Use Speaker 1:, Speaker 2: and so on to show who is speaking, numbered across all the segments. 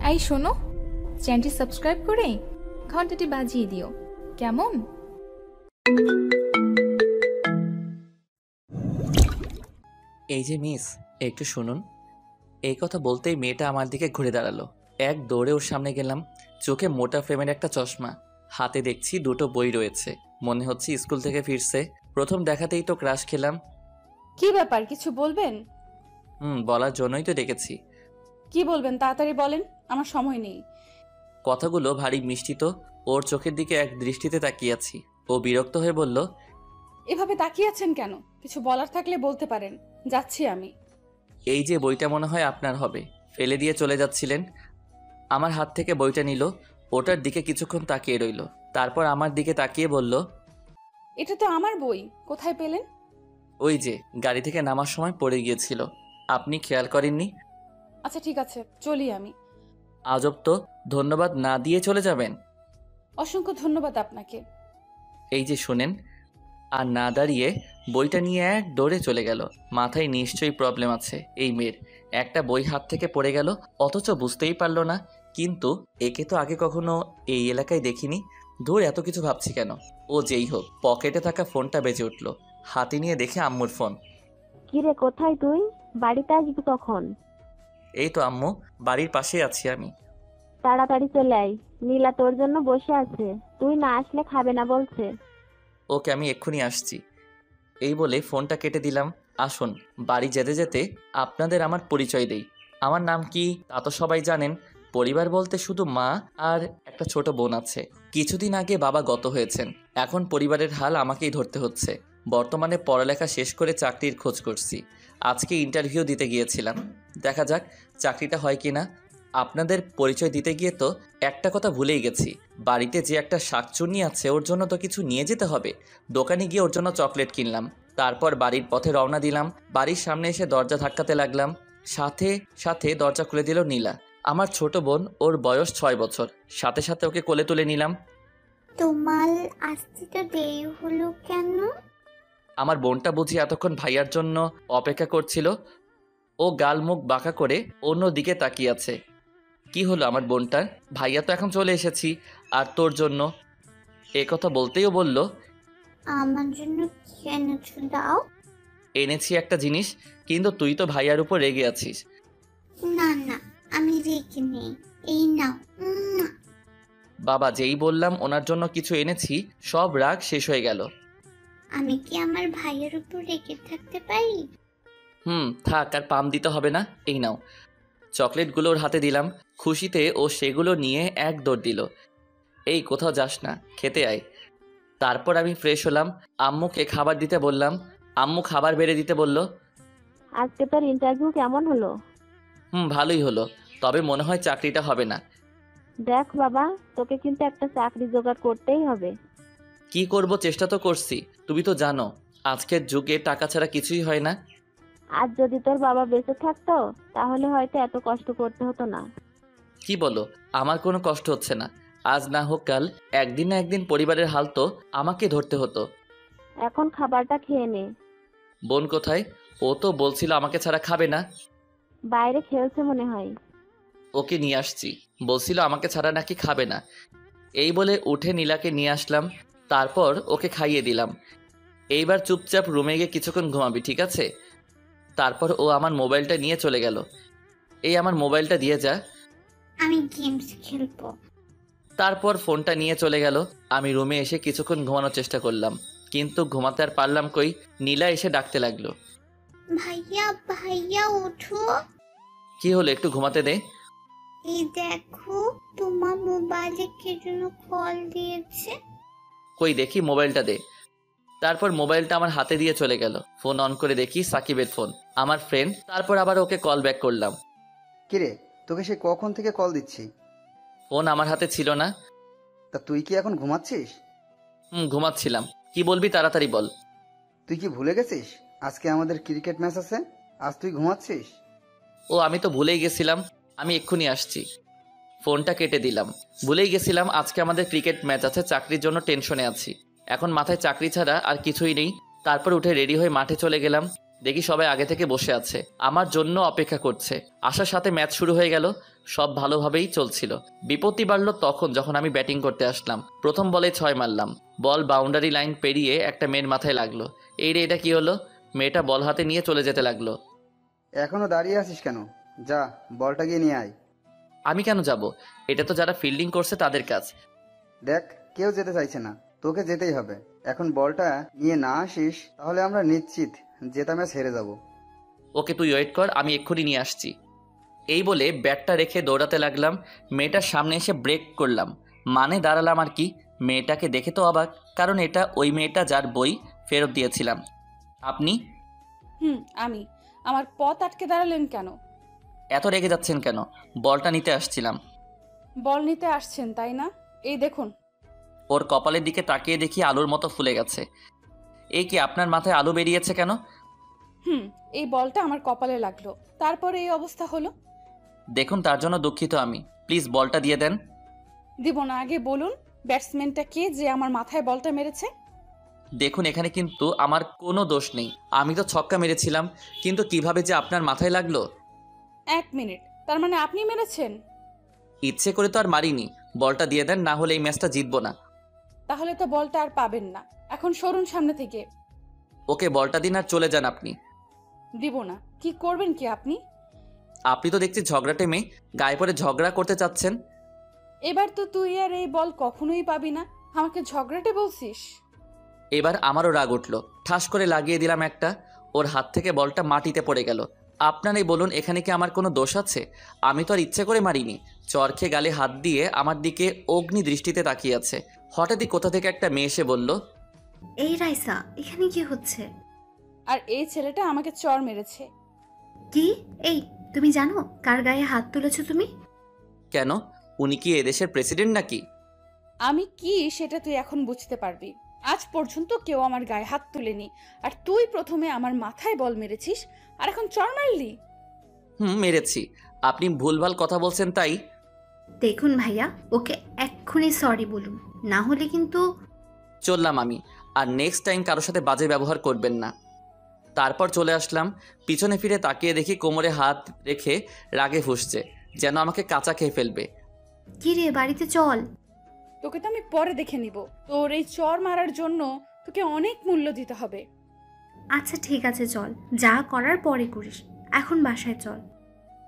Speaker 1: I শোনো, চ্যানেলটি subscribe করে ঘন্টাটি বাজিয়ে দিও, কেমন?
Speaker 2: এই যে মিস, একটু শুনুন। এই কথা বলতেই মেয়েটা আমার দিকে ঘুরে দাঁড়ালো। এক দৌড়ে ওর সামনে গেলাম। চোখে মোটা ফ্রেমের একটা চশমা, হাতে দেখছি দুটো বই রয়েছে। মনে হচ্ছে স্কুল থেকে ফিরছে। প্রথম দেখাতেই তো ক্রাশ খেলাম।
Speaker 3: কি ব্যাপার, কিছু বলবেন?
Speaker 2: বলার জন্যই তো ডেকেছি।
Speaker 3: কি বলবেন তাড়াতাড়ি বলেন, আমার সময় নেই।
Speaker 2: কথাগুলো ভারী মিষ্টি তো। ওর চোখের দিকে এক দৃষ্টিতে তাকিয়ে আছি। ও বিরক্ত হয়ে বলল,
Speaker 3: এভাবে তাকিয়ে আছেন কেন? কিছু বলার থাকলে বলতে পারেন, যাচ্ছি আমি।
Speaker 2: এই যে বইটা মনে হয় আপনার হবে, ফেলে দিয়ে চলে যাচ্ছিলেন। আমার হাত থেকে বইটা নিল, ওটার দিকে কিছুক্ষণ তাকিয়ে রইল, তারপর আমার দিকে তাকিয়ে বলল,
Speaker 3: এটা তো আমার বই, কোথায় পেলেন?
Speaker 2: ওই যে গাড়ি থেকে নামার সময় পড়ে গিয়েছিল, আপনি খেয়াল করেননি?
Speaker 3: আচ্ছা ঠিক আছে, চলি আমি।
Speaker 2: আজব তো, ধন্যবাদ না দিয়ে চলে যাবেন?
Speaker 3: অসংখ্য ধন্যবাদ আপনাকে।
Speaker 2: এই যে শুনেন। আর না দাঁড়িয়ে বইটা নিয়ে এক দৌড়ে চলে গেল। মাথায় নিশ্চয়ই প্রবলেম আছে এই মেয়ের। একটা বই হাত থেকে পড়ে গেল, অথচ বুঝতেই পারলো না। কিন্তু একে তো আগে কখনো এই এলাকায় দেখিনি। ধুর, এত কিছু ভাবছি কেন। ও যেই হোক, পকেটে থাকা ফোনটা বেজে উঠল। হাতে নিয়ে দেখে আম্মুর ফোন।
Speaker 4: কিরে, কোথায় তুই? বাড়িতে আসবি কখন?
Speaker 2: এই তো আম্মু, বাড়ির পাশেই আছি আমি।
Speaker 4: তাড়াতাড়ি চলে আয়, নীলা তোর জন্য বসে আছে, তুই না আসলে খাবে না বলছে।
Speaker 2: ওকে, আমি এক্ষুনি আসছি। এই বলে ফোনটা কেটে দিলাম। আসুন, বাড়ি যেতে যেতে আপনাদের আমার পরিচয় দেই। আমার নাম কি তা তো সবাই জানেন। পরিবার বলতে শুধু মা আর একটা ছোট বোন আছে। কিছুদিন আগে বাবা গত হয়েছেন। এখন পরিবারের হাল আমাকেই ধরতে হচ্ছে। বর্তমানে পড়ালেখা শেষ করে চাকরির খোঁজ করছি। আজকে ইন্টারভিউ দিতে গিয়েছিলাম, দেখা যাক চাকরিটা হয় কি না। আপনাদের পরিচয় দিতে গিয়ে তো একটা কথা ভুলেই গেছি। বাড়িতে যে একটা শাকচুন্নি আছে, ওর জন্য তো কিছু নিয়ে যেতে হবে। দোকানে গিয়ে ওর জন্য চকলেট কিনলাম। তারপর বাড়ির পথে রওনা দিলাম। বাড়ির সামনে এসে দরজা ধাক্কাতে লাগলাম। সাথে সাথে দরজা খুলে দিল নীলা, আমার ছোট বোন। ওর বয়স 6 বছর। সাথে সাথে ওকে কোলে তুলে নিলাম।
Speaker 5: তোমার আসতে তো দেরি হলো কেন?
Speaker 2: আমার বোনটা বুঝি এতক্ষণ ভাইয়ার জন্য অপেক্ষা করছিল। ও গাল মুখ বাঁকা করে অন্য দিকে তাকিয়ে আছে। কি হলো আমার বোনটার? ভাইয়া তো এখন চলে এসেছি, আর তোর জন্য। এ কথা বলতেইও বলল,
Speaker 5: আমার জন্য কি এনেছো দাও?
Speaker 2: এনেছি একটা জিনিস, কিন্তু তুই তো ভাইয়ার উপর রেগে আছিস।
Speaker 5: না না, আমি রেখে নেই, এই নাও।
Speaker 2: বাবা, যেই বললাম ওনার জন্য কিছু এনেছি, সব রাগ শেষ হয়ে গেল।
Speaker 5: আমি কি আমার ভাইয়ের উপর রেখে থাকতে পারি?
Speaker 2: থাক, আর পাম দিতে হবে না। এই নাও। চকলেটগুলো ওর হাতে দিলাম। খুশিতে ও সেগুলো নিয়ে এক দৌড় দিল। এই, কোথাও যাস না, খেতে আয়। তারপর আমি ফ্রেশ হলাম। আম্মুকে খাবার দিতে বললাম। আম্মু খাবার বেড়ে দিতে বলল।
Speaker 4: আজকে তোর ইন্টারভিউ কেমন হলো?
Speaker 2: ভালোই হলো, তবে মনে হয় চাকরিটা হবে না।
Speaker 4: দেখ বাবা, তোকে কিন্তু একটা চাকরি জোগাড় করতেই হবে।
Speaker 2: কি করব, চেষ্টা তো করছি। তুমি তো জানো আজকের যুগে টাকা ছাড়া কিছুই হয় না।
Speaker 4: আজ যদি তোর বাবা বেঁচে থাকতো তাহলে হয়তো এত কষ্ট করতে হতো না।
Speaker 2: কি বলো? আমার কোনো কষ্ট হচ্ছে না। আজ না হোক কাল, একদিন না একদিন পরিবারের হাল তো আমাকে ধরতে হতো।
Speaker 4: এখন খাবারটা খেয়ে নে।
Speaker 2: বোন কোথায়? ও তো বলছিল আমাকে ছাড়া খাবে না।
Speaker 4: বাইরে খেলছে মনে হয়।
Speaker 2: ওকে নিয়ে আসছি। বলছিল আমাকে ছাড়া নাকি খাবে না। এই বলে উঠে নীলাকে নিয়ে আসলাম। তারপর ওকে খাইয়ে দিলাম। এইবার চুপচাপ রুমে গিয়ে কিছুক্ষণ ঘুমাবি, ঠিক আছে? তারপর ও আমার মোবাইলটা নিয়ে চলে গেল। এই, আমার মোবাইলটা দিয়ে যা।
Speaker 5: আমি গেমস খেলবো।
Speaker 2: তারপর ফোনটা নিয়ে চলে গেল। আমি রুমে এসে কিছুক্ষণ ঘুমানোর চেষ্টা করলাম, কিন্তু ঘুমাতে আর পারলাম কই। নীলা এসে ডাকতে লাগলো,
Speaker 5: ভাইয়া ভাইয়া ওঠো।
Speaker 2: কি হলো, একটু ঘুমাতে দে।
Speaker 5: এই দেখো, তোমার মোবাইলে কে যেন কল দিয়েছে।
Speaker 2: কই দেখি, মোবাইলটা দে। তারপর মোবাইলটা আমার হাতে দিয়ে চলে গেল। ফোন অন করে দেখি সাকিবের ফোন, আমার ফ্রেন্ড। তারপর আবার ওকে কল ব্যাক করলাম।
Speaker 6: কিরে, তোকে সে কখন থেকে কল দিচ্ছি?
Speaker 2: ফোন আমার হাতে ছিল না।
Speaker 6: তা তুই কি এখন ঘুমাচ্ছিস?
Speaker 2: ঘুমাচ্ছিলাম। কি বলবি তাড়াতাড়ি বল।
Speaker 6: তুই কি ভুলে গেছিস আজকে আমাদের ক্রিকেট ম্যাচ আছে? আজ তুই ঘুমাচ্ছিস?
Speaker 2: ও, আমি তো ভুলেই গেছিলাম। আমি এক্ষুনি আসছি। ফোনটা কেটে দিলাম। ভুলেই গেছিলাম আজকে আমাদের ক্রিকেট ম্যাচ আছে। চাকরির জন্য টেনশনে আছি। এখন মাথায় চাকরি ছাড়া আর কিছুই নেই। তারপর উঠে রেডি হয়ে মাঠে চলে গেলাম। দেখি সবাই আগে থেকে বসে আছে, আমার জন্য অপেক্ষা করছে। আসার সাথে ম্যাচ শুরু হয়ে গেল। সব ভালোভাবেই চলছিল। বিপত্তি বাড়ল তখন যখন আমি ব্যাটিং করতে আসলাম। প্রথম বলে 6 মারলাম। বল বাউন্ডারি লাইন পেরিয়ে একটা মেয়ের মাথায় লাগলো। এই রে, এটা কি হলো? মেয়েটা বল হাতে নিয়ে চলে যেতে লাগলো।
Speaker 6: এখনো দাঁড়িয়ে আছিস কেন? যা, বলটা গিয়ে নিয়ে আয়।
Speaker 2: আমি কেন যাব? এটা তো যারা ফিল্ডিং করছে তাদের কাজ।
Speaker 6: দেখ, কেউ যেতে চাইছে না, তোকে যেতেই হবে। এখন বলটা নিয়ে না আসিস তাহলে আমরা নিশ্চিত জেতা ম্যাচ হেরে যাব।
Speaker 2: ওকে, তুই ওয়েট কর, আমি এক্ষুনি নিয়ে আসছি। এই বলে ব্যাটটা রেখে দৌড়াতে লাগলাম। মেয়েটার সামনে এসে ব্রেক করলাম, মানে দাঁড়ালাম আর কি। মেয়েটাকে দেখে তো অবাক, কারণ এটা ওই মেয়েটা যার বই ফেরত দিয়েছিলাম। আপনি?
Speaker 3: আমি। আমার পথ আটকে দাঁড়ালেন কেন?
Speaker 2: এত রেগে যাচ্ছেন কেন? বলটা নিতে আসছিলাম।
Speaker 3: বল নিতে আসছেন তাই না? এই দেখুন।
Speaker 2: ওর কপালের দিকে তাকিয়ে দেখি আলুর মতো ফুলে গেছে। এই কি, আপনার মাথায় আলু বেরিয়েছে কেন?
Speaker 3: এই বলটা আমার কপালে লাগলো, তারপরে এই অবস্থা হলো।
Speaker 2: দেখুন, তার জন্য দুঃখিত আমি। প্লিজ বলটা দিয়ে দেন।
Speaker 3: দিব না, আগে বলুন ব্যাটসম্যানটা কে যে আমার মাথায় বলটা মেরেছে?
Speaker 2: দেখুন, এখানে কিন্তু আমার কোনো দোষ নেই। আমি তো ছক্কা মেরেছিলাম, কিন্তু কিভাবে যে আপনার মাথায় লাগলো।
Speaker 3: 1 মিনিট, তার মানে আপনি মেরেছেন?
Speaker 2: ইচ্ছে করে তো আর মারিনি। বলটা দিয়ে দেন, না হলে এই ম্যাচটা জিতবো না।
Speaker 3: তাহলে তো বলটা আর পাবেন না। এখন সরুন সামনে থেকে।
Speaker 2: ওকে, বলটা দিন আর চলে যান আপনি।
Speaker 3: দিব না। কি করবেন কি আপনি?
Speaker 2: আপনি তো দেখছি ঝগড়াটে মেয়ে, গায়ে পড়ে ঝগড়া করতে চাচ্ছেন।
Speaker 3: এবার তো তুই আর এই বল কখনোই পাবি না। আমাকে ঝগড়াটে বলছিস?
Speaker 2: এবার আমারও রাগ উঠল, ঠাস করে লাগিয়ে দিলাম একটা। ওর হাত থেকে বলটা মাটিতে পড়ে গেল। আপনারাই বলুন, এখানে কি আমার কোনো দোষ আছে? আমি তো আর ইচ্ছে করে মারিনি। চরখে গালে হাত দিয়ে আমার দিকে অগ্নি দৃষ্টিতে তাকিয়ে আছে। হঠাৎই কোথা থেকে একটা মেয়ে এসে বলল,
Speaker 7: এই রাইসা, এখানে কি হচ্ছে?
Speaker 3: আর এই ছেলেটা আমাকে চড় মেরেছে।
Speaker 7: কি? এই, তুমি জানো কার গায়ে হাত তুলেছো তুমি?
Speaker 2: কেন? উনি কি এদেশের প্রেসিডেন্ট নাকি?
Speaker 3: আমি কি সেটা তুই এখন বুঝতে পারবি। আজ পর্যন্ত কেউ আমার গায়ে হাত তুলেনি, আর তুই প্রথমে আমার মাথায় বল মেরেছিস, আর এখন চড় মারলি।
Speaker 2: মেরেছি। আপনি ভুলভাল কথা বলছেন তাই।
Speaker 7: দেখুন ভাইয়া, ওকে এক্ষুনি সরি বলুন, না হলে কিন্তু।
Speaker 2: চললাম আমি। আর নেক্সট টাইম কারোর সাথে বাজে ব্যবহার করবেন না। তারপর চলে আসলাম। পিছনে ফিরে তাকিয়ে দেখি কোমরে হাত রেখে রাগে ফুঁসছে, যেন আমাকে কাঁচা খেয়ে ফেলবে।
Speaker 7: কি রে, বাড়িতে চল।
Speaker 3: তোকে তো আমি পরে দেখে নিব। তোর এই চড় মারার জন্য তোকে অনেক মূল্য দিতে হবে।
Speaker 7: আচ্ছা ঠিক আছে, চল, যা করার পরে করিস, এখন বাসায় চল।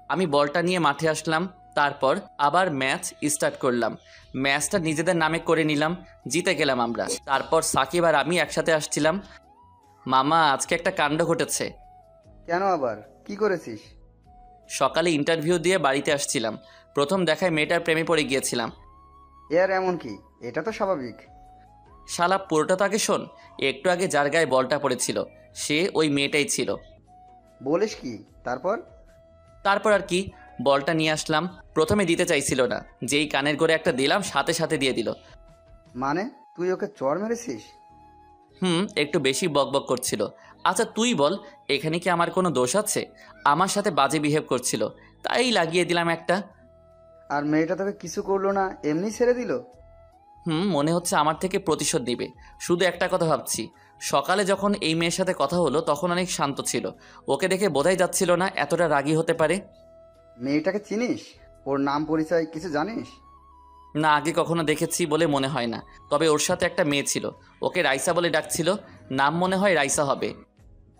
Speaker 2: আমি বলটা নিয়ে মাঠে আসলাম। তারপর আবার ম্যাচ স্টার্ট করলাম। ম্যাচটা নিজেদের নামে করে নিলাম, জিতে গেলাম আমরা। তারপর সাকিব আর আমি একসাথে আসছিলাম। মামা, আজকে একটা কাণ্ড ঘটেছে।
Speaker 6: কেন আবার? কি করেছিস?
Speaker 2: সকালে ইন্টারভিউ দিয়ে বাড়িতে আসছিলাম। প্রথম দেখায় মেয়েটার প্রেমে পড়ে গিয়েছিলাম।
Speaker 6: এ আর এমন কি? এটা তো স্বাভাবিক।
Speaker 2: শালা, পুরোটা তো আগে শোন। একটু আগে যার গায়ে বলটা পড়েছিল সে ওই মেয়েটাই ছিল।
Speaker 6: বলিস কি? তারপর?
Speaker 2: তারপর আর কি, বলটা নিয়ে আসলাম। প্রথমে দিতে চাইছিল না, যেই কানের করে একটা দিলাম সাথে সাথে দিয়ে দিল।
Speaker 6: মানে তুই ওকে চড় মেরেছিস?
Speaker 2: একটু বেশি বকবক করছিল। আচ্ছা তুই বল, এখানে কি আমার কোনো দোষ আছে? আমার সাথে বাজে বিহেভ করছিল, তাই লাগিয়ে দিলাম একটা।
Speaker 6: আর মেয়েটা তোকে কিছু করলো না, এমনি ছেড়ে দিল?
Speaker 2: মনে হচ্ছে আমার থেকে প্রতিশোধ নিবে। শুধু একটা কথা ভাবছি, সকালে যখন এই মেয়ের সাথে কথা হলো তখন অনেক শান্ত ছিল। ওকে দেখে বোঝাই যাচ্ছিল না এতটা রাগী হতে পারে।
Speaker 6: মেয়েটাকে চিনিস? ওর নাম পরিচয় কিছু জানিস?
Speaker 2: না, আগে কখনো দেখেছি বলে মনে হয় না। তবে ওর সাথে একটা মেয়ে ছিল, ওকে রাইসা বলে ডাকছিল। নাম মনে হয় রাইসা হবে।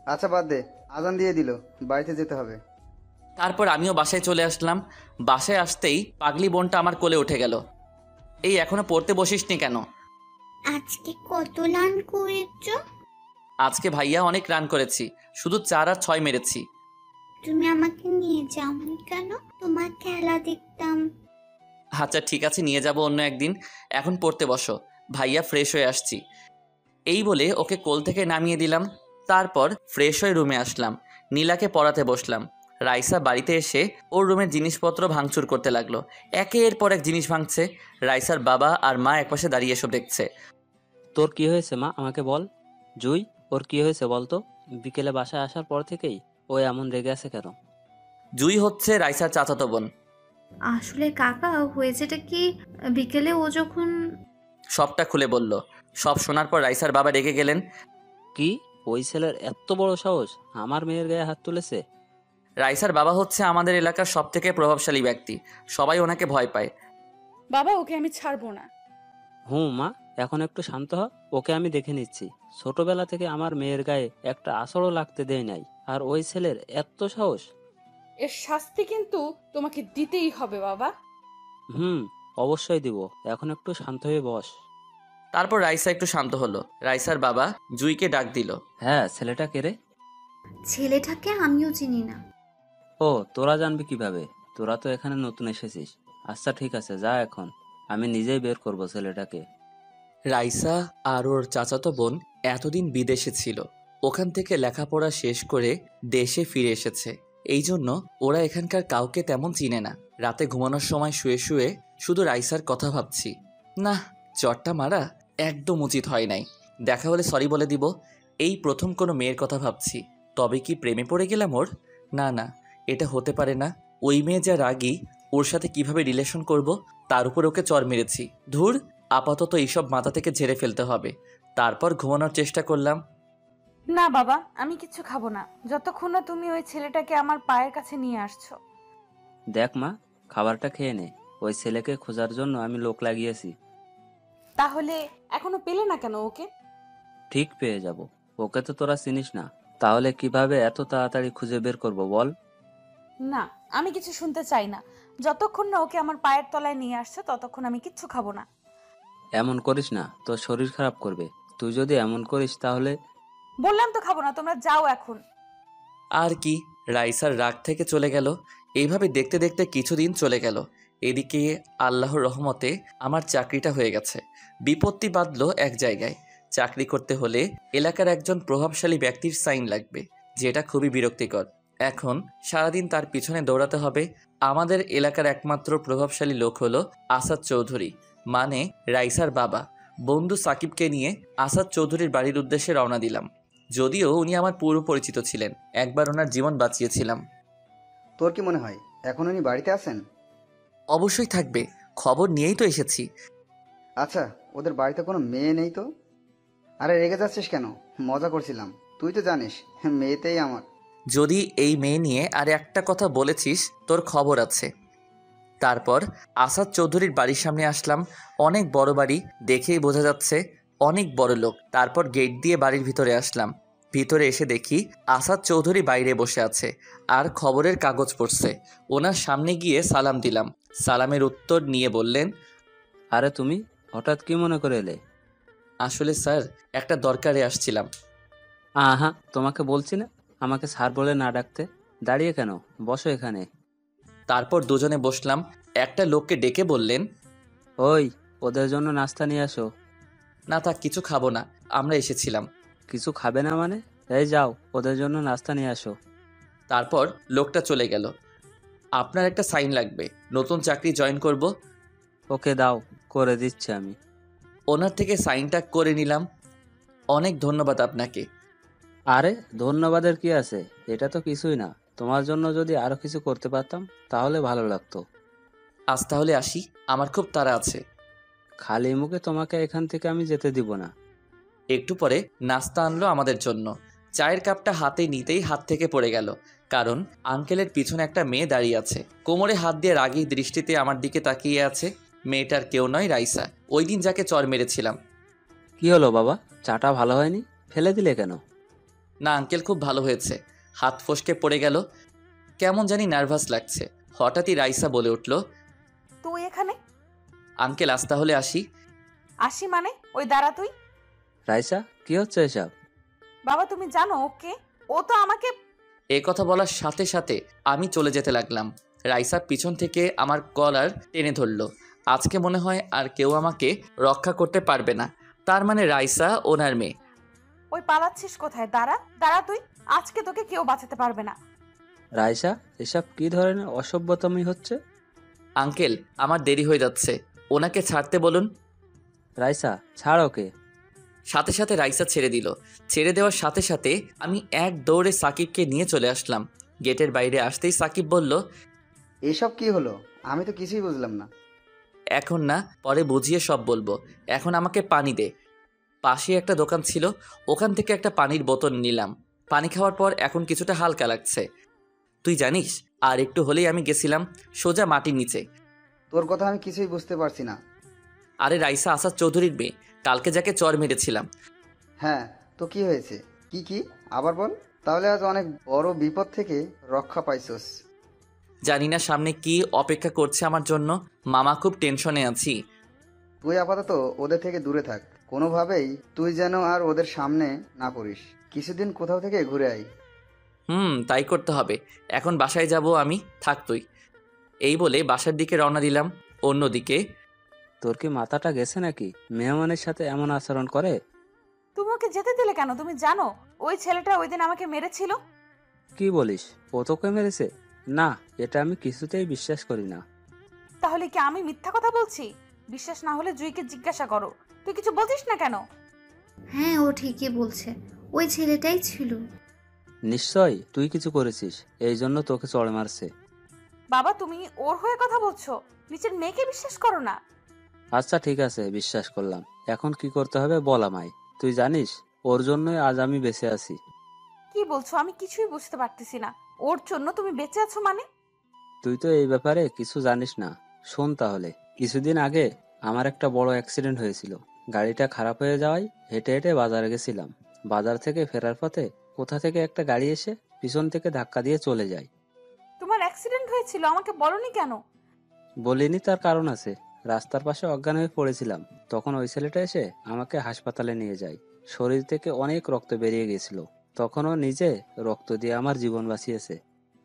Speaker 6: আচ্ছা বাদ দে, আজান দিয়ে দিল, বাড়িতে যেতে হবে।
Speaker 2: তারপর আমিও বাসায় চলে আসলাম। বাসায় আসতেই পাগলি বোনটা আমার কোলে উঠে গেল। এই, এখনো পড়তে বসিসনি কেন?
Speaker 5: আজকে কত রান করেছ?
Speaker 2: আজকে ভাইয়া অনেক রান করেছি, শুধু 4 আর 6 মেরেছি।
Speaker 5: তুমি আমাকে নিয়ে যাও কেন? তোমার খেলা দেখতাম।
Speaker 2: আচ্ছা ঠিক আছে, নিয়ে যাব অন্য একদিন। এখন পড়তে বসো, ভাইয়া ফ্রেশ হয়ে আসছি। এই বলে ওকে কোল থেকে নামিয়ে দিলাম। তারপর ফ্রেশ হয়ে রুমে আসলাম। নীলাকে পড়াতে বসলাম। রাইসা বাড়িতে এসে ওর রুমের জিনিসপত্র ভাঙচুর করতে লাগলো। একের পর এক জিনিস ভাঙছে। রাইসার বাবা আর মা একপাশে দাঁড়িয়ে এসব দেখছে।
Speaker 8: তোর কি হয়েছে মা, আমাকে বল। জুই, ওর কি হয়েছে বলতো? বিকেলে বাসায় আসার পর থেকেই ও এমন রেগে আছে কেন?
Speaker 2: জুই হচ্ছে রাইসার চাচাতো বোন।
Speaker 7: আসলে কাকা, হয়েছেটা কি, বিকেলে ও যখন।
Speaker 2: সবটা খুলে বলল। সব শোনার পর রাইসার বাবা রেগে গেলেন।
Speaker 8: কি? ওই ছেলের এত বড় সাহস আমার মেয়ের গায়ে হাত তুলেছে?
Speaker 2: রাইসার বাবা হচ্ছে আমাদের এলাকার সবথেকে প্রভাবশালী ব্যক্তি, সবাই ওনাকে ভয় পায়।
Speaker 3: বাবা, ওকে আমি ছাড়বো না।
Speaker 8: মা, এখন একটু শান্ত হ। ওকে আমি দেখে নিচ্ছি। ছোটবেলা থেকে আমার মেয়ের গায়ে একটা আঁচড়ও লাগতে দেয় নাই, আর ওই ছেলের এত সাহস।
Speaker 3: এর শাস্তি কিন্তু তোমাকে দিতেই হবে বাবা।
Speaker 8: অবশ্যই দিব। এখন একটু শান্ত হয়ে বস।
Speaker 2: তারপর রাইসা একটু শান্ত হলো। রাইসার বাবা জুইকে ডাক দিল।
Speaker 8: হ্যাঁ, ছেলেটা কে রে?
Speaker 7: ছেলেটাকে আমিও চিনি না।
Speaker 8: ও, তোরা জানবি কিভাবে? তোরা তো এখানে নতুন এসেছিস। আচ্ছা ঠিক আছে, যা, এখন আমি নিজেই বের করব ছেলেটাকে।
Speaker 2: রাইসা আর ওর চাচাতো বোন এতদিন বিদেশে ছিল, ওখান থেকে লেখাপড়া শেষ করে দেশে ফিরে এসেছে। এই জন্য ওরা এখানকার কাউকে তেমন চিনে না। রাতে ঘুমানোর সময় শুয়ে শুয়ে শুধু রাইসার কথা ভাবছি। না, চটটা মারা একদম উচিত হয় নাই। দেখা হলে সরি বলে দিব। এই প্রথম কোনো মেয়ের কথা ভাবছি। তবে কি প্রেমে পড়ে গেলাম ওর? না না, এটা হতে পারে না। ওই মেয়ে যা রাগী, ওর সাথে কিভাবে রিলেশন করব, তার উপর ওকে চর মেরেছি। ধুর, আপাতত এইসব মাথা থেকে ঝেড়ে ফেলতে হবে। তারপর ঘুমানোর চেষ্টা করলাম।
Speaker 3: না বাবা, আমি কিছু খাবো না যতক্ষণ না তুমি ওই ছেলেটাকে আমার পায়ের কাছে নিয়ে আসছো।
Speaker 8: দেখ মা, খাবারটা খেয়ে নে। ওই ছেলেকে খোঁজার জন্য আমি লোক লাগিয়েছি।
Speaker 3: তাহলে এখনো পেলে না কেন ওকে?
Speaker 8: ঠিক পেয়ে যাব। ওকে তো তোরা চিনিস না, তাহলে কিভাবে এত তাড়াতাড়ি খুঁজে বের করব বল?
Speaker 3: না, আমি কিছু শুনতে চাই না। যতক্ষণ না ওকে আমার পায়ের তলায় নিয়ে আসছে ততক্ষণ আমি কিচ্ছু খাবো না।
Speaker 8: এমন করিস না, তোর শরীর খারাপ করবে। তুই যদি এমন করিস তাহলে।
Speaker 3: বললাম তো খাবো না, তোমরা যাও এখন।
Speaker 2: আর কি, রাইসার রাগ থেকে চলে গেল। এইভাবে দেখতে দেখতে কিছুদিন চলে গেল। এদিকে আল্লাহর রহমতে আমার চাকরিটা হয়ে গেছে। বিপত্তি বাঁধল এক জায়গায়। চাকরি করতে হলে এলাকার একজন প্রভাবশালী ব্যক্তির সাইন লাগবে, যেটা খুবই বিরক্তিকর। এখন সারাদিন তার পিছনে দৌড়াতে হবে। আমাদের এলাকার একমাত্র প্রভাবশালী লোক হলো আসাদ চৌধুরী, মানে রাইসার বাবা। বন্ধু সাকিবকে নিয়ে আসাদ চৌধুরীর বাড়ির উদ্দেশ্যে রওনা দিলাম। যদিও উনি আমার পূর্ব পরিচিত ছিলেন, একবার ওনার জীবন বাঁচিয়েছিলাম।
Speaker 6: তোর কি মনে হয় এখন উনি বাড়িতে আছেন?
Speaker 2: অবশ্যই থাকবে, খবর নিয়েই তো এসেছি।
Speaker 6: আচ্ছা, ওদের বাড়িতে কোনো মেয়ে নেই তো? আরে রেগে যাচ্ছিস কেন? মজা করছিলাম। তুই তো জানিস মেয়েতেই আমার।
Speaker 2: যদি এই মেয়ে নিয়ে আর একটা কথা বলেছিস, তোর খবর আছে। তারপর আসাদ চৌধুরীর বাড়ির সামনে আসলাম। অনেক বড় বাড়ি, দেখেই বোঝা যাচ্ছে অনেক বড় লোক। তারপর গেট দিয়ে বাড়ির ভিতরে আসলাম। ভিতরে এসে দেখি আসাদ চৌধুরী বাইরে বসে আছে আর খবরের কাগজ পড়ছে। ওনার সামনে গিয়ে সালাম দিলাম। সালামের উত্তর নিয়ে বললেন,
Speaker 8: আরে তুমি হঠাৎ কি মনে করে এলে?
Speaker 2: আসলে স্যার, একটা দরকারে আসছিলাম।
Speaker 8: আহা, তোমাকে বলছি না আমাকে স্যার বলে না ডাকতে। দাঁড়িয়ে কেন, বসো এখানে।
Speaker 2: তারপর দুজনে বসলাম। একটা লোককে ডেকে বললেন,
Speaker 8: ওই, ওদের জন্য নাস্তা নিয়ে আসো।
Speaker 2: না থাক, কিছু খাবো না, আমরা এসেছিলাম।
Speaker 8: কিছু খাবে না মানে? এই যাও, ওদের জন্য নাস্তা নিয়ে আসো।
Speaker 2: তারপর লোকটা চলে গেল। আপনার একটা সাইন লাগবে, নতুন চাকরি জয়েন করব।
Speaker 8: ওকে দাও, করে দিচ্ছি আমি।
Speaker 2: ওনার থেকে সাইনটা করে নিলাম। অনেক ধন্যবাদ আপনাকে।
Speaker 8: আরে ধন্যবাদের কি আছে, এটা তো কিছুই না। তোমার জন্য যদি আরো কিছু করতে পারতাম তাহলে ভালো লাগতো।
Speaker 2: আজ তাহলে আসি, আমার খুব তাড়া আছে।
Speaker 8: খালি মুখে তোমাকে এখান থেকে আমি যেতে দিব না।
Speaker 2: একটু পরে নাস্তা আনলো আমাদের জন্য। চায়ের কাপটা হাতে নিতেই হাত থেকে পড়ে গেল, কারণ আঙ্কেলের পিছনে একটা মেয়ে দাঁড়িয়ে আছে। কোমরে হাত দিয়ে রাগী দৃষ্টিতে আমার দিকে তাকিয়ে আছে। মেয়েটার কেউ নয়, রাইসা, ওই দিন যাকে চর মেরেছিলাম।
Speaker 8: কি হলো বাবা, চাটা ভালো হয়নি? ফেলে দিলে কেন?
Speaker 2: না আঙ্কেল, খুব ভালো হয়েছে। হাত ফসকে পড়ে গেল, কেমন জানি নার্ভাস লাগছে। হঠাৎই রাইসা বলে উঠল,
Speaker 3: তুই এখানে?
Speaker 2: আঙ্কেল আজ তাহলে আসি।
Speaker 3: আসি মানে? ওই দাঁড়া তুই।
Speaker 8: রাইসা, কি হচ্ছে এসব?
Speaker 3: বাবা, তুমি জানো ওকে? ও তো আমাকে।
Speaker 2: এ কথা বলার সাথে সাথে আমি চলে যেতে লাগলাম। রাইসা পিছন থেকে আমার কলার টেনে ধরল। আজকে মনে হয় আর কেউ আমাকে রক্ষা করতে পারবে না। তার মানে রাইসা ওনার মেয়ে।
Speaker 3: ওই পালাচ্ছিস কোথায়? দাঁড়া দাঁড়া তুই, আজকে তোকে কেউ বাঁচাতে পারবে না।
Speaker 8: রাইসা, এসব কি ধরনের অসভ্যতামি হচ্ছে?
Speaker 2: আঙ্কেল, আমার দেরি হয়ে যাচ্ছে, ওনাকে ছাড়তে বলুন।
Speaker 8: রাইসা, ছাড় ওকে।
Speaker 2: সাথে সাথে রাইসা ছেড়ে দিল। ছেড়ে দেওয়ার সাথে সাথে আমি এক দৌড়ে সাকিবকে নিয়ে চলে আসলাম। গেটের বাইরে আসতেই সাকিব বলল,
Speaker 6: এসব কি হলো? আমি তো কিছুই বুঝলাম না।
Speaker 2: এখন না, পরে বুঝিয়ে সব বলবো, এখন আমাকে পানি দে। পাশে একটা দোকান ছিল, ওখান থেকে একটা পানির বোতল নিলাম। পানি খাওয়ার পর এখন কিছুটা হালকা লাগছে। তুই জানিস, আর একটু হলেই আমি গেছিলাম সোজা মাটির নিচে।
Speaker 6: তোর কথা আমি কিছুই বুঝতে পারছি না।
Speaker 2: আরে রাইসা আসাদ চৌধুরীর মেয়ে, কালকে যাকে চর মেরেছিলাম।
Speaker 6: হ্যাঁ, তো কি হয়েছে? কি আবার বল। তাহলে আজ অনেক বড় বিপদ থেকে রক্ষা পাইছস।
Speaker 2: জানি না সামনে কি অপেক্ষা করছে আমার জন্য। মামা খুব টেনশনে আছি।
Speaker 6: তুই আপাতত ওদের থেকে দূরে থাক, কোনোভাবেই তুই যেন আর ওদের সামনে না পড়িস। কিছুদিন কোথাও থেকে ঘুরে আয়।
Speaker 2: তাই করতে হবে। এখন বাসায় যাব আমি, থাক তুই। এই বলে বাসার দিকে রওনা দিলাম। অন্যদিকে
Speaker 8: তোর কি মাথাটা গেছে নাকি? মেহমানের সাথে এমন আচরণ করে?
Speaker 3: তুমি ওকে যেতে দিলে কেন? তুমি জানো ওই ছেলেটা ওই দিন আমাকে মেরেছিল।
Speaker 8: কি বলিস? ও তোকে মেরেছে? না, এটা আমি কিছুতেই বিশ্বাস করি না।
Speaker 3: তাহলে কি আমি মিথ্যা কথা বলছি? বিশ্বাস না হলে জুইকে জিজ্ঞাসা করো। তুই কিছু বলছিস না কেন?
Speaker 7: হ্যাঁ, ও ঠিকই বলছে, ওই ছেলেটাই ছিল।
Speaker 8: নিশ্চয় তুই কিছু করেছিস, এই জন্য তোকে চড় মারছে।
Speaker 3: বাবা, তুমি ওর হয়ে কথা বলছো? নিচের মেয়েকে বিশ্বাস করো না।
Speaker 8: আচ্ছা ঠিক আছে, বিশ্বাস করলাম। এখন কি করতে হবে বল আমায়। তুই জানিস ওর জন্যই আজ আমি বেঁচে আছি।
Speaker 3: কি বলছো? আমি কিছুই বুঝতে পারতেছি না। ওর জন্য তুমি বেঁচে আছো মানে?
Speaker 8: তুই তো এই ব্যাপারে কিছু জানিস না। শোন তাহলে। কিছুদিন আগে আমার একটা বড় অ্যাক্সিডেন্ট হয়েছিল। গাড়িটা খারাপ হয়ে যাওয়ায় হেঁটে হেঁটে বাজারে গেছিলাম। বাজার থেকে ফেরার পথে কোথা থেকে একটা গাড়ি এসে পিছন থেকে ধাক্কা দিয়ে চলে যায়।
Speaker 3: তোমার অ্যাক্সিডেন্ট হয়েছিল, আমাকে বলনি কেন?
Speaker 8: বলিনি, তার কারণ আছে। রাস্তার পাশে অজ্ঞান হয়ে পড়েছিলাম, তখন ওই ছেলেটা এসে আমাকে হাসপাতালে নিয়ে যায়। শরীর থেকে অনেক রক্ত বেরিয়ে গেছিল। তখন ও নিজে রক্ত দিয়ে আমার জীবন বাঁচিয়েছে।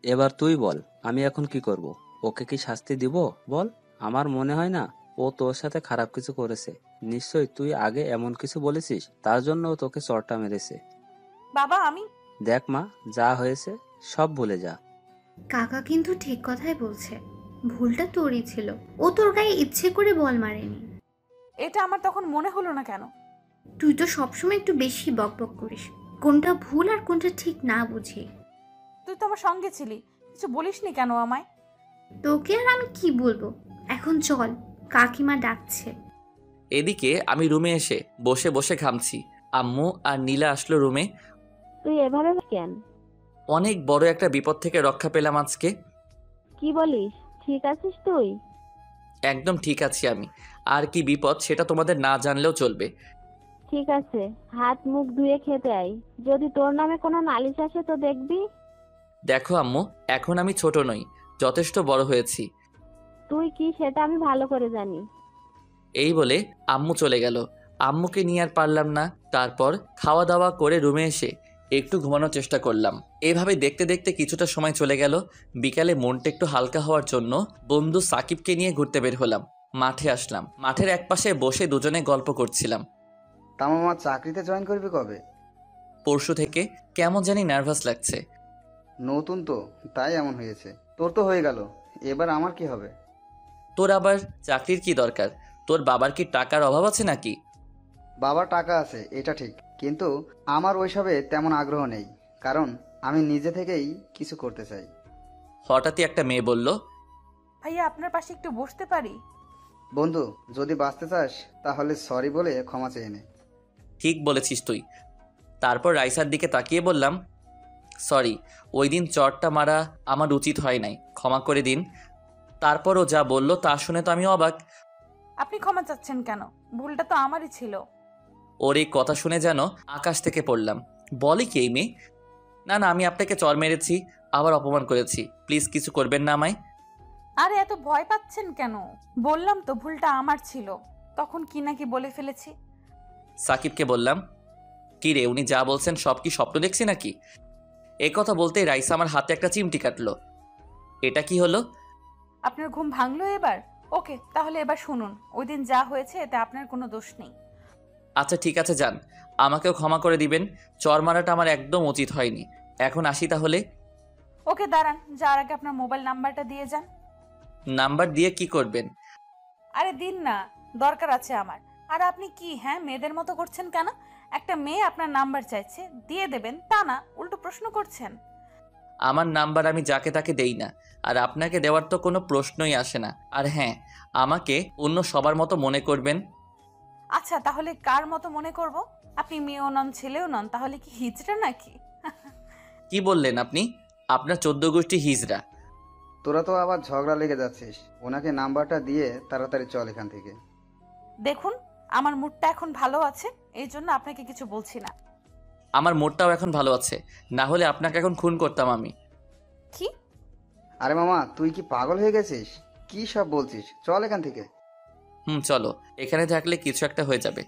Speaker 8: এবার তুই বল, আমি এখন কি করব? ওকে কি শাস্তি দিব বল? আমার মনে হয় না ও তোর সাথে খারাপ কিছু করেছে। নিশ্চয় তুই আগে এমন কিছু বলেছিস, তার জন্য ও তোকে চড়টা মেরেছে।
Speaker 3: বাবা, আমি
Speaker 8: দেখ মা, যা হয়েছে সব ভুলে যা।
Speaker 7: কাকা কিন্তু ঠিক কথাই বলছে, ভুলটা তোরই ছিল। ও তোর গায়ে ইচ্ছে করে বল মারেনি।
Speaker 3: এটা আমার তখন মনে হলো না কেন?
Speaker 7: তুই তো সবসময় একটু বেশি বকবক করিস, কোনটা ভুল আর কোনটা ঠিক না বুঝি।
Speaker 3: তুই তো আমার সঙ্গে ছিলি, কিছু বলিসনি কেন আমায়?
Speaker 7: তোকে আর আমি কি বলবো। এখন চল, কাকিমা ডাকছে।
Speaker 2: এদিকে আমি রুমে এসে বসে বসে ঘামছি। আম্মু আর নীলা আসলো রুমে।
Speaker 4: তুই এভাবে কেন?
Speaker 2: অনেক বড় একটা বিপদ থেকে রক্ষা পেলাম আজকে।
Speaker 4: কি বলিস? ঠিক আছিস তুই?
Speaker 2: একদম ঠিক আছি আমি। আর কি বিপদ সেটা তোমাদের না জানলেও চলবে।
Speaker 4: ঠিক আছে, হাত মুখ ধুয়ে খেতে আয়। যদি তোর নামে কোনো নালিশ আসে তো দেখবি।
Speaker 2: দেখো আম্মু, এখন আমি ছোট নই, যথেষ্ট বড় হয়েছি।
Speaker 4: তুই কি সেটা আমি ভালো করে জানি।
Speaker 2: এই বলে আম্মু চলে গেল। আম্মুকে নিয়ে আর পারলাম না। তারপর খাওয়া দাওয়া করে রুমে এসে একটু ঘুমানোর চেষ্টা করলাম। এভাবে দেখতে দেখতে কিছুটা সময় চলে গেল। বিকালে মনটা একটু হালকা হওয়ার জন্য বন্ধু সাকিবকে নিয়ে ঘুরতে বের হলাম। মাঠে আসলাম। মাঠের একপাশে বসে দুজনে গল্প করছিলাম।
Speaker 6: তা মামা, চাকরিতে জয়েন করবি কবে?
Speaker 2: পরশু থেকে। কেমন জানি নার্ভাস লাগছে।
Speaker 6: নতুন তো, তাই এমন হয়েছে। তোর তো হয়ে গেল, এবার আমার কি হবে?
Speaker 2: তোর আবার চাকরির কি দরকার? তোর বাবার কি টাকার অভাব আছে নাকি?
Speaker 6: বাবার টাকা আছে এটা ঠিক, কিন্তু আমার ওইসবে তেমন আগ্রহ নেই, কারণ আমি নিজে থেকেই কিছু করতে চাই।
Speaker 2: হঠাৎই একটা মেয়ে বলল,
Speaker 3: ভাইয়া, আপনার পাশে একটু বসতে পারি?
Speaker 6: বন্ধু, যদি বাঁচতে চাস তাহলে সরি বলে ক্ষমা চেয়ে নে।
Speaker 2: ঠিক বলেছিস তুই। তারপর রাইসার দিকে তাকিয়ে বললাম, সরি, ওই দিন চটটা মারা আমার উচিত হয় নাই, ক্ষমা করে দিন। তারপরও যা বলল তা শুনে তো আমি অবাক।
Speaker 3: আপনি ক্ষমা চাচ্ছেন কেন? ভুলটা তো আমারই ছিল।
Speaker 2: ওর এই কথা শুনে যেন আকাশ থেকে পড়লাম। বলে কি এই মেয়ে? না না, আমি আপনাকে চর মেরেছি, আবার অপমান করেছি, প্লিজ কিছু করবেন না আমায়।
Speaker 3: আরে এত ভয় পাচ্ছেন কেন? বললাম তো ভুলটা আমার ছিল, তখন কি নাকি বলে ফেলেছি।
Speaker 2: সাকিবকে বললাম, কি রে, উনি যা বলছেন সব কি স্বপ্ন দেখছি নাকি? এই কথা বলতেই রাইসা আমার হাতে একটা চিমটি কাটলো। এটা কি হলো?
Speaker 3: আপনার ঘুম ভাঙলো এবার? ওকে, তাহলে এবার শুনুন। ওই দিন যা হয়েছে এতে আপনার কোনো দোষ নেই।
Speaker 2: আচ্ছা ঠিক আছে, যান, আমাকেও ক্ষমা করে দিবেন। চর মারাটা আমার একদম উচিত হয়নি। এখন আসি তাহলে।
Speaker 3: ওকে দাঁড়ান, যার আগে আপনার মোবাইল নাম্বারটা দিয়ে যান।
Speaker 2: নাম্বার দিয়ে কি করবেন?
Speaker 3: আরে দিন না, দরকার আছে আমার। আর আপনি কি মেয়েদের মতো করছেন কেন? একটা মেয়ে আপনার নাম্বার চাইছে, দিয়ে দেবেন তা না, উল্টো প্রশ্ন করছেন।
Speaker 2: আমার নাম্বার আমি যাকে তাকে দেই না, আর আপনাকে দেওয়ার তো কোনো প্রশ্নই আসে না। আর হ্যাঁ, আমাকে অন্য সবার মতো মনে করবেন।
Speaker 3: আচ্ছা তাহলে কার মতো মনে করব? আপনি মেয়েও নন ছেলেও নন, তাহলে কি হিজড়া নাকি?
Speaker 2: কি বললেন আপনি? আপনার 14 গোষ্ঠী হিজড়া।
Speaker 6: তোরা তো আবার ঝগড়া লেগে যাচ্ছিস। ওনাকে নাম্বারটা দিয়ে তাড়াতাড়ি চল এখান থেকে।
Speaker 3: দেখুন, আমার মুডটা এখন ভালো আছে, এই জন্য আপনাকে কিছু বলছি না।
Speaker 2: আমার মোড়টাও এখন ভালো আছে, না হলে আপনাকে এখন খুন করতাম আমি।
Speaker 3: কি?
Speaker 6: আরে মামা, তুই কি পাগল হয়ে গেছিস? কি সব বলছিস? চল এখান থেকে।
Speaker 2: চলো, এখানে থাকলে কিছু একটা হয়ে যাবে।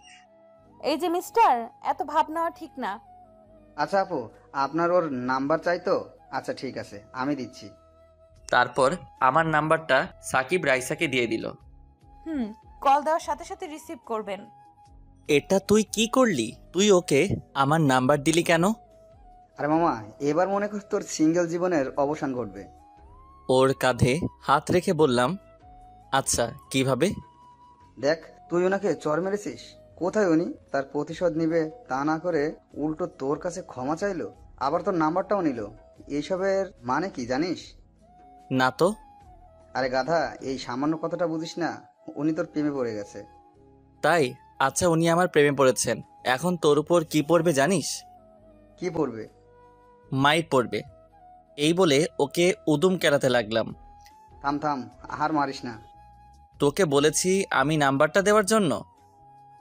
Speaker 3: এই যে মিস্টার, এত ভাব নেওয়া ঠিক না।
Speaker 6: আচ্ছা আপু, আপনার ওর নাম্বার চাই তো? আচ্ছা ঠিক আছে, আমি দিচ্ছি।
Speaker 2: তারপর আমার নাম্বারটা সাকিব রাইসাকে দিয়ে দিল।
Speaker 3: কল দেওয়ার সাথে সাথে রিসিভ করবেন।
Speaker 2: এটা তুই কি করলি? তুই ওকে আমার নাম্বার দিলি কেন?
Speaker 6: আরে মামা, এবার মনে কর তোর সিঙ্গেল জীবনের অবসান ঘটবে।
Speaker 2: ওর কাঁধে হাত রেখে বললাম, আচ্ছা কিভাবে?
Speaker 6: দেখ, তুই ওনাকে চর মেরেছিস। কোথায় উনি তার প্রতিশোধ নিবে তা না করে উল্টো তোর কাছে ক্ষমা চাইলো, আবার তোর নাম্বারটাও নিল। এইসবের মানে কি জানিস?
Speaker 2: না তো।
Speaker 6: আরে গাধা, এই সামান্য কথাটা বুঝিস না? উনি তোর প্রেমে পড়ে গেছে।
Speaker 2: তাই? আচ্ছা, উনি আমার প্রেমে পড়েছেন, এখন তোর উপর কি পড়বে জানিস?
Speaker 6: কি পড়বে?
Speaker 2: মাইর পড়বে। এই বলে ওকে উদুম কেলাতে লাগলাম।
Speaker 6: থাম থাম, আর মারিস না।
Speaker 2: তোকে বলেছি আমি নাম্বারটা দেওয়ার জন্য।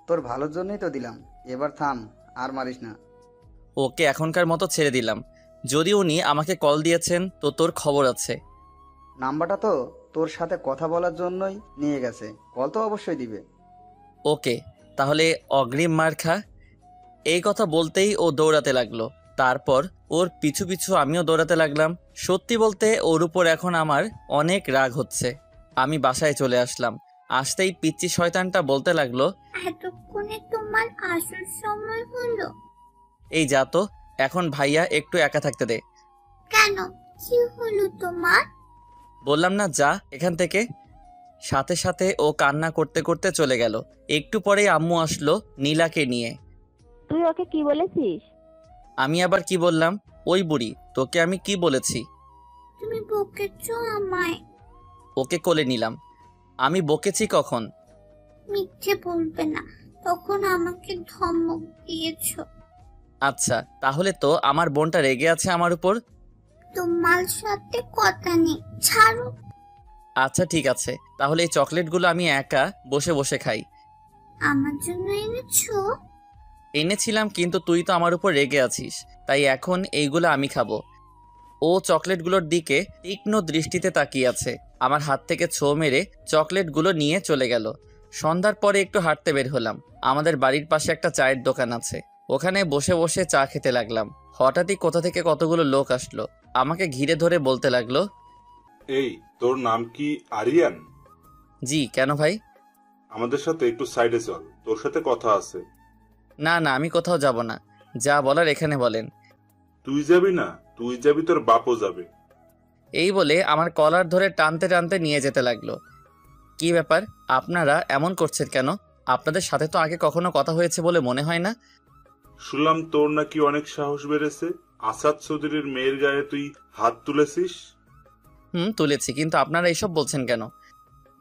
Speaker 6: তোর ভালোর জন্যই তো দিলাম, এবার থাম, আর মারিস না।
Speaker 2: ওকে এখনকার মতো ছেড়ে দিলাম। যদি উনি আমাকে কল দিয়েছেন তো তোর খবর আছে।
Speaker 6: নাম্বারটা তো তোর সাথে কথা বলার জন্যই নিয়ে গেছে, কল তো অবশ্যই দিবে।
Speaker 2: ওকে, তাহলে অগ্রিম মার খা। এই কথা বলতেই ও দৌড়াতে লাগলো। তারপর ওর পিছু পিছু আমিও দৌড়াতে লাগলাম। সত্যি বলতে ওর উপর এখন আমার অনেক রাগ হচ্ছে। আমি বাসায় চলে আসলাম। আসতেই পিচ্চি শয়তানটা বলতে লাগলো,
Speaker 5: এতক্ষণে তোমার আসল সময় হলো?
Speaker 2: এই যা তো, এখন ভাইয়া একটু একা থাকতে দে।
Speaker 5: কেন, কি হলো তোমার?
Speaker 2: বললাম না যা এখান থেকে। সাথে সাথে ও কান্না করতে করতে চলে গেল। একটু পরেই আম্মু আসলো নীলাকে নিয়ে।
Speaker 4: তুই ওকে কি বলেছিস?
Speaker 2: আমি আবার কি বললাম? ওই বুড়ি, তোকে আমি কি বলেছি?
Speaker 5: তুমি বকেছো আমায়।
Speaker 2: ওকে কোলে নিলাম। আমি বকেছি কখন?
Speaker 5: মিথ্যে বলবে না, তখন আমাকে ধমক দিয়েছো।
Speaker 2: আচ্ছা, তাহলে তো আমার বোনটা রেগে আছে আমার উপর।
Speaker 5: তোমার সাথে কথা নেই, ছাড়ো।
Speaker 2: আচ্ছা ঠিক আছে, তাহলে এই চকলেটগুলো আমি একা বসে বসে খাই।
Speaker 5: আমার জন্য এনেছো?
Speaker 2: এনেছিলাম, কিন্তু তুই তো আমার উপর রেগে আছিস, তাই এখন এইগুলো আমি খাবো। ও চকলেটগুলোর দিকে তীক্ষ্ণ দৃষ্টিতে তাকিয়ে আছে। আমার হাত থেকে ছো মেরে চকলেটগুলো নিয়ে চলে গেল। সন্ধ্যার পরে একটু হাঁটতে বের হলাম। আমাদের বাড়ির পাশে একটা চায়ের দোকান আছে, ওখানে বসে বসে চা খেতে লাগলাম। হঠাৎই কোথা থেকে কতগুলো লোক আসলো, আমাকে ঘিরে ধরে বলতে লাগলো,
Speaker 9: এই, তোর নাম কি আরিয়ান?
Speaker 2: জি, কেন ভাই?
Speaker 9: আমাদের সাথে একটু সাইডে চল, তোর সাথে কথা আছে।
Speaker 2: না না, আমি কোথাও যাব না, যা বলার এখানে বলেন।
Speaker 9: তুই যাবি না? তুই যাবি, তোর বাপও যাবে।
Speaker 2: এই বলে আমার কলার ধরে টানতে টানতে নিয়ে যেতে লাগলো। কি ব্যাপার, আপনারা এমন করছেন কেন? আপনাদের সাথে তো আগে কখনো কথা হয়েছে বলে মনে হয় না।
Speaker 9: শুনলাম তোর নাকি অনেক সাহস বেড়েছে, আসাদ চৌধুরীর মেয়ের গায়ে তুই হাত তুলেছিস।
Speaker 2: তুলেছি, কিন্তু আপনারা এসব বলছেন কেন?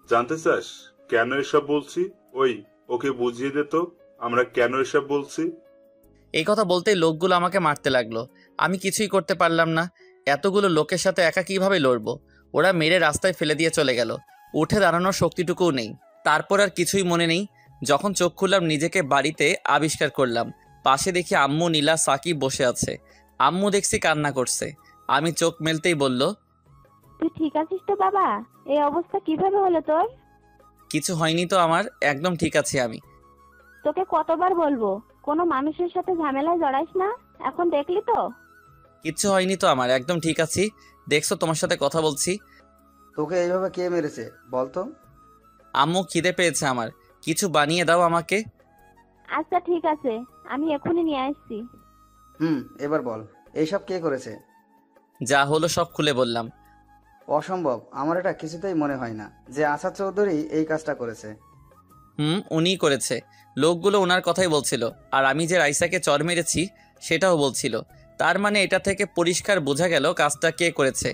Speaker 9: জানতে চাস কেন এসব বলছি? ওই, ওকে বুঝিয়ে দে তো আমরা কেন এসব বলছি।
Speaker 2: এই কথা বলতেই লোকগুলো আমাকে মারতে লাগলো। আমি কিছুই করতে পারলাম না। এতগুলো লোকের সাথে একা কিভাবে লড়বো? ওরা মেরে রাস্তায় ফেলে দিয়ে চলে গেল। উঠে দাঁড়ানোর শক্তিটুকুও নেই। তারপর আর কিছুই মনে নেই। যখন চোখ খুললাম নিজেকে বাড়িতে আবিষ্কার করলাম। পাশে দেখি আম্মু, নীলা, সাকিব বসে আছে। আম্মু দেখছি কান্না করছে। আমি চোখ মেলতেই বলল,
Speaker 4: তুই ঠিক আছিস তো বাবা? এই অবস্থা কিভাবে হলো তোর?
Speaker 2: কিছু হয়নি তো আমার, একদম ঠিক আছি আমি।
Speaker 4: তোকে কতবার বলবো কোনো মানুষের সাথে ঝামেলায় জড়াইস না, এখন দেখলি তো?
Speaker 2: কিচ্ছু হয়নি তো আমার, একদম ঠিক আছি। দেখছো তোমার সাথে কথা বলছি।
Speaker 6: তোকে এইভাবে কে মেরেছে বলতো?
Speaker 2: আম্মু, খিদে পেয়েছে আমার, কিছু বানিয়ে দাও আমাকে।
Speaker 4: আচ্ছা ঠিক আছে, আমি এখনই নিয়ে আসছি।
Speaker 6: এবার বল, এইসব কে করেছে?
Speaker 2: যা হলো সব খুলে বললাম।
Speaker 6: অসম্ভব, আমার এটা কিছুতেই মনে হয় না যে আসাদ চৌধুরী এই কাজটা করেছে।
Speaker 2: উনিই করেছে। লোকগুলো ওনার কথাই বলছিল, আর আমি যে রাইসাকে চর মেরেছি সেটাও বলছিল। তার মানে এটা থেকে পরিষ্কার বোঝা গেল কাজটা কে করেছে।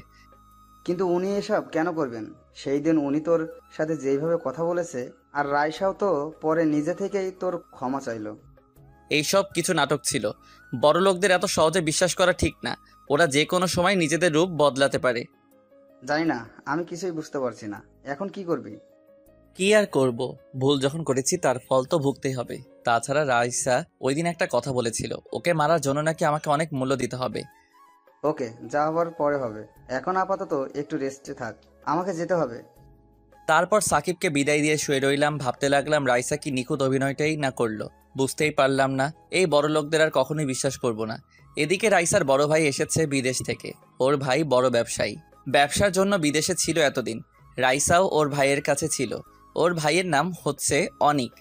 Speaker 6: কিন্তু উনি এসব কেন করবেন? সেই দিন উনি তোর সাথে যেইভাবে কথা বলেছে, আর রাইসাও তো পরে নিজে থেকেই তোর ক্ষমা চাইলো।
Speaker 2: এইসব কিছু নাটক ছিল। বড় লোকদের এত সহজে বিশ্বাস করা ঠিক না। ওরা যে কোনো সময় নিজেদের রূপ বদলাতে পারে।
Speaker 6: জানি না, আমি কিছুই বুঝতে পারছি না। এখন কি করবি?
Speaker 2: কি আর করব, ভুল যখন করেছি তার ফল তো ভুগতেই হবে। তাছাড়া রাইসা ওই দিন একটা কথা বলেছিল, ওকে মারার জন্য নাকি আমাকে অনেক মূল্য দিতে হবে।
Speaker 6: ওকে, যা হবার পরে হবে। এখন আপাতত একটু রেস্টে থাক, আমাকে যেতে হবে।
Speaker 2: তারপর সাকিবকে বিদায় দিয়ে শুয়ে রইলাম। ভাবতে লাগলাম রাইসা কি নিখুঁত অভিনয়টাই না করলো। বুঝতেই পারলাম না। এই বড় লোকদের আর কখনোই বিশ্বাস করব না। এদিকে রাইসার বড় ভাই এসেছে বিদেশ থেকে। ওর ভাই বড় ব্যবসায়ী, ব্যবসার জন্য বিদেশে ছিল এতদিন। রাইসাও ওর ভাইয়ের কাছে ছিল। ওর ভাইয়ের নাম হচ্ছে অনিক।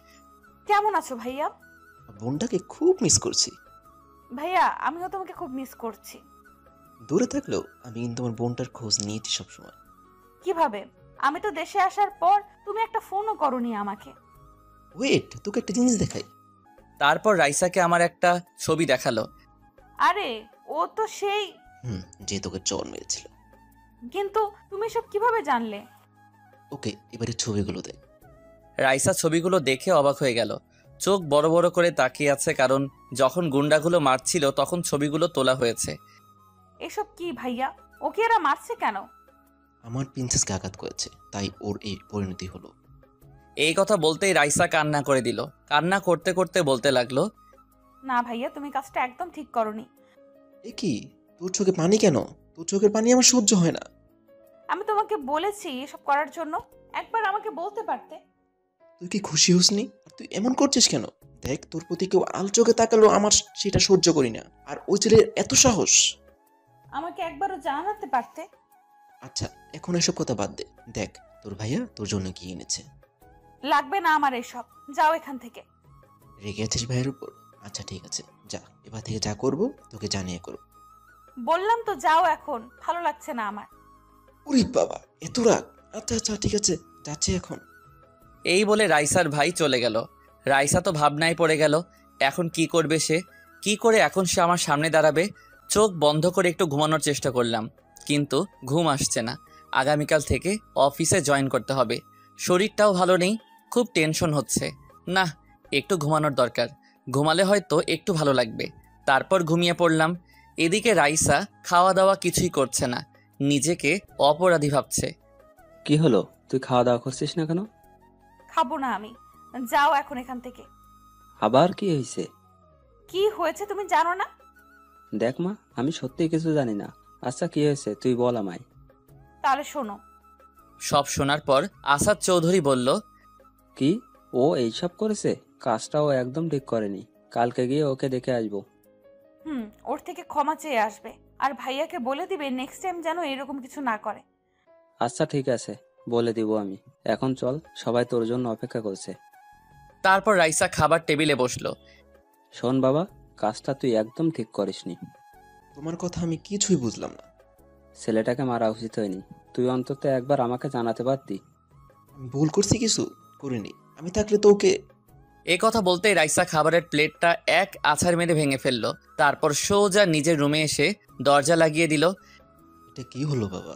Speaker 3: কেমন আছো ভাইয়া?
Speaker 10: বোনটাকে খুব মিস করছি।
Speaker 3: ভাইয়া আমিও তোমাকে খুব মিস করছি।
Speaker 10: দূরে থাকলেও আমি কিন্তু আমার বোনটার খোঁজ নিয়েছি সবসময়।
Speaker 3: কিভাবে? আমি তো দেশে আসার পর তুমি একটা ফোনও করোনি আমাকে।
Speaker 10: ওয়েট, তোকে একটা জিনিস দেখাই।
Speaker 2: তারপর রাইসাকে আমার একটা ছবি দেখালো।
Speaker 3: আরে ও তো সেই
Speaker 10: যে তোকে চর মেরেছিল।
Speaker 3: কিন্তু তুমি সব কিভাবে জানলে?
Speaker 10: ওকে, এবারে ছবিগুলো দেখ।
Speaker 2: রাইসা ছবিগুলো দেখে অবাক হয়ে গেল। চোখ বড় বড় করে তাকিয়ে আছে, কারণ যখন গুন্ডাগুলো মারছিল তখন ছবিগুলো তোলা হয়েছে।
Speaker 3: এসব কি ভাইয়া? ওকে এরা মারছে কেন?
Speaker 10: আমার প্রিন্সেসকে আঘাত করেছে, তাই ওর এই পরিণতি হলো।
Speaker 2: এই কথা বলতেই রাইসা কান্না করে দিল। কান্না করতে করতে বলতে লাগলো,
Speaker 3: না ভাইয়া, তুমি কাজটা একদম ঠিক করোনি।
Speaker 10: এ কি, তোর চোখে পানি কেন? তোর চোখের পানি আমার সহ্য হয় না।
Speaker 3: আমি তোমাকে বলেছি এসব করার জন্য, একবার আমাকে বলতে পারতে।
Speaker 10: তুই কি খুশি হসনি? আর তুই এমন করছিস কেন? দেখ, তোর প্রতি কেউ আল চোখে তাকালো আমার সেটা সহ্য করি না। আর ওই ছেলের এত সাহস।
Speaker 3: আমাকে একবারও জানাতে পারতে।
Speaker 10: আচ্ছা, এখন এসব কথা বাদ দে। দেখ, তোর ভাইয়া তোর জন্য কি এনেছে।
Speaker 3: লাগবে না আমার এসব, যাও এখান থেকে।
Speaker 10: রেগে আছিস ভাইয়ের উপর? আচ্ছা ঠিক আছে, যা। এবার থেকে যা করবো তোকে জানিয়ে করবো।
Speaker 3: বললাম তো যাও এখন, ভালো লাগছে না আমার।
Speaker 10: উরি বাবা, এত রাগ! আচ্ছা আচ্ছা ঠিক আছে, যাচ্ছি এখন।
Speaker 2: এই বলে রাইসার ভাই চলে গেল। রাইসা তো ভাবনায় পড়ে গেল। এখন কি করবে সে? কি করে এখন সে আমার সামনে দাঁড়াবে? চোখ বন্ধ করে একটু ঘুমানোর চেষ্টা করলাম, কিন্তু ঘুম আসছে না। আগামীকাল থেকে অফিসে জয়েন করতে হবে। শরীরটাও ভালো নেই, খুব টেনশন হচ্ছে। না, একটু ঘুমানোর দরকার। ঘুমালে হয়তো একটু ভালো লাগবে। তারপর ঘুমিয়ে পড়লাম। এদিকে রাইসা খাওয়া দাওয়া কিছুই করছে না, নিজেকে অপরাধী ভাবছে।
Speaker 8: কি হলো, তুই খাওয়া দাওয়া করছিস না কেন?
Speaker 3: খাবো না আমি, যাও এখন এখান থেকে।
Speaker 8: আবার কি হয়েছে?
Speaker 3: কি হয়েছে তুমি জানো না?
Speaker 8: দেখ মা, আমি সত্যি কিছু জানি না। আচ্ছা কি হয়েছে তুই বল আমায়।
Speaker 3: তাহলে শোনো।
Speaker 2: সব শোনার পর আসাদ চৌধুরী বলল,
Speaker 8: কি ও এইসব করেছে? কাজটাও একদম ঠিক করেনি। কালকে গিয়ে ওকে দেখে আসবো।
Speaker 3: ওর থেকে ক্ষমা চেয়ে আসবে, আর ভাইয়াকে বলে দিবে নেক্সট টাইম যেন এরকম কিছু না করে।
Speaker 8: আচ্ছা ঠিক আছে, বলে দিব আমি। এখন চল, সবাই তোর জন্য অপেক্ষা করছে।
Speaker 2: তারপর রাইসা খাবার টেবিলে বসলো।
Speaker 8: শোন বাবা, কাজটা তুই একদম ঠিক করিসনি।
Speaker 10: তোমার কথা আমি কিছুই বুঝলাম না।
Speaker 8: ছেলেটাকে মারা উচিত হয়নি। তুই অন্তত একবার আমাকে জানাতে পারতি।
Speaker 10: আমি ভুল করছি? কিছু করিনি। আমি থাকলে তোকে।
Speaker 2: এ কথা বলতেই রাইসা খাবারের প্লেটটা এক আছাড় মেরে ভেঙে ফেললো। তারপর সোজা নিজের রুমে এসে দরজা লাগিয়ে দিল।
Speaker 10: এটা কি হলো বাবা?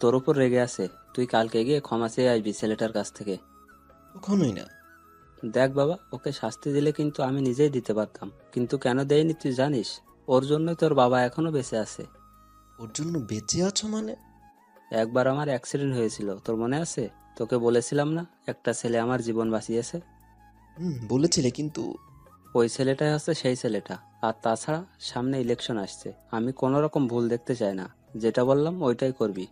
Speaker 8: তোর উপর রেগে আছে। তুই কালকে গিয়ে ক্ষমা চেয়ে আসবি ছেলেটার কাছ থেকে।
Speaker 10: কখনোই না।
Speaker 8: দেখ বাবা, ওকে শাস্তি দিলে কিন্তু আমি নিজেই দিতে পারতাম, কিন্তু কেন দেয়নি তুই জানিস? ওর জন্যই তোর বাবা এখনো বেঁচে আছে।
Speaker 10: ওর জন্য বেঁচে আছো মানে?
Speaker 8: একবার আমার অ্যাক্সিডেন্ট হয়েছিল, তোর মনে আছে? তোকে বলেছিলাম না একটা ছেলে আমার জীবন বাঁচিয়েছে?
Speaker 10: বলেছিলে, কিন্তু
Speaker 8: ওই ছেলেটাই হচ্ছে সেই ছেলেটা। আর তাছাড়া সামনে ইলেকশন আসছে, আমি কোনো রকম ভুল দেখতে চাই না। যেটা বললাম ওইটাই করবি।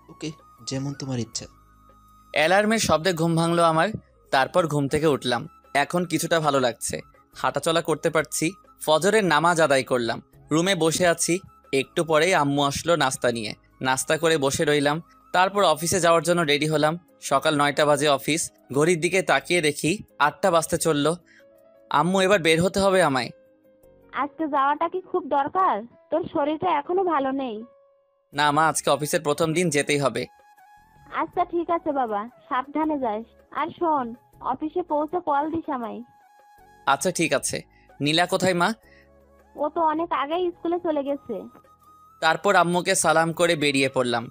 Speaker 10: ওকে, যেমন তোমার ইচ্ছা।
Speaker 2: অ্যালার্মের শব্দে ঘুম ভাঙলো আমার। তারপর ঘুম থেকে উঠলাম। এখন কিছুটা ভালো লাগছে, হাঁটাচলা করতে পারছি। ফজরের নামাজ আদায় করলাম, রুমে বসে আছি। একটু পরেই আম্মু আসলো নাস্তা নিয়ে। নাস্তা করে বসে রইলাম। তারপর অফিসে যাওয়ার জন্য রেডি হলাম। সকাল 9টা বাজে অফিস। ঘড়ির দিকে তাকিয়ে দেখি 8টা বাজতে চললো। আম্মু, এবার বের হতে হবে আমায়।
Speaker 4: আজকে যাওয়াটা কি খুব দরকার? তোর শরীরটা এখনো ভালো নেই।
Speaker 2: না মা, আজকে অফিসের প্রথম দিন, যেতেই হবে।
Speaker 4: আচ্ছা ঠিক আছে বাবা, সাবধানে যাস। আর শোন, অফিসে পৌঁছে কল দিস আমায়।
Speaker 2: আচ্ছা ঠিক আছে। নীলা কোথায় মা?
Speaker 4: ও তো অনেক আগেই স্কুলে চলে গেছে।
Speaker 2: তারপর আম্মুকে সালাম করে বেরিয়ে পড়লাম।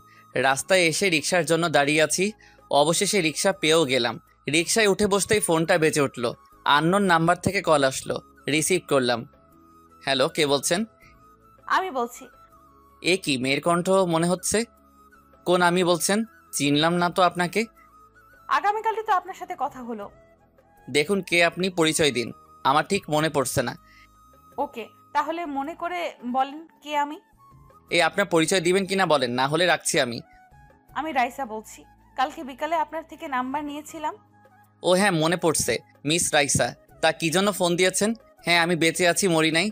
Speaker 2: রাস্তায় এসে রিক্সার জন্য দাঁড়িয়ে আছি। অবশেষে রিক্সা পেয়েও গেলাম। রিক্সায় উঠে বসতেই ফোনটা বেজে উঠল। আননোন নাম্বার থেকে কল আসলো। রিসিভ করলাম। হ্যালো, কে বলছেন?
Speaker 3: আমি বলছি।
Speaker 2: এ কি, মেয়ের কণ্ঠ মনে হচ্ছে। কোন আমি বলছেন? চিনলাম না তো আপনাকে।
Speaker 3: আগামীকালই তো আপনার সাথে কথা হলো।
Speaker 2: দেখুন, কে আপনি, পরিচয় দিন। আমার ঠিক মনে পড়ছে না।
Speaker 3: ওকে, তাহলে মনে করে বলেন কে আমি।
Speaker 2: এই আপনার পরিচয় দিবেন কিনা বলেন, না হলে রাখছি আমি।
Speaker 3: আমি রাইসা বলছি। কালকে বিকালে আপনার থেকে নাম্বার নিয়েছিলাম।
Speaker 2: ও হ্যাঁ, মনে পড়ছে। মিস রাইসা, তা কি জন্য ফোন দিয়েছেন? হ্যাঁ, আমি বেঁচে আছি, মরি নাই।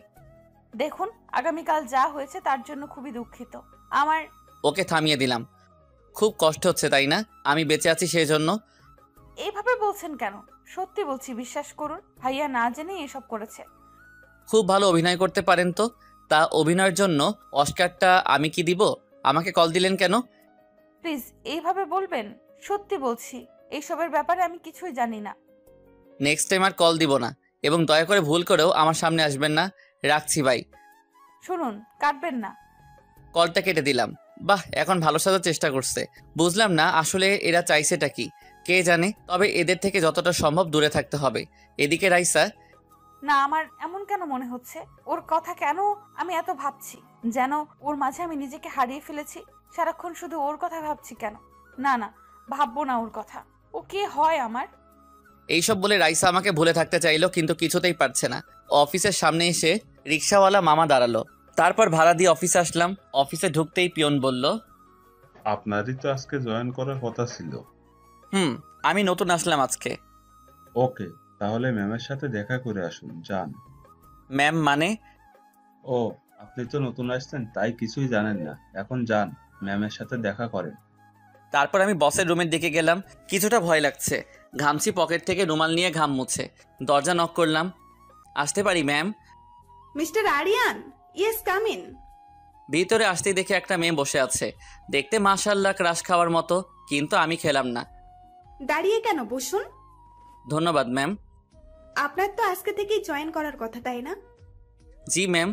Speaker 3: দেখুন, আগামীকাল যা হয়েছে তার জন্য খুবই দুঃখিত। আমার
Speaker 2: ওকে, থামিয়ে দিলাম। খুব কষ্ট হচ্ছে তাই না? আমি বেঁচে আছি সেই জন্য?
Speaker 3: এইভাবে বলছেন কেন? সত্যি বলছি, বিশ্বাস করুন, ভাইয়া না জেনে এসব করেছে।
Speaker 2: খুব ভালো অভিনয় করতে পারেন তো। তা অভিনয়ের জন্য অস্কারটা আমি কি দিব? আমাকে কল দিলেন কেন?
Speaker 3: প্লিজ এইভাবে বলবেন। সত্যি বলছি, এইসবের ব্যাপারে আমি কিছুই জানি না।
Speaker 2: নেক্সট টাইম আর কল দিব না, এবং দয়া করে ভুল করেও আমার সামনে আসবেন না। রাখছি ভাই।
Speaker 3: শুনুন, কাটবেন না।
Speaker 2: কলটা কেটে দিলাম। বাহ, এখন ভালো সাজার চেষ্টা করছে। বুঝলাম না আসলে এরা চাইছেটা কি, কে জানে। তবে এদের থেকে যতটা সম্ভব দূরে থাকতে হবে। এদিকে রাইসা,
Speaker 3: না, আমার এমন কেন মনে হচ্ছে? ওর কথা কেন আমি এত ভাবছি, যেন ওর মাঝে আমি নিজেকে হারিয়ে ফেলেছি। সারাক্ষণ শুধু ওর কথা ভাবছি কেন? না না, ভাববো না ওর কথা। ও কে হয় আমার?
Speaker 2: এইসব বলে রাইসা আমাকে ভুলে থাকতে চাইলো, কিন্তু কিছুতেই পারছে না। অফিসের সামনে এসে রিক্সাওয়ালা মামা দাঁড়ালো। তারপর ভাড়া দিয়ে অফিসে আসলাম। অফিসে ঢুকতেই পিয়ন বলল,
Speaker 11: আপনারই তো আজকে জয়েন করার কথা ছিল।
Speaker 2: আমি নতুন আসলাম আজকে।
Speaker 11: ওকে, তাহলে ম্যামের সাথে দেখা করে আসুন, যান।
Speaker 2: ম্যাম মানে?
Speaker 11: ও, আপনি তো নতুন আসছেন, তাই কিছুই জানেন না। এখন যান, ম্যামের সাথে দেখা করেন।
Speaker 2: তারপর আমি বসের রুমের দিকে গেলাম। কিছুটা ভয় লাগছে। ঘামছি, পকেট থেকে রুমাল নিয়ে ঘাম মুছে দরজা নক করলাম। আসতে পারি ma'am?
Speaker 12: Mister Aryan, yes, come in.
Speaker 2: ভিতরে আসতেই দেখে একটা মেয়ে বসে আছে। দেখতে মাশাআল্লাহ ক্রাশ খাওয়ার মতো, কিন্তু আমি খেলাম না।
Speaker 12: দাঁড়িয়ে কেন, বসুন।
Speaker 2: ধন্যবাদ ম্যাম।
Speaker 12: আপনার তো আজকে থেকেই জয়েন করার কথা, তাই না?
Speaker 2: জি ম্যাম।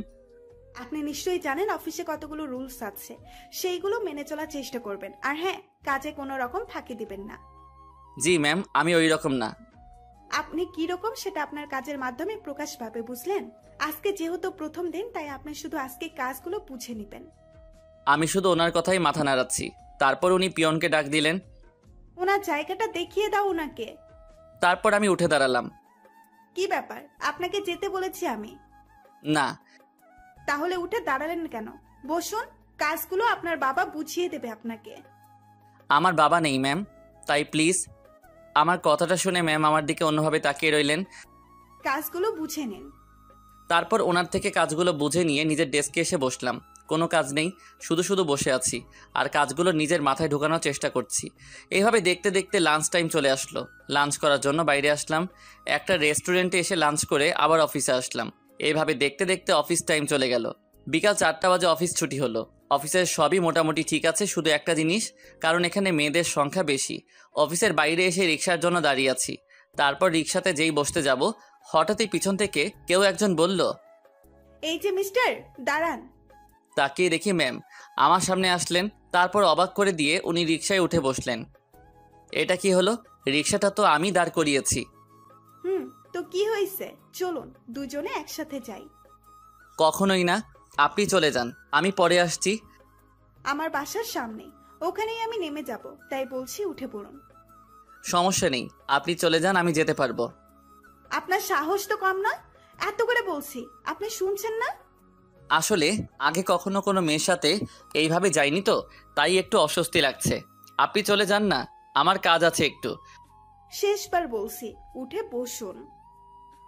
Speaker 12: আপনি নিশ্চয়ই জানেন অফিসে কতগুলো রুলস আছে, সেইগুলো মেনে চলার চেষ্টা করবেন। আর হ্যাঁ, কাজে কোনো রকম ফাঁকি দিবেন না।
Speaker 2: জি ম্যাম, আমি ওই রকম না।
Speaker 12: আপনি কি রকম সেটা আপনার কাজের মাধ্যমে প্রকাশ পাবে, বুঝলেন? আজকে যেহেতু প্রথম দিন, তাই আপনি শুধু আজকে কাজগুলো বুঝে নেবেন।
Speaker 2: আমি শুধু ওনার কথাই মাথা নাড়াচ্ছি। তারপর উনি পিয়নকে ডাক দিলেন।
Speaker 12: ওনার জায়গাটা দেখিয়ে দাও ওনাকে।
Speaker 2: তারপর আমি উঠে দাঁড়ালাম।
Speaker 12: কি ব্যাপার, আপনাকে যেতে বলেছি আমি।
Speaker 2: না।
Speaker 12: তাহলে উঠে দাঁড়ালেন কেন? বসুন, কাজগুলো আপনার বাবা বুঝিয়ে দেবে আপনাকে।
Speaker 2: আমার বাবা নেই ম্যাম, তাই প্লিজ। আমার কথাটা শুনে ম্যাম আমার দিকে অন্যভাবে তাকিয়ে রইলেন।
Speaker 12: কাজগুলো বুঝে নিন।
Speaker 2: তারপর ওনার থেকে কাজগুলো বুঝে নিয়ে নিজের ডেস্কে এসে বসলাম। কোনো কাজ নেই, শুধু শুধু বসে আছি আর কাজগুলো নিজের মাথায় ঢোকানোর চেষ্টা করছি। এইভাবে দেখতে দেখতে লাঞ্চ টাইম চলে আসলো। লাঞ্চ করার জন্য বাইরে আসলাম। একটা রেস্টুরেন্টে এসে লাঞ্চ করে আবার অফিসে আসলাম। এইভাবে দেখতে দেখতে অফিস টাইম চলে গেল। বিকাল 4টা বাজে অফিস ছুটি হলো। অফিসের সবই মোটামুটি ঠিক আছে, শুধু একটা জিনিস, কারণ এখানে মেয়েদের সংখ্যা বেশি। অফিসের বাইরে এসে রিক্সার জন্য দাঁড়িয়ে আছি। তারপর রিক্সাতে যেই বসতে যাব, হঠাৎই পিছন থেকে কেউ একজন বলল,
Speaker 12: এই যে মিস্টার, দাঁড়ান।
Speaker 2: তাকিয়ে দেখি ম্যাম আমার সামনে আসলেন। তারপর অবাক করে দিয়ে উনি রিক্সায় উঠে বসলেন। এটা কি হলো? রিক্সাটা তো আমি দাঁড় করিয়েছি।
Speaker 12: তো কি হয়েছে? চলুন দুজনে একসাথে যাই।
Speaker 2: কখনোই না, আপনি চলে যান, আমি পরে আসছি।
Speaker 12: আমার বাসার সামনে, ওখানেই আমি নেমে যাব, তাই বলছি উঠে পড়ুন।
Speaker 2: সমস্যা নেই, আপনি চলে যান, আমি যেতে পারবো।
Speaker 12: আপনার সাহস তো কম না, এত করে বলছি, আপনি শুনছেন না?
Speaker 2: আসলে আগে কখনো কোনো মেয়ের সাথে এইভাবে যাইনি তো, তাই একটু অস্বস্তি লাগছে। আপনি চলে যান না, আমার কাজ আছে একটু।
Speaker 12: শেষবার বলছি, উঠে বসুন।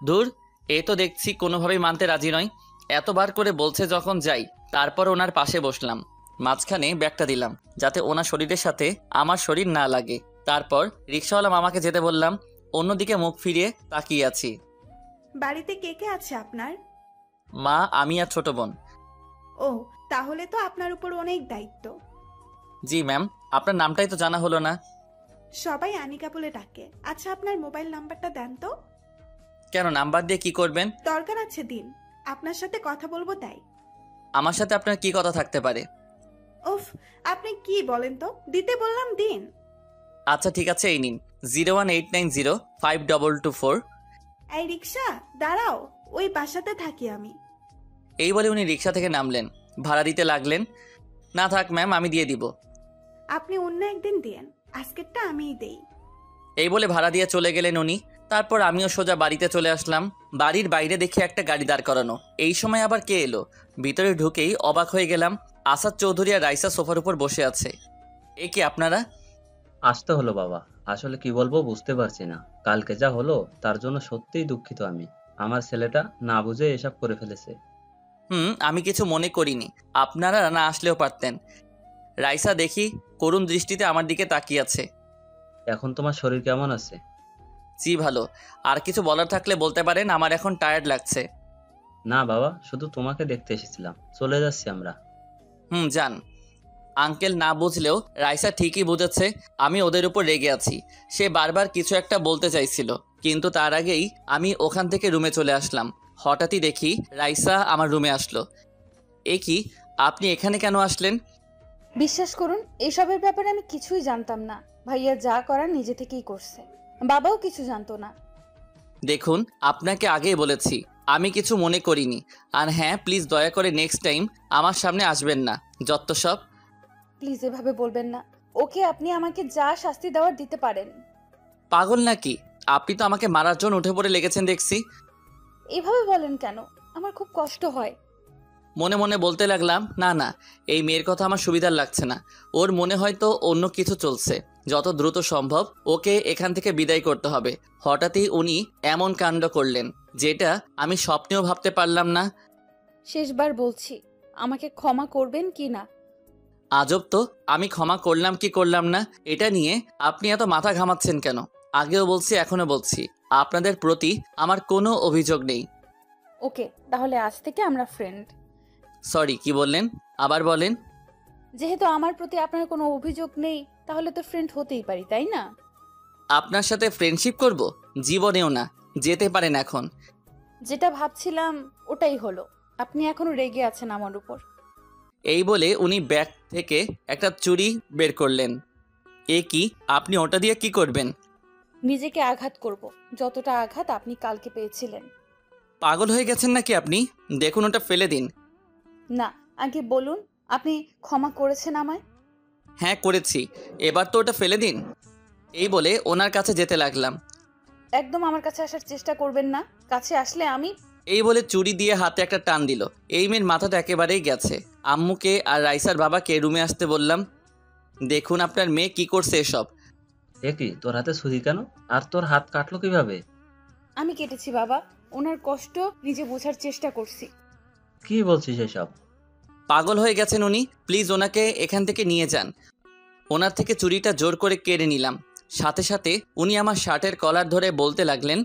Speaker 2: দূর, এ তো দেখছি কোনোভাবেই মানতে রাজি নয়। এতবার করে বলছে যখন যাই। তারপর ওনার পাশে বসলাম। মাঝখানে ব্যাগটা দিলাম, যাতে ওনার শরীরের সাথে আমার শরীর না লাগে। তারপর রিক্সাওয়ালা মামাকে যেতে বললাম। অন্যদিকে মুখ ফিরিয়ে তাকিয়ে আছি।
Speaker 12: বাড়িতে কে কে আছে আপনার?
Speaker 2: মা, আমি আর ছোট বোন।
Speaker 12: ও, তাহলে তো আপনার উপর অনেক দায়িত্ব।
Speaker 2: জি ম্যাম, আপনার নামটাই তো জানা হলো না।
Speaker 12: সবাই আনিকা বলে ডাকে। আচ্ছা, আপনার মোবাইল নাম্বারটা দেন তো।
Speaker 2: কেন, নাম্বার দিয়ে কি করবেন?
Speaker 12: দরকার আছে, দিন, আপনার সাথে কথা বলবো তাই।
Speaker 2: আমার সাথে আপনার কি কথা থাকতে পারে?
Speaker 12: উফ, আপনি কি বলেন তো? দিতে বললাম দিন।
Speaker 2: আচ্ছা ঠিক আছে, এই নিন 018905224।
Speaker 12: এই রিক্সা, দাঁড়াও, ওই বাসাতে থাকি আমি।
Speaker 2: এই বলে উনি রিক্সা থেকে নামলেন, ভাড়া দিতে লাগলেন। না থাক ম্যাম, আমি দিয়ে দিব।
Speaker 12: আপনি অন্য একদিন দিয়েন, আজকেরটা আমিই দেই।
Speaker 2: এই বলে ভাড়া দিয়ে চলে গেলেন উনি। তারপর আমিও সোজা বাড়িতে চলে আসলাম। বাড়ির বাইরে দেখি একটা গাড়ি দাঁড় করানো। এই সময় আবার কে এলো? ভিতরে ঢুকেই অবাক হয়ে গেলাম। আসাদ চৌধুরী আর রাইসা সোফার উপর বসে আছে। এ কি আপনারা?
Speaker 8: আসতে হলো বাবা, আসলে কি বলবো বুঝতে পারছি না। কালকে যা হলো তার জন্য সত্যিই দুঃখিত আমি। আমার ছেলেটা না বুঝে এসব করে ফেলেছে।
Speaker 2: আমি কিছু মনে করিনি, আপনারা না আসলেও পারতেন। রাইসা দেখি করুণ দৃষ্টিতে আমার দিকে তাকিয়ে আছে।
Speaker 8: এখন তোমার শরীর কেমন আছে?
Speaker 2: জি ভালো। আর কিছু বলার থাকলে বলতে পারেন, আমার এখন টায়ার্ড লাগছে।
Speaker 8: না বাবা, শুধু তোমাকে দেখতে এসেছিলাম, চলে যাচ্ছি আমরা।
Speaker 2: যান। আঙ্কেল না বুঝলেও রাইসা ঠিকই বুঝেছে আমি ওদের উপর রেগে আছি। সে বারবার কিছু একটা বলতে চাইছিল, কিন্তু তার আগেই আমি ওখান থেকে রুমে চলে আসলাম। হঠাৎই দেখি রাইসা আমার রুমে আসলো। এ কি, আপনি এখানে কেন আসলেন?
Speaker 13: বিশ্বাস করুন, এসবের ব্যাপারে আমি কিছুই জানতাম না। ভাইয়া যা করার নিজে থেকেই করছে, বাবাও কিছু জানতো না।
Speaker 2: দেখুন, আপনাকে আগেই বলেছি আমি কিছু মনে করিনি। আর হ্যাঁ, প্লিজ দয়া করে নেক্সট টাইম আমার সামনে আসবেন না। যত সব।
Speaker 13: প্লিজ এভাবে বলবেন না। ওকে আপনি আমাকে যা শাস্তি দেওয়ার দিতে পারেন।
Speaker 2: পাগল নাকি? আপনি তো আমাকে মারার জন্য উঠে পড়ে লেগেছেন দেখছি।
Speaker 13: এভাবে বলেন কেন? আমার খুব কষ্ট হয়।
Speaker 2: মনে মনে বলতে লাগলাম, না না, এই মেয়ের কথা আমার সুবিধার লাগছে না। ওর মনে হয়তো অন্য কিছু চলছে। যত দ্রুত সম্ভব ওকে এখান থেকে বিদায় করতে হবে। হঠাৎই উনি এমন কাণ্ড করলেন যেটা আমি স্বপ্নেও ভাবতে পারলাম না।
Speaker 13: শেষবার বলছি, আমাকে ক্ষমা করবেন কি না?
Speaker 2: আজব তো, আমি ক্ষমা করলাম কি করলাম না এটা নিয়ে আপনি এত মাথা ঘামাচ্ছেন কেন? আগেও বলছি, এখনো বলছি, আপনাদের প্রতি আমার কোনো অভিযোগ নেই।
Speaker 13: ওকে, তাহলে আজ থেকে আমরা ফ্রেন্ড।
Speaker 2: সরি, কি বললেন? আবার বলেন।
Speaker 13: যেহেতু আমার প্রতি আপনার কোনো অভিযোগ নেই, তাহলে তো ফ্রেন্ড হতেই পারি, তাই না?
Speaker 2: আপনার সাথে ফ্রেন্ডশিপ করব? জীবনেও না। যেতে পারেন এখন।
Speaker 13: যেটা ভাবছিলাম ওটাই হলো। আপনি এখনো রেগে আছেন আমার উপর।
Speaker 2: এই বলে উনি ব্যাগ থেকে একটা চুড়ি বের করলেন। এ কি, আপনি ওটা দিয়ে কি করবেন?
Speaker 13: নিজেকে আঘাত করব, যতটা আঘাত আপনি কালকে পেয়েছিলেন।
Speaker 2: পাগল হয়ে গেছেন নাকি আপনি? দেখুন, ওটা ফেলে দিন।
Speaker 13: না, আগে বলুন আপনি ক্ষমা করেছেন আমায়?
Speaker 2: হ্যাঁ করেছি, এবার তো ওটা ফেলে দিন। এই বলে ওনার কাছে যেতে লাগলাম।
Speaker 13: একদম আমার কাছে আসার চেষ্টা করবেন না। কাছে আসলে আমি...
Speaker 2: এই বলে চুড়ি দিয়ে হাতে একটা টান দিল। এই মেয়ের মাথাটা একেবারেই গেছে। আম্মুকে আর রাইসার বাবাকে রুমে আসতে বললাম। দেখুন আপনার মেয়ে কি করছে এসব।
Speaker 8: এ কি, তোর হাতে ছুরি কেন? আর তোর হাত কাটলো কিভাবে?
Speaker 13: আমি কেটেছি বাবা, ওনার কষ্ট নিজে বোঝার চেষ্টা করছি।
Speaker 8: কি বলছিস এসব?
Speaker 2: পাগল হয়ে গেছেন উনি। প্লিজ ওনাকে এখান থেকে নিয়ে যান। ওনার থেকে চুরিটা জোর করে কেড়ে নিলাম। সাথে সাথে উনি আমার শার্টের কলার ধরে বলতে লাগলেন,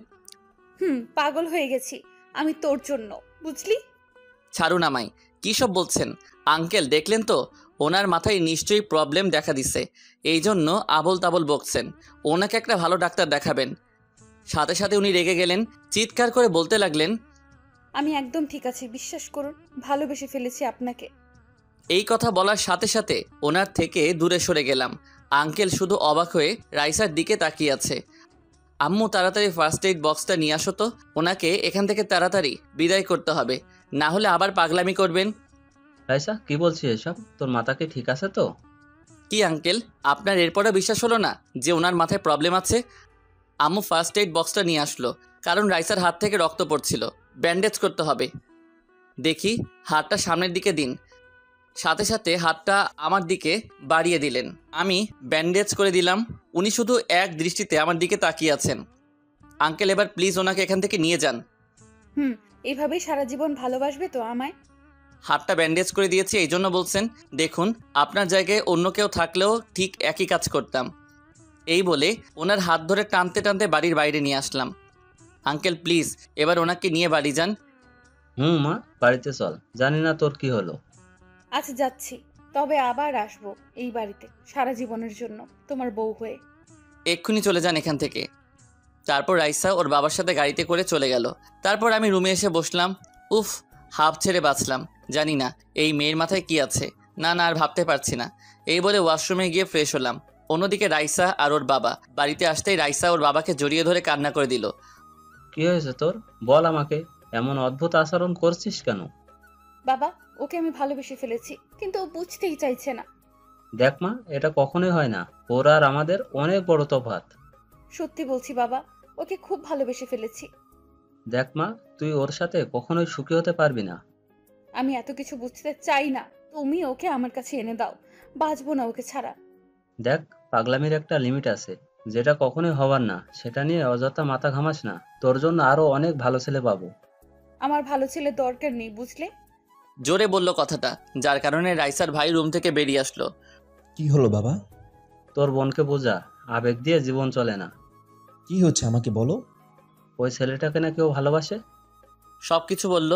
Speaker 13: পাগল হয়ে গেছি আমি তোর জন্য, বুঝলি?
Speaker 2: ছাড়ুন আমায়। কী সব বলছেন? আঙ্কেল দেখলেন তো, ওনার মাথায় নিশ্চয়ই প্রবলেম দেখা দিছে, এই জন্য আবল তাবল বকছেন। ওনাকে একটা ভালো ডাক্তার দেখাবেন। সাথে সাথে উনি রেগে গেলেন, চিৎকার করে বলতে লাগলেন,
Speaker 13: আমি একদম ঠিক আছি, বিশ্বাস করুন, ভালোবেসে ফেলেছি আপনাকে।
Speaker 2: এই কথা বলার সাথে সাথে ওনার থেকে দূরে সরে গেলাম। আঙ্কেল শুধু অবাক হয়ে রাইসার দিকে তাকিয়ে আছে। আম্মু তাড়াতাড়ি ফার্স্ট এইড বক্সটা নিয়ে আসো তো, ওনাকে এখান থেকে তাড়াতাড়ি বিদায় করতে হবে, না হলে আবার পাগলামি করবেন।
Speaker 8: রাইসা, কি বলছিস এসব? তোর মাথা কি ঠিক আছে তো?
Speaker 2: কি আঙ্কেল, আপনার এরপরে বিশ্বাস হলো না যে ওনার মাথায় প্রবলেম আছে? আম্মু ফার্স্ট এইড বক্সটা নিয়ে আসলো, কারণ রাইসার হাত থেকে রক্ত পড়ছিল, ব্যান্ডেজ করতে হবে। দেখি হাতটা সামনের দিকে দিন। সাথে সাথে হাতটা আমার দিকে বাড়িয়ে দিলেন। আমি ব্যান্ডেজ করে দিলাম। উনি শুধু এক দৃষ্টিতে আমার দিকে তাকিয়ে আছেন। আঙ্কেল এবার প্লিজ ওনাকে এখান থেকে নিয়ে যান।
Speaker 13: এভাবেই সারা জীবন ভালোবাসবে তো আমায়?
Speaker 2: হাতটা ব্যান্ডেজ করে দিয়েছি এই জন্য বলছেন? দেখুন, আপনার জায়গায় অন্য কেউ থাকলেও ঠিক একই কাজ করতাম। এই বলে ওনার হাত ধরে টানতে টানতে বাড়ির বাইরে নিয়ে আসলাম। আঙ্কেল প্লিজ এবার ওনাকে নিয়ে বাড়ি যান।
Speaker 8: মা, বাড়িতে চল, জানি না তোর কি হলো।
Speaker 13: আচ্ছা যাচ্ছি, তবে আবার আসবো এই বাড়িতে সারা জীবনের জন্য, তোমার বউ হয়ে।
Speaker 2: এক্ষুনি চলে যান এখান থেকে। তারপর রাইসা ওর বাবার সাথে গাড়িতে করে চলে গেল। তারপর আমি রুমে এসে বসলাম। উফ, হাফ ছেড়ে বাঁচলাম। জানি না এই মেয়ের মাথায় কি আছে, না না আর ভাবতে পারছি না। এই বলে ওয়াশরুমে গিয়ে ফ্রেশ হলাম। অন্যদিকে রাইসা আর ওর বাবা বাড়িতে আসতেই রাইসা ওর বাবাকে জড়িয়ে ধরে কান্না করে দিল।
Speaker 8: কি হয়েছে তোর? বল আমাকে, এমন অদ্ভুত আচরণ করছিস কেন?
Speaker 13: বাবা, ওকে আমি ভালোবেসে ফেলেছি, কিন্তু ও বুঝতেই চাইছে না।
Speaker 8: দেখ মা, এটা কখনোই হয় না। ওর আর আমাদের অনেক বড় তফাৎ।
Speaker 13: সত্যি বলছি বাবা, ওকে খুব ভালোবেসে ফেলেছি।
Speaker 8: দেখ মা, তুই ওর সাথে কখনোই সুখী হতে পারবি না।
Speaker 13: আমি এত কিছু বুঝতে চাই না, তুমি ওকে আমার কাছে এনে দাও, বাঁচবো না ওকে ছাড়া।
Speaker 8: দেখ, পাগলামির একটা লিমিট আছে, যেটা কখনোই হবার না সেটা নিয়ে অযথা মাথা ঘামাস না। তোর জন্য আরো অনেক ভালো ছেলে পাবো।
Speaker 13: আমার ভালো ছেলে দরকার নেই, বুঝলে?
Speaker 2: জোরে বলল কথাটা, যার কারণে রাইসার ভাই রুম থেকে বেরিয়ে আসলো।
Speaker 10: কি হলো বাবা?
Speaker 8: তোর বোনকে বোঝা, আবেগ দিয়ে জীবন চলে না।
Speaker 10: কি হচ্ছে আমাকে বলো।
Speaker 8: ওই ছেলেটাকে না কেউ ভালোবাসে।
Speaker 2: সবকিছু বলল।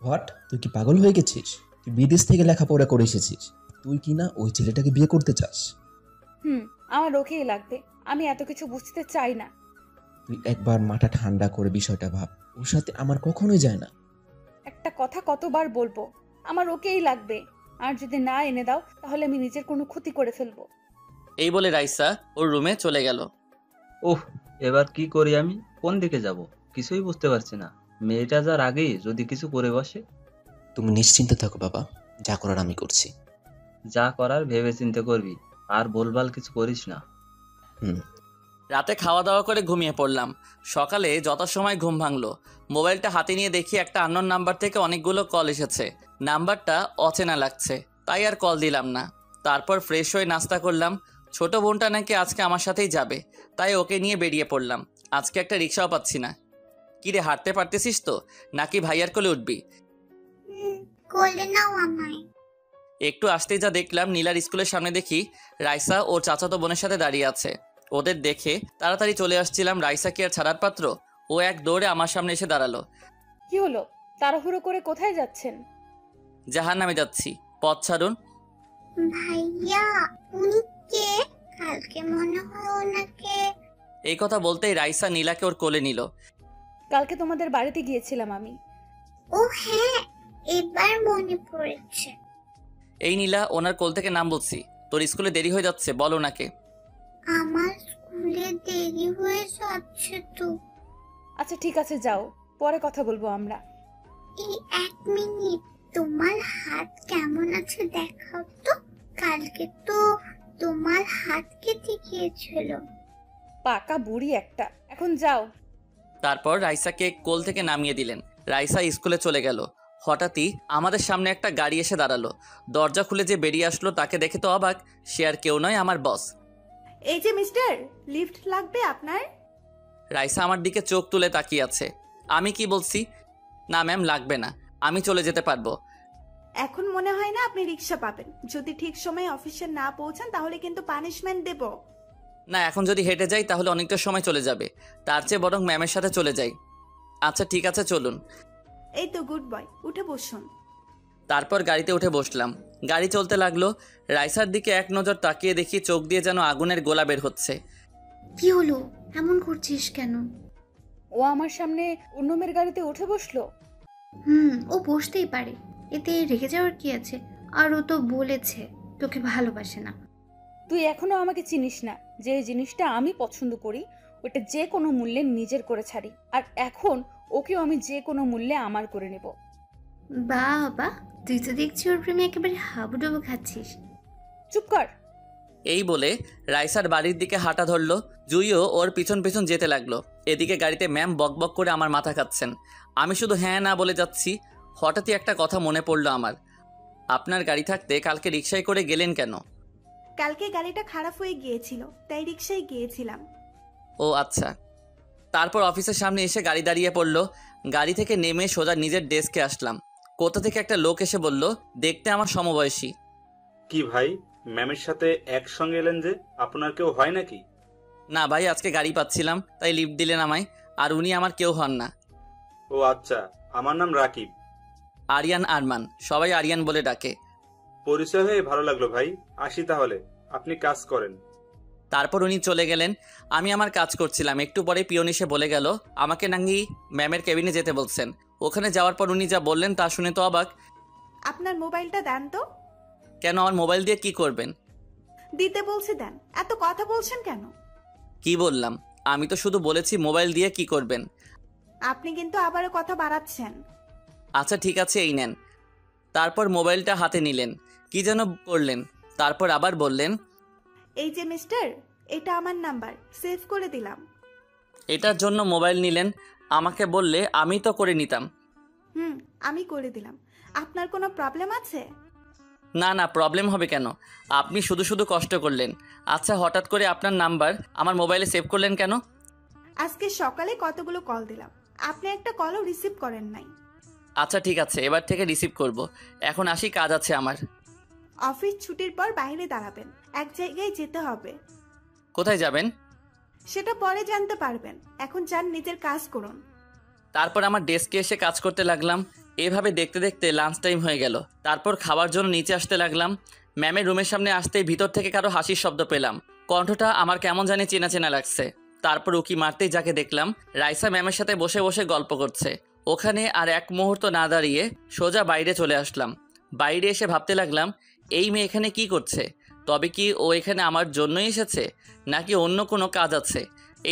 Speaker 10: হোয়াট? তুই কি পাগল হয়ে গেছিস? তুই বিদেশ থেকে লেখাপড়া করে এসেছিস, তুই কি না ওই ছেলেটাকে বিয়ে করতে চাস?
Speaker 13: আমার ওকেই লাগবে, আমি এত কিছু বুঝতে চাই না।
Speaker 10: তুই একবার মাথা ঠান্ডা করে বিষয়টা ভাব, ওর সাথে আমার কখনোই যায় না।
Speaker 13: একটা কথা কতবার বলবো, আমার ওকেই লাগবে। আর যদি না এনে দাও তাহলে আমি নিজের কোনো ক্ষতি করে ফেলবো।
Speaker 2: এই বলে রাইসা ওর রুমে চলে গেল।
Speaker 8: ওহ, এবার কি করি আমি? কোন দিকে যাব কিছুই বুঝতে পারছি না। মেয়েটা যার আগেই যদি কিছু করে বসে।
Speaker 10: তুমি নিশ্চিন্তে থাকো বাবা, যা করার আমি করছি।
Speaker 8: যা করার ভেবে চিন্তে করবি, আর বলবাল কিছু করিস না।
Speaker 2: রাতে খাওয়া দাওয়া করে ঘুমিয়ে পড়লাম। সকালে যথাসময় ঘুম ভাঙলো। মোবাইলটা হাতে নিয়ে দেখি একটা আননোন নাম্বার থেকে অনেকগুলো কল এসেছে। নাম্বারটা অচেনা লাগছে, তাই আর কল দিলাম না। তারপর ফ্রেশ হয়ে নাস্তা করলাম। ছোট বোনটা নাকি আজকে আমার সাথেই যাবে, তাই ওকে নিয়ে বেরিয়ে পড়লাম। আজকে একটা রিক্সাও পাচ্ছি না। কিরে, হাঁটতে পারতেছিস তো, নাকি ভাইয়ার কোলে উঠবি?
Speaker 5: কোলে নাও আমায়।
Speaker 2: একটু আসতেই যা দেখলাম, নীলার স্কুলের সামনে দেখি রাইসা ওর চাচাতো বোনের সাথে দাঁড়িয়ে আছে। ওদের দেখে তাড়াতাড়ি চলে আসছিলাম। রাইসা কি আর ছাড়ার পাত্র? ও এক দৌড়ে আমার সামনে এসে দাঁড়ালো।
Speaker 13: কি হলো, তাড়াহুড়ো করে কোথায় যাচ্ছেন?
Speaker 2: জাহান্নামে যাচ্ছি, পথ ছাড়ুন।
Speaker 5: ভাইয়া, উনি কে? কালকে মনে হয় ওনাকে।
Speaker 2: এই কথা বলতেই রাইসা নীলাকে ওর কোলে নিল।
Speaker 13: কালকে তোমাদের বাড়িতে গিয়েছিলাম আমি।
Speaker 5: ও হ্যাঁ, এবার মনে পড়েছে।
Speaker 2: এই নীলা, ওনার কোল থেকে নাম বলছি। তোর স্কুলে দেরি হয়ে যাচ্ছে, বল ওনাকে।
Speaker 5: আমার স্কুলে দেরি হয়ে যাচ্ছে তো।
Speaker 13: আচ্ছা ঠিক আছে, যাও, পরে কথা বলবো আমরা।
Speaker 5: এই 1 মিনিট, তোমার হাত কেমন আছে দেখাও তো। কালকে তো তোমার হাত কেটে গিয়েছিল।
Speaker 13: পাকা বুড়ি একটা, এখন যাও।
Speaker 2: তারপর রাইসাকে কোল থেকে নামিয়ে দিলেন। রাইসা স্কুলে চলে গেল। হঠাৎই আমাদের সামনে একটা গাড়ি এসে দাঁড়ালো। দরজা খুলে যে বেরিয়ে আসলো তাকে দেখে তো অবাক, সে আর কেউ নয়, আমার বস।
Speaker 12: এই যে মিস্টার, লিফট লাগবে আপনার?
Speaker 2: রাইসা আমার দিকে চোখ তুলে তাকিয়ে আছে। আমি কি বলছি? না ম্যাম, লাগবে না, আমি চলে যেতে পারবো।
Speaker 12: এখন মনে হয় না আপনি রিক্সা পাবেন। যদি ঠিক সময়ে অফিসে না পৌঁছান তাহলে কিন্তু পানিশমেন্ট দেব।
Speaker 2: না, এখন যদি হেঁটে যাই তাহলে অনেকটা সময় চলে যাবে, তার চেয়ে বরং ম্যামের সাথে চলে যাই। আচ্ছা ঠিক আছে, চলুন।
Speaker 12: এই তো গুড বয়, উঠে বসুন।
Speaker 2: তারপর গাড়িতে উঠে বসলাম। গাড়ি চলতে লাগলো। রাইসার দিকে এক নজর তাকিয়ে দেখি চোখ দিয়ে যেন আগুনের গোলা বের হচ্ছে।
Speaker 7: কি হলো, এমন করছিস কেন?
Speaker 13: ও আমার সামনে অন্য মেয়ের গাড়িতে উঠে বসলো।
Speaker 7: ও বসতেই পারে, এতে রেখে যাওয়ার কি আছে? আর ও তো বলেছে তোকে ভালোবাসে না।
Speaker 13: তুই এখনো আমাকে চিনিস না। যে জিনিসটা আমি পছন্দ করি ওটা যে কোনো মূল্যে নিজের করে ছাড়ি, আর এখন ওকেও আমি যে কোনো মূল্যে আমার করে নেব।
Speaker 7: বাবা, তুই তো দেখছি ওর প্রেমে একেবারে হাবুডুবু খাচ্ছিস।
Speaker 13: চুপ কর।
Speaker 2: এই বলে রাইসার বাড়ির দিকে হাঁটা ধরলো। জুইও ওর পিছন পিছন যেতে লাগলো। এদিকে গাড়িতে ম্যাম বকবক করে আমার মাথা খাচ্ছেন। আমি শুধু হ্যাঁ না বলে যাচ্ছি। হঠাৎই একটা কথা মনে পড়লো আমার। আপনার গাড়ি থাকতে কালকে রিকশায় করে গেলেন কেন?
Speaker 12: কালকে গাড়িটা খারাপ হয়ে গিয়েছিল, তাই রিক্সায় গিয়েছিলাম।
Speaker 2: ও আচ্ছা। তারপর অফিসের সামনে এসে গাড়ি দাঁড়িয়ে পড়লো। গাড়ি থেকে নেমে সোজা নিজের ডেস্কে আসলাম। কোথা থেকে একটা লোক এসে বলল, দেখতে আমার সমবয়সী।
Speaker 9: কি ভাই, ম্যামের সাথে একসঙ্গে এলেন যে? আপনার কেউ হয় নাকি?
Speaker 2: না ভাই, আজকে গাড়ি পাচ্ছিলাম তাই লিফট দিলেন আমায়। আর উনি আমার কেউ হন না।
Speaker 9: ও আচ্ছা, আমার নাম রাকিব।
Speaker 2: আরিয়ান আরমান, সবাই আরিয়ান বলে ডাকে।
Speaker 9: পরিচয় হয়ে ভালো লাগলো ভাই, আসি তাহলে, আপনি কাজ করেন।
Speaker 2: তারপর উনি চলে গেলেন। আমি আমার কাজ করছিলাম। একটু পরে পিয়ন এসে বলে গেল আমাকে নাকি ম্যামের কেবিনে যেতে বলছেন। ওখানে যাওয়ার পর উনি যা বললেন তা শুনে তো অবাক।
Speaker 12: আপনার মোবাইলটা দেন তো।
Speaker 2: কেন, আমার মোবাইল দিয়ে কি করবেন?
Speaker 12: দিতে বলছি দেন, এত কথা বলছেন কেন?
Speaker 2: কি বললাম? আমি তো শুধু বলেছি মোবাইল দিয়ে কি করবেন।
Speaker 12: আপনি কিন্তু আবারও কথা বাড়াচ্ছেন।
Speaker 2: আচ্ছা ঠিক আছে, এই নেন। তারপর মোবাইলটা হাতে নিলেন, কি যেন করলেন, তারপর আবার বললেন,
Speaker 12: এই যে মিস্টার, এটা আমার নাম্বার, সেভ করে দিলাম।
Speaker 2: এটার জন্য মোবাইল নিলেন? আমাকে বললে আমি তো করে নিতাম।
Speaker 12: আমি করে দিলাম। আপনার কোনো প্রবলেম আছে?
Speaker 2: না না, প্রবলেম হবে কেন? আপনি শুধু শুধু কষ্ট করলেন। আচ্ছা, হঠাৎ করে আপনার নাম্বার আমার মোবাইলে সেভ করলেন কেন?
Speaker 12: আজকে সকালে কতগুলো কল দিলাম, আপনি একটা কলও রিসিভ করেন নাই।
Speaker 2: আচ্ছা ঠিক আছে, এবার থেকে রিসিভ করব। এখন আসি, কাজ আছে আমার।
Speaker 12: অফিস ছুটির পর বাইরে দাঁড়াবেন, এক জায়গায় যেতে হবে।
Speaker 2: কোথায় যাবেন?
Speaker 12: সেটা পরে জানতে পারবেন, এখন যান, নিজের কাজ করুন।
Speaker 2: তারপর আমার ডেস্কে এসে কাজ করতে লাগলাম। এভাবে দেখতে দেখতে লাঞ্চ টাইম হয়ে গেল। তারপর খাবার জন্য নিচে আসতে লাগলাম। ম্যামের রুমের সামনে আসতেই ভিতর থেকে কারো হাসির শব্দ পেলাম। কণ্ঠটা আমার কেমন জানি চেনা চেনা লাগছে। তারপর উকি মারতেই যাকে দেখলাম, রাইসা ম্যামের সাথে বসে বসে গল্প করছে। ওখানে আর এক মুহূর্ত না দাঁড়িয়ে সোজা বাইরে চলে আসলাম। বাইরে এসে ভাবতে লাগলাম, এই মেয়ে এখানে কি করছে? তবে কি ও এখানে আমার জন্যই এসেছে, নাকি অন্য কোনো কাজ আছে?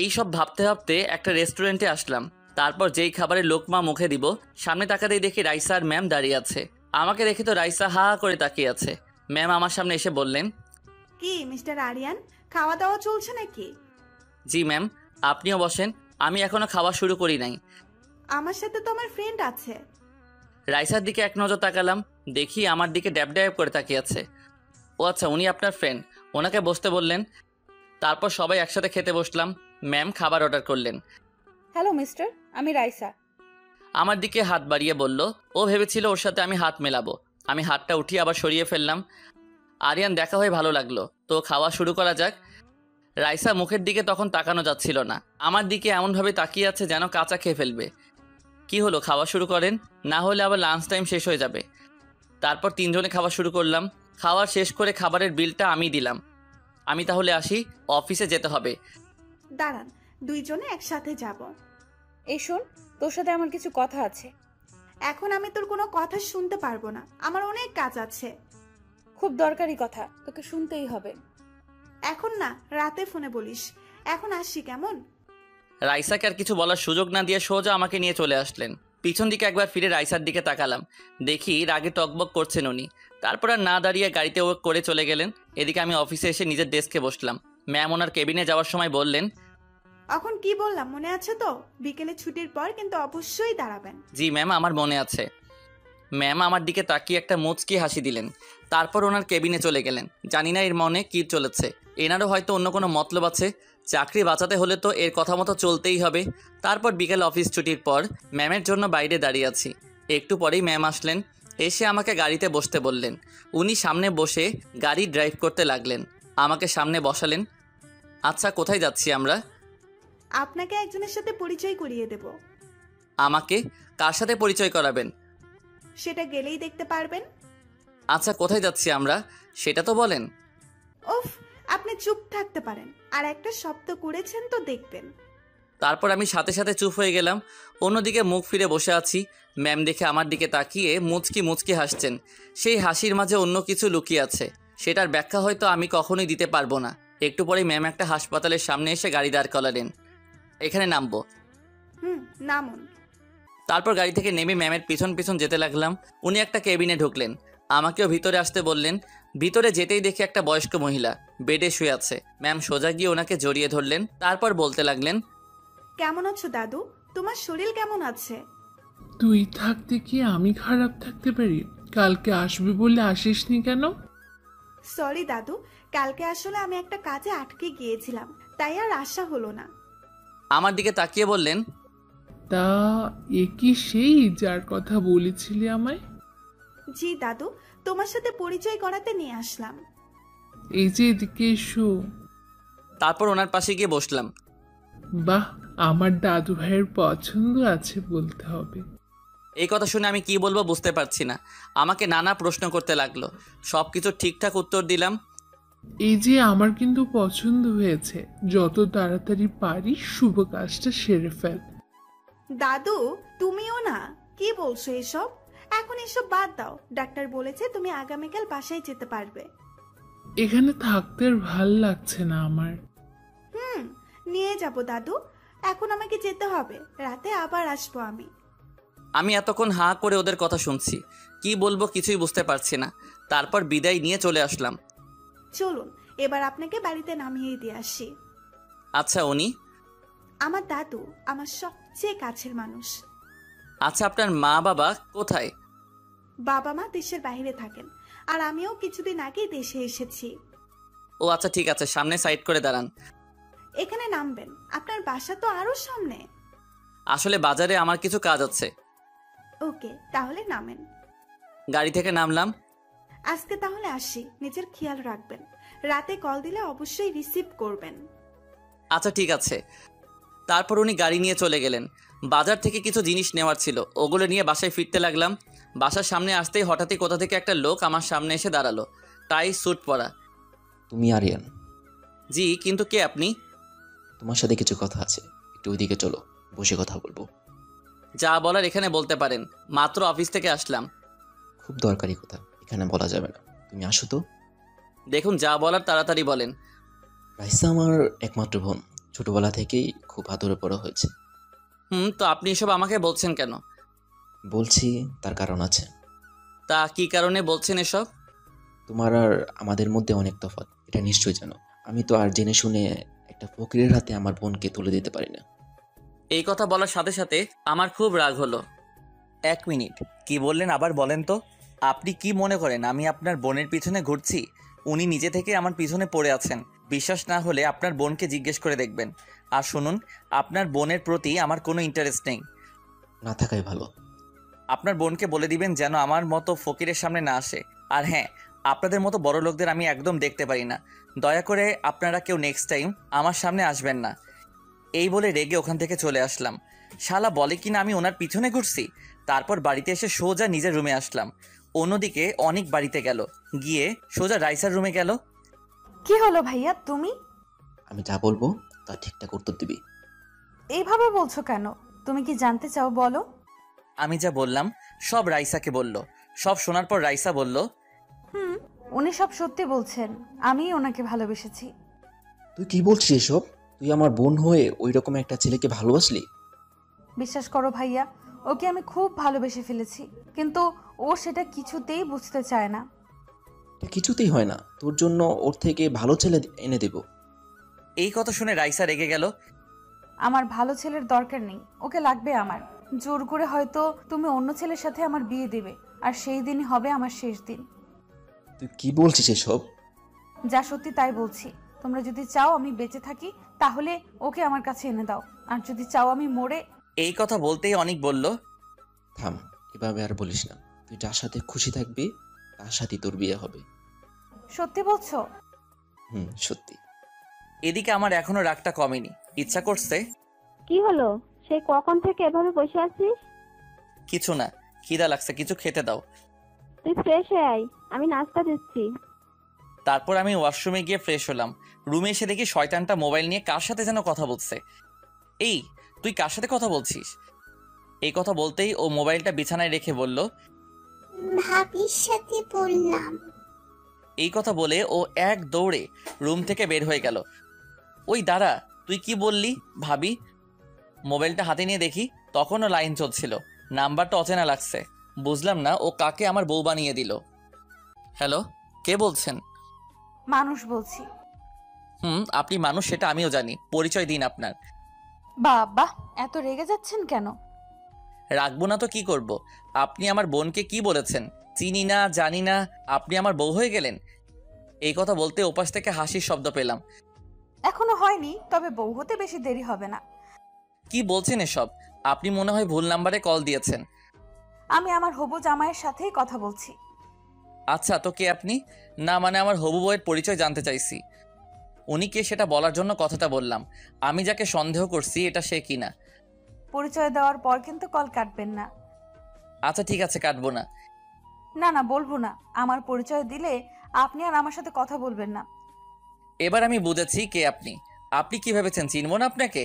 Speaker 2: এই সব ভাবতে ভাবতে একটা রেস্টুরেন্টে আসলাম। তারপর যেই খাবারের লোকমা মুখে দিব, সামনে তাকাতেই দেখি রাইসা আর ম্যাম দাঁড়িয়ে আছে। আমাকে দেখে তো রাইসা হা হা করে তাকিয়ে আছে। ম্যাম আমার সামনে এসে বললেন,
Speaker 12: কি মিস্টার আরিয়ান, খাওয়া দাওয়া চলছে নাকি?
Speaker 2: জি ম্যাম, আপনিও বসেন, আমি এখনো খাওয়া শুরু করি নাই।
Speaker 12: আমার সাথে তো আমার ফ্রেন্ড আছে।
Speaker 2: রাইসার দিকে এক নজর তাকালাম, দেখি আমার দিকে ড্যাব ড্যাব করে তাকিয়ে আছে। ও আচ্ছা, উনি আপনার ফ্রেন্ড, ওনাকে বসতে বললেন। তারপর সবাই একসাথে খেতে বসলাম। ম্যাম খাবার অর্ডার করলেন।
Speaker 13: হ্যালো মিস্টার, আমি রাইসা।
Speaker 2: আমার দিকে হাত বাড়িয়ে বলল। ও ভেবেছিল ওর সাথে আমি হাত মেলাবো। আমি হাতটা উঠিয়ে আবার সরিয়ে ফেললাম। আরিয়ান, দেখা হয়ে ভালো লাগলো, তো খাওয়া শুরু করা যাক। রাইসা মুখের দিকে তখন তাকানো যাচ্ছিল না, আমার দিকে এমনভাবে তাকিয়ে আছে যেন কাঁচা খেয়ে ফেলবে। কি হলো, খাওয়া শুরু করেন, না হলে আবার লাঞ্চ টাইম শেষ হয়ে যাবে। তারপর তিনজনে খাওয়া শুরু করলাম। খাওয়া শেষ করে খাবারের বিলটা আমি দিলাম। আমি তাহলে আসি, অফিসে যেতে হবে।
Speaker 12: দাঁড়ান, দুইজনে একসাথে যাব।
Speaker 13: এই শোন, তোর সাথে আমার কিছু কথা আছে।
Speaker 12: এখন আমি তোর কোনো কথা শুনতে পারবো না, আমার অনেক কাজ আছে।
Speaker 13: খুব দরকারি কথা, তোকে শুনতেই হবে।
Speaker 12: এখন না, রাতে ফোনে বলিস। এখন আসি কেমন?
Speaker 2: রাইসাকে আর কিছু বলার সুযোগ না দিয়ে সোজা আমাকে নিয়ে চলে আসলেন। পিছন দিকে একবার ফিরে রাইসার দিকে তাকালাম, দেখি রাগে টকবক করছেন উনি। তারপর আর না দাঁড়িয়ে গাড়িতে ও করে চলে গেলেন। এদিকে আমি অফিসে এসে নিজের ডেস্কে বসলাম। ম্যাম ওনার কেবিনে যাওয়ার সময় বললেন,
Speaker 12: এখন কি বললাম মনে আছে তো? বিকেলে ছুটির পর কিন্তু অবশ্যই দাঁড়াবেন।
Speaker 2: জি ম্যাম, আমার মনে আছে। ম্যাম আমার দিকে তাকিয়ে একটা মুচকি হাসি দিলেন। তারপর ওনার কেবিনে চলে গেলেন। জানি না এর মনে কী চলেছে, এনারও হয়তো অন্য কোনো মতলব আছে। চাকরি বাঁচাতে হলে তো এর কথা মতো চলতেই হবে। তারপর বিকেল অফিস ছুটির পর ম্যামের জন্য বাইরে দাঁড়িয়ে আছি। একটু পরেই ম্যাম আসলেন, এসে আমাকে গাড়িতে বসতে বললেন। উনি সামনে বসে গাড়ি ড্রাইভ করতে লাগলেন, আমাকে সামনে বসালেন। আচ্ছা, কোথায় যাচ্ছি আমরা?
Speaker 12: আপনাকে একজনের সাথে পরিচয় করিয়ে দেব।
Speaker 2: আমাকে কার সাথে পরিচয় করাবেন?
Speaker 12: সেটা গেলেই দেখতে পারবেন।
Speaker 2: আচ্ছা, কোথায় যাচ্ছি আমরা সেটা তো বলেন।
Speaker 12: উফ, আপনি চুপ থাকতে পারেন, আর একটা শব্দ করেছেন তো দেখবেন।
Speaker 2: তারপর আমি সাথে সাথে চুপ হয়ে গেলাম। অন্যদিকে মুখ ফিরে বসে আছি। ম্যাম দেখে আমার দিকে তাকিয়ে মুচকি মুচকি হাসছেন। সেই হাসির মাঝে অন্য কিছু লুকিয়ে আছে, সেটার ব্যাখ্যা হয়তো আমি কখনোই দিতে পারবো না। একটু পরেই ম্যাম একটা হাসপাতালের সামনে এসে গাড়ি দাঁড় করালেন। এখানে নামবো?
Speaker 12: নামুন।
Speaker 2: তারপর গাড়ি থেকে নেমে ম্যামের পিছন পিছন যেতে লাগলাম। উনি একটা কেবিনে ঢুকলেন, আমাকেও ভিতরে আসতে বললেন। ভিতরে যেতেই দেখি একটা বয়স্ক মহিলা বেডে শুয়ে আছে। ম্যাম সোজা গিয়ে ওনাকে জড়িয়ে ধরলেন। তারপর বলতে লাগলেন,
Speaker 12: কেমন আছো দাদু? তোমার শরীর কেমন আছে?
Speaker 14: তুই থাকতে কি আমি খারাপ থাকতে পারি? কালকে আসবি বলে আসিসনি কেন?
Speaker 12: সরি দাদু, কালকে আসলে আমি একটা কাজে আটকে গিয়েছিলাম, তাই আর আসা হলো না।
Speaker 2: আমার দিকে তাকিয়ে বললেন,
Speaker 14: তা এ কি সেই যার কথা বলেছিলি আমায়?
Speaker 12: জি দাদু, তোমার সাথে পরিচয় করাতে নিয়ে আসলাম।
Speaker 14: এই যে এদিকে এসো।
Speaker 2: তারপর ওনার পাশে গিয়ে বসলাম।
Speaker 14: বাহ, আমার দাদু ভাইয়ের পছন্দ আছে বলতে হবে।
Speaker 2: এই কথা শুনে আমি কি বলবো বুঝতে পারছি না। আমাকে নানা প্রশ্ন করতে লাগলো, সবকিছু ঠিকঠাক উত্তর দিলাম।
Speaker 14: এই যে আমার কিন্তু পছন্দ হয়েছে, যত তাড়াতাড়ি পারিস শুভ কাজটা সেরে ফেল।
Speaker 12: দাদু, তুমিও না, কি বলছো এসব? এখন এসব বাদ দাও, ডাক্তার বলেছে তুমি আগামীকাল বাসায় যেতে পারবে।
Speaker 14: এখানে থাকতে আর ভাল লাগছে না আমার।
Speaker 12: নিয়ে যাব দাদু, এখন আমাকে যেতে হবে, রাতে আবার আসবো আমি।
Speaker 2: আমি এতক্ষণ হাঁ করে ওদের কথা শুনছি, কি বলবো কিছুই বুঝতে পারছি না। তারপর বিদায় নিয়ে চলে আসলাম।
Speaker 12: চলুন এবার আপনাকে বাড়িতে নামিয়ে দিয়ে আসি।
Speaker 2: আচ্ছা উনি?
Speaker 12: আমার দাদু আমার সবচেয়ে কাছের মানুষ।
Speaker 2: আচ্ছা আপনার মা বাবা কোথায়?
Speaker 12: বাবা মা দেশের বাইরে থাকেন, আর আমিও কিছুদিন আগেই দেশে এসেছি।
Speaker 2: ও আচ্ছা ঠিক আছে, সামনে সাইড করে দাঁড়ান।
Speaker 12: এখানে নামবেন? আপনার বাসা তো আরো সামনে।
Speaker 2: আসলে বাজারে আমার কিছু কাজ আছে।
Speaker 12: ওকে তাহলে নামেন।
Speaker 2: গাড়ি থেকে নামলাম।
Speaker 12: আজকে তাহলে আসি, নিজের খেয়াল রাখবেন, রাতে কল দিলে অবশ্যই রিসিভ করবেন।
Speaker 2: আচ্ছা ঠিক আছে। তারপর উনি গাড়ি নিয়ে চলে গেলেন। বাজার থেকে কিছু জিনিস নেওয়ার ছিল, ওগুলো নিয়ে বাসায় ফিরতে লাগলাম। বাসার সামনে আসতেই হঠাৎই কোথা থেকে একটা লোক আমার সামনে এসে দাঁড়ালো, টাই স্যুট পরা।
Speaker 10: তুমি আরিয়ান?
Speaker 2: জি, কিন্তু কে আপনি?
Speaker 10: তোমার সাথে কিছু কথা আছে, একটু ওইদিকে চলো, বসে কথা বলবো।
Speaker 2: যা বলার এখানে বলতে পারেন, মাত্র অফিস থেকে আসলাম।
Speaker 10: খুব দরকারি কথা, এখানে বলা যাবে না, তুমি আসো তো।
Speaker 2: দেখুন যা বলার তাড়াতাড়ি বলেন।
Speaker 10: রাইসা আমার একমাত্র বোন, ছোটবেলা থেকেই খুব আদরে পড়া হয়েছে।
Speaker 2: তো আপনি এসব আমাকে বলছেন কেন?
Speaker 10: বলছি তার কারণ আছে।
Speaker 2: তা কি কারণে বলছেন এসব?
Speaker 10: তোমার আর আমাদের মধ্যে অনেক তফাৎ, এটা নিশ্চয়ই জানো। আমি তো আর জেনে শুনে একটা ফকিরের হাতে আমার বোনকে তুলে দিতে পারি না।
Speaker 2: এই কথা বলার সাথে সাথে আমার খুব রাগ হলো। 1 মিনিট, কি বললেন আবার বলেন তো? আপনি কি মনে করেন আমি আপনার বোনের পিছনে ঘুরছি? উনি নিজে থেকে আমার পিছনে পড়ে আছেন। বিশ্বাস না হলে আপনার বোনকে জিজ্ঞেস করে দেখবেন। আর শুনুন, আপনার বোনের প্রতি আমার কোনো ইন্টারেস্ট নেই।
Speaker 10: না থাকাই ভালো।
Speaker 2: আপনার বোনকে বলে দিবেন যেন আমার মতো ফকিরের সামনে না আসে। আর হ্যাঁ, আপনাদের মতো বড় লোকদের আমি একদম দেখতে পারি না। দয়া করে আপনারা কেউ নেক্সট টাইম আমার সামনে আসবেন না। এই বলে রেগে ওখান থেকে চলে আসলাম। শালা বলে কিনা আমি ওনার পিছনে ঘুরছি। তারপর বাড়িতে এসে সোজা নিজের রুমে আসলাম। অন্যদিকে অনেক বাড়িতে গেল, গিয়ে সোজা রাইসার রুমে গেল।
Speaker 3: কি হলো ভাইয়া তুমি?
Speaker 10: আমি যা বলবো তা ঠিকঠাক উত্তর দিবি।
Speaker 3: এইভাবে বলছো কেন? তুমি কি জানতে চাও বলো?
Speaker 2: আমি যা বললাম সব রাইসাকে বলল। সব শোনার পর রাইসা বলল,
Speaker 3: উনি সব সত্যি বলছেন, আমি ওনাকে ভালোবেসেছি।
Speaker 10: তুই কি বলছিস এসব? তুই আমার বোন হয়ে ওই রকম একটা ছেলেকে ভালোবাসলি?
Speaker 3: বিশ্বাস করো ভাইয়া, ওকে আমি খুব ভালোবেসে ফেলেছি, কিন্তু ও সেটা কিছুতেই বুঝতে চায় না।
Speaker 10: এটা কিছুতেই হয় না, তোর জন্য ওর থেকে ভালো ছেলে এনে দেব।
Speaker 2: এই কথা শুনে রাইসা রেগে গেল।
Speaker 3: আমার ভালো ছেলের দরকার নেই, ওকে লাগবে আমার। জোর করে হয়তো তুমি অন্য ছেলের সাথে আমার বিয়ে দেবে, আর সেই দিনই হবে আমার শেষ দিন।
Speaker 10: তুই কি বলছিস এসব?
Speaker 3: যা সত্যি তাই বলছি। তোমরা যদি চাও আমি বেঁচে থাকি, তাহলে ওকে আমার কাছে এনে দাও, আর যদি চাও আমি মরে।
Speaker 2: এই কথা বলতেই অনেক বলল,
Speaker 10: থাম, এভাবে আর বলিস না। তুই যার সাথে খুশি থাকবি তার সাথে তোর বিয়ে হবে।
Speaker 3: সত্যি বলছো?
Speaker 10: সত্যি।
Speaker 2: এদিকে আমার এখনো রাগটা কমেনি, ইচ্ছা করছে।
Speaker 4: কি হলো, সেই কখন থেকে এভাবে বসে আছিস?
Speaker 2: কিছু না, খিদা লাগছে, কিছু খেতে দাও।
Speaker 4: তুই ফ্রেশ হয়ে আয়, আমি নাস্তা দিচ্ছি।
Speaker 2: তারপর আমি ওয়াশরুমে গিয়ে ফ্রেশ হলাম। রুমে এসে দেখি শয়তানটা মোবাইল নিয়ে কার সাথে যেন কথা বলছে। এই তুই কার সাথে কথা বলছিস? এই কথা বলতেই ও মোবাইলটা বিছানায় রেখে বলল,
Speaker 5: ভাবির সাথে বললাম।
Speaker 2: এই কথা বলে ও এক দৌড়ে রুম থেকে বের হয়ে গেল। ওই দাঁড়া, তুই কি বললি ভাবি? মোবাইলটা হাতে নিয়ে দেখি তখনও লাইন চলছিল। নাম্বারটা অচেনা লাগছে, বুঝলাম না ও কাকে আমার বউ বানিয়ে দিল। হ্যালো, কে বলছেন?
Speaker 3: মানুষ বলছি।
Speaker 2: আপনি মানুষ সেটা আমিও জানি, পরিচয় দিন আপনার।
Speaker 3: বাবা, এত রেগে যাচ্ছেন কেন?
Speaker 2: রাখবো না তো কি করব? আপনি আমার বোনকে কি বলেছেন? চিনি না, জানি না, আপনি আমার বউ হয়ে গেলেন। এই কথা বলতে ওপাশ থেকে হাসির শব্দ পেলাম।
Speaker 3: এখনো হয়নি, তবে বউ হতে বেশি দেরি হবে না।
Speaker 2: কি বলছেন এসব? আপনি মনে হয় ভুল নাম্বারে কল দিয়েছেন।
Speaker 3: আমি আমার হবু জামাইয়ের সাথেই কথা বলছি।
Speaker 2: আচ্ছা, তো কে আপনি? না মানে আমার হবু বউয়ের পরিচয় জানতে চাইছি। উনি কে সেটা বলার জন্য কথাটা বললাম। আমি যাকে সন্দেহ করছি এটা সে কিনা।
Speaker 3: পরিচয় দেওয়ার পর কিন্তু কল কাটবেন না।
Speaker 2: আচ্ছা ঠিক আছে, কাটবো না।
Speaker 3: না না, বলবো না। আমার পরিচয় দিলে আপনি আর আমার সাথে কথা বলবেন না।
Speaker 2: এবার আমি বুঝেছি কে আপনি। আপনি কি ভেবেছেন চিনব না আপনাকে?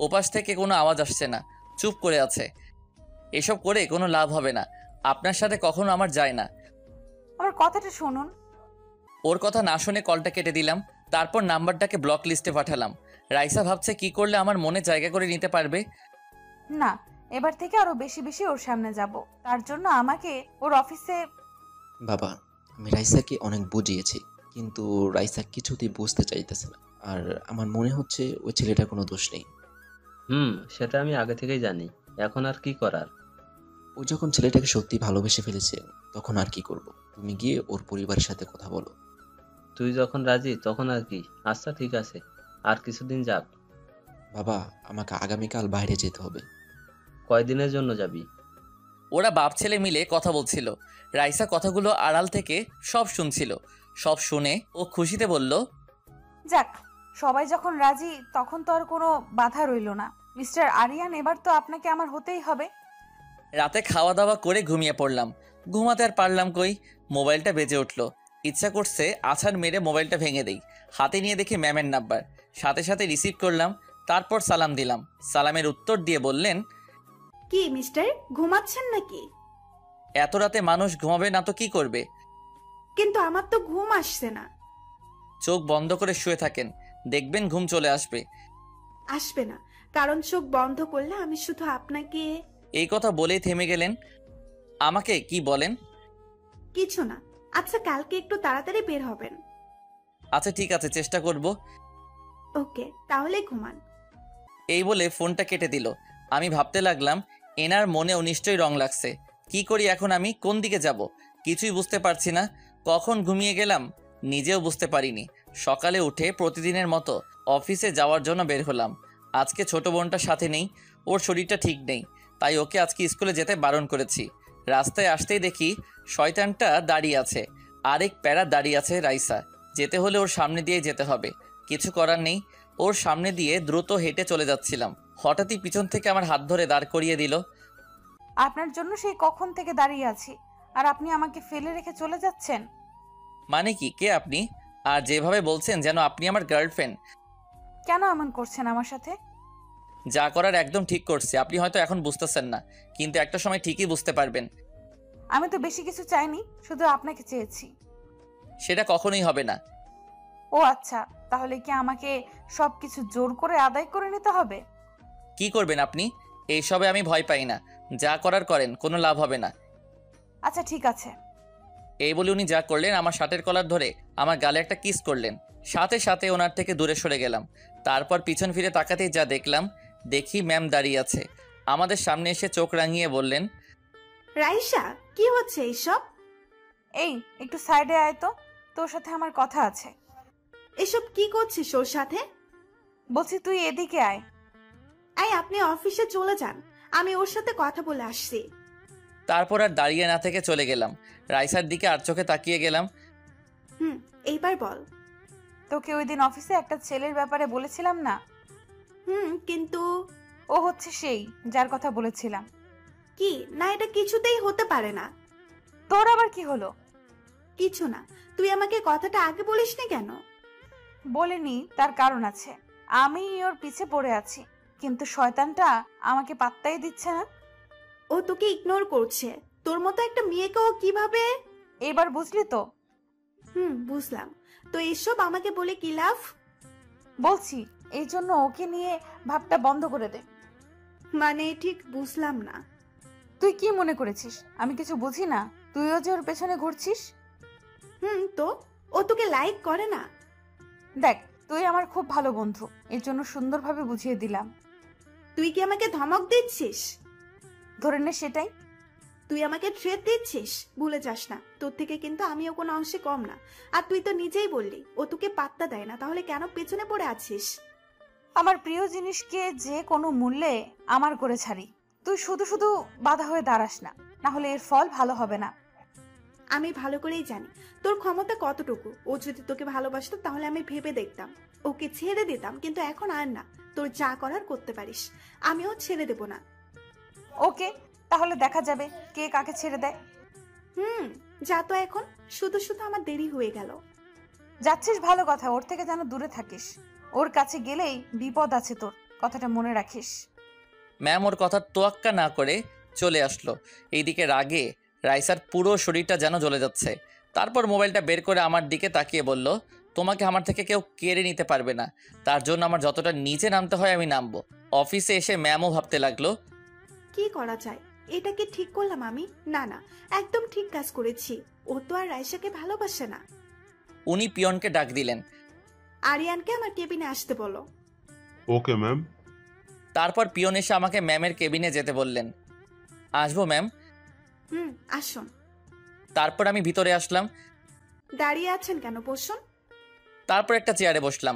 Speaker 2: ওপাশ থেকে কোনো আওয়াজ আসছে না, চুপ করে আছে। এসব করে কোনো লাভ হবে না। আপনার সাথে কখনো আমার যায় না।
Speaker 3: আমার কথাটা শুনুন।
Speaker 2: ওর কথা না শুনে কলটা কেটে দিলাম। তারপর নাম্বারটাকে ব্লক লিস্টে পাঠালাম। রাইসা ভাবছে কি করলে আমার মনে জায়গা করে নিতে পারবে।
Speaker 3: না, এবার থেকে আরো বেশি বেশি ওর সামনে যাব। তার জন্য আমাকে ওর অফিসে।
Speaker 10: বাবা, আমি রাইসাকে অনেক বুঝিয়েছি, কিন্তু রাইসা কিছুতেই বুঝতে চাইতেছে না। আর আমার মনে হচ্ছে ওই ছেলেটার কোনো দোষ নেই।
Speaker 8: সেটা আমি আগে থেকেই জানি। এখন আর কি করার?
Speaker 10: ও যখন ছেলেটাকে সত্যি ভালোবেসে ফেলেছে, তখন আর কি করব? তুমি গিয়ে ওর পরিবারের সাথে কথা বলো।
Speaker 8: তুই যখন রাজি তখন আর কি। আচ্ছা ঠিক আছে, আর কিছুদিন যাক।
Speaker 10: বাবা, আমাকে আগামীকাল বাইরে যেতে হবে।
Speaker 8: কয়দিনের জন্য যাবি?
Speaker 2: ওরা বাপ ছেলে মিলে কথা বলছিল। রাইসা কথাগুলো আড়াল থেকে সব শুনছিল। সব শুনে ও খুশিতে বলল,
Speaker 3: যাক, সবাই যখন রাজি তখন তো আর কোনো বাধা রইল না। মিস্টার আরিয়ান, এবার তো আপনাকে আমার হতেই হবে।
Speaker 2: রাতে খাওয়া দাওয়া করে ঘুমিয়ে পড়লাম। ঘুমাতে আর পারলাম কই, মোবাইলটা বেজে উঠল। ইচ্ছা করছে আছাড় মেরে মোবাইলটা ভেঙে দেই। হাতে নিয়ে দেখি ম্যামের নাম্বার। সাথে সাথে রিসিভ করলাম। তারপর সালাম দিলাম। সালামের উত্তর দিয়ে বললেন,
Speaker 12: কি মিস্টার, ঘুমাচ্ছেন নাকি?
Speaker 2: এত রাতে মানুষ ঘুমাবে না তো কি করবে?
Speaker 12: কিন্তু আমার তো ঘুম আসছে না।
Speaker 2: চোখ বন্ধ করে শুয়ে থাকেন, দেখবেন ঘুম চলে আসবে।
Speaker 12: আসবে না, কারণ চোখ বন্ধ করলে আমি শুধু আপনাকে।
Speaker 2: এই কথা বলেই থেমে গেলেন। আমাকে কি বলেন?
Speaker 12: কিছু না। আচ্ছা, কালকে একটু তাড়াতাড়ি বের হবেন।
Speaker 2: আচ্ছা ঠিক আছে, চেষ্টা করব।
Speaker 12: ওকে, তাহলে ঘুমান।
Speaker 2: এই বলে ফোনটা কেটে দিল। আমি ভাবতে লাগলাম, এনার মনেও নিশ্চয়ই রং লাগছে। কি করি এখন, আমি কোন দিকে যাব কিছুই বুঝতে পারছি না। কখন ঘুমিয়ে গেলাম নিজেও বুঝতে পারিনি। সকালে উঠে প্রতিদিনের মতো অফিসে যাওয়ার জন্য বের হলাম। আজকে ছোট বোনটার সাথে নেই, ওর শরীরটা ঠিক নেই, তাই ওকে আজকে স্কুলে যেতে বারণ করেছি। রাস্তায় আসতেই দেখি শয়তানটা দাঁড়িয়ে আছে, আরেক প্যারা দাঁড়িয়ে আছে রাইসা। যেতে হলে ওর সামনে দিয়ে যেতে হবে, কিছু করার নেই। ওর সামনে দিয়ে দ্রুত হেঁটে চলে যাচ্ছিলাম। হঠাৎই পিছন থেকে আমার হাত ধরে দাঁড় করিয়ে দিল।
Speaker 3: আপনার জন্য সেই কখন থেকে দাঁড়িয়ে আছি, আর আপনি আমাকে ফেলে রেখে চলে যাচ্ছেন?
Speaker 2: মানে কি, কে আপনি? আর যেভাবে বলছেন যেন আপনি আমার গার্লফ্রেন্ড।
Speaker 3: কেন এমন করছেন আমার সাথে?
Speaker 2: যা করার একদম ঠিক করছে। আপনি হয়তো এখন বুঝতেছেন না, কিন্তু একটা সময় ঠিকই বুঝতে পারবেন।
Speaker 3: আমি তো বেশি কিছু চাইনি, শুধু আপনাকে চেয়েছি।
Speaker 2: সেটা কখনোই হবে না।
Speaker 3: ও আচ্ছা, তাহলে কি আমাকে সবকিছু জোর করে আদায় করে নিতে হবে?
Speaker 2: কি করবেন আপনি? এইসবে আমি ভয় পাই না। যা করার করেন, কোনো লাভ হবে না।
Speaker 3: আচ্ছা ঠিক আছে।
Speaker 2: এই বলে উনি যা করলেন, আমার শার্টের কলার ধরে আমার গালে একটা কিস করলেন। সাথে সাথে ওনার থেকে দূরে সরে গেলাম। তারপর পিছন ফিরে তাকাতেই যা দেখলাম, দেখি ম্যাম দাঁড়িয়ে আছে। আমাদের সামনে এসে চোখ রাঙিয়ে বললেন,
Speaker 12: রাইসা, কি হচ্ছে এইসব?
Speaker 3: এই একটু সাইডে আয় তো, তোর সাথে আমার কথা আছে।
Speaker 12: এসব কি করছিস ওর সাথে?
Speaker 3: বলছি তুই এদিকে আয়।
Speaker 12: আপনি অফিসে চলে যান, আমি ওর সাথে কথা বলে আসছি।
Speaker 2: তারপর আর দাঁড়িয়ে না থেকে চলে গেলাম। রাইসার দিকে আর চোখে তাকিয়ে গেলাম।
Speaker 12: এইবার বল।
Speaker 3: তোকে ওই দিন অফিসে একটা ছেলের ব্যাপারে বলেছিলাম না?
Speaker 12: কিন্তু
Speaker 3: ও হচ্ছে সেই যার কথা বলেছিলাম।
Speaker 12: কি না, এটা কিছুতেই হতে পারে না।
Speaker 3: তোর আবার কি হলো?
Speaker 12: কিছু না, তুই আমাকে কথাটা আগে বলিসনি কেন?
Speaker 3: বলিনি, তার কারণ আছে। আমি ওর পিছে পড়ে আছি, কিন্তু শয়তানটা আমাকে পাত্তাই দিচ্ছে না।
Speaker 12: ও তোকে ইগনোর করছে। তোর মতো একটা মেয়েকে ও কিভাবে?
Speaker 3: এবার বুঝলি তো?
Speaker 12: বুঝলাম। তো এসব আমাকে বলে কি লাভ?
Speaker 3: বলছি এই জন্য ওকে নিয়ে ভাবটা বন্ধ করে দে।
Speaker 12: মানে ঠিক বুঝলাম না।
Speaker 3: তুই কি মনে করেছিস আমি কিছু বুঝি না? তুইও যে ওর পেছনে ঘুরছিস।
Speaker 12: তো ও তোকে লাইক করে না?
Speaker 3: দেখ, তুই আমার খুব ভালো বন্ধু, এর জন্য সুন্দরভাবে বুঝিয়ে দিলাম।
Speaker 12: তুই কি আমাকে ধমক দিচ্ছিস?
Speaker 3: ধরে নে সেটাই।
Speaker 12: তুই আমাকে থ্রেট দিচ্ছিস? ভুলে যাস না, তোর থেকে কিন্তু আমিও কোনো অংশে কম না। আর তুই তো নিজেই বললি ও তোকে পাত্তা দেয় না, তাহলে কেন পেছনে পড়ে আছিস?
Speaker 3: আমার প্রিয় জিনিসকে যে কোনো মূল্যে আমার করে ছাড়ি। তুই শুধু শুধু বাধা হয়ে দাঁড়াস না, না হলে এর ফল ভালো হবে না।
Speaker 12: আমি ভালো করেই জানি তোর ক্ষমতা কতটুকু। ও যদি তোকে ভালোবাসতো তাহলে আমি ভেবে দেখতাম, ওকে ছেড়ে দিতাম, কিন্তু এখন আর না। তোর যা করার করতে পারিস, আমিও ছেড়ে দেব না।
Speaker 3: ওকে, তাহলে দেখা যাবে কে কাকে ছেড়ে দেয়।
Speaker 12: যা তো এখন, শুধু শুধু আমার দেরি হয়ে গেল।
Speaker 3: যাচ্ছিস ভালো কথা, ওর থেকে যেন দূরে থাকিস। ওর কাছে গেলেই বিপদ আছে তোর, কথাটা মনে রাখিস।
Speaker 2: ম্যাম ওর কথা তোয়াক্কা না করে চলে আসলো। এইদিকে রাগে রাইসার পুরো শরীরটা যেন জ্বলে যাচ্ছে। তারপর মোবাইলটা বের করে আমার দিকে তাকিয়ে বলল, তোমাকে আমার থেকে কেউ কেড়ে নিতে পারবে না। তার জন্য আমার যতটা নিচে নামতে হয় আমি নামবো। অফিসে এসে ম্যামও ভাবতে লাগলো,
Speaker 12: কি করা যায়? এটা কি ঠিক করলাম আমি? না না, একদম ঠিক কাজ করেছি। ও তো আর রাইসাকে ভালোবাসে না।
Speaker 2: উনি পিয়নকে ডাক দিলেন,
Speaker 12: আরিয়ানকে আমার কেবিনে আসতে বলো।
Speaker 9: Okay ma'am.
Speaker 2: তারপর পিয়ন এসে আমাকে ম্যামের কেবিনে যেতে বললেন। আসবো ম্যাম?
Speaker 12: আসুন।
Speaker 2: তারপর আমি ভিতরে আসলাম।
Speaker 12: দাঁড়িয়ে আছেন কেন? বসুন।
Speaker 2: তারপর একটা চেয়ারে বসলাম।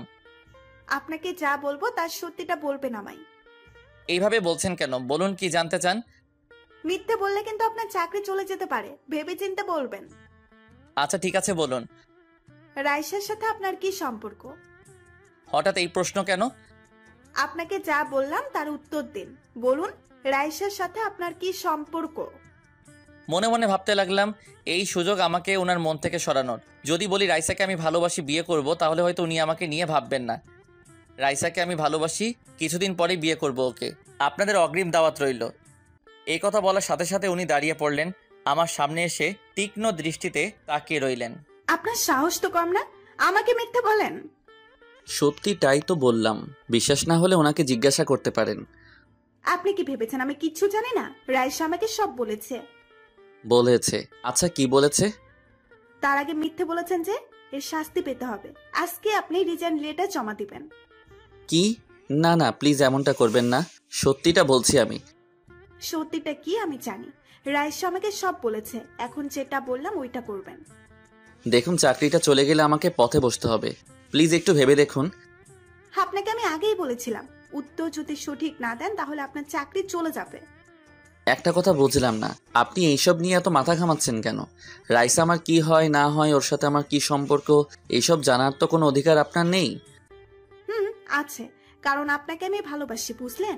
Speaker 12: আপনাকে যা বলবো তার সত্যিটা বলবেন আমায়।
Speaker 2: এইভাবে বলছেন কেন? বলুন, কি জানতে চান?
Speaker 12: মিথ্যে বললে কিন্তু আপনার চাকরি চলে যেতে পারে, ভেবে চিন্তে বলবেন।
Speaker 2: আচ্ছা ঠিক আছে, বলুন।
Speaker 12: রাইসার সাথে আপনার কি সম্পর্ক?
Speaker 2: হঠাৎ এই প্রশ্ন কেন?
Speaker 12: আপনাকে যা বললাম তার উত্তর দিন। বলুন, রাইসার সাথে আপনার কি সম্পর্ক?
Speaker 2: মনে মনে ভাবতে লাগলাম, এই সুযোগ আমাকে ওনার মন থেকে সরানোর। যদি বলি রাইসাকে আমি ভালোবাসি, বিয়ে করব, তাহলে হয়তো উনি আমাকে নিয়ে ভাববেন না। রাইসাকে আমি ভালোবাসি, কিছুদিন পরেই বিয়ে করব ওকে। আপনাদের অগ্রিম দাওয়াত রইল। এই কথা বলার সাথে সাথে উনি দাঁড়িয়ে পড়লেন, আমার সামনে এসে তীক্ষ্ণ দৃষ্টিতে তাকিয়ে রইলেন।
Speaker 12: আপনার সাহস তো কম না, আমাকে মিথ্যে বলেন?
Speaker 2: সত্যিটাই তো বললাম, বিশ্বাস না হলে ওনাকে জিজ্ঞাসা করতে পারেন।
Speaker 12: আপনি কি ভেবেছেন আমি কিচ্ছু জানি না? রাইসা আমাকে সব বলেছে।
Speaker 2: বলেছে? আচ্ছা কি বলেছে?
Speaker 12: তার আগে মিথ্যে বলেছেন যে এর শাস্তি পেতে হবে। আজকে আপনি রিজাইন লেটার জমা দিবেন।
Speaker 2: কি? না না, প্লিজ এমনটা করবেন না, সত্যিটা বলছি আমি।
Speaker 12: সত্যিটা কি আমি জানি। রাইসা আমাকে সব বলেছে, এখন যেটা বললাম ওইটা করবেন।
Speaker 2: দেখুন, চাকরিটা চলে গেলে আমাকে পথে বসতে হবে, প্লিজ একটু ভেবে দেখুন।
Speaker 12: আপনাকে আমি আগেই বলেছিলাম, উত্তর যদি সঠিক না দেন তাহলে আপনার চাকরি চলে যাবে।
Speaker 2: একটা কথা বুঝলাম না, আপনি এইসব নিয়ে এত মাথা ঘামাচ্ছেন কেন? রাইসা আমার কি হয় না হয়, ওর সাথে আমার কি সম্পর্ক, এইসব জানার তো কোনো অধিকার আপনার নেই।
Speaker 12: আছে, কারণ আপনাকে আমি ভালোবাসি, বুঝলেন?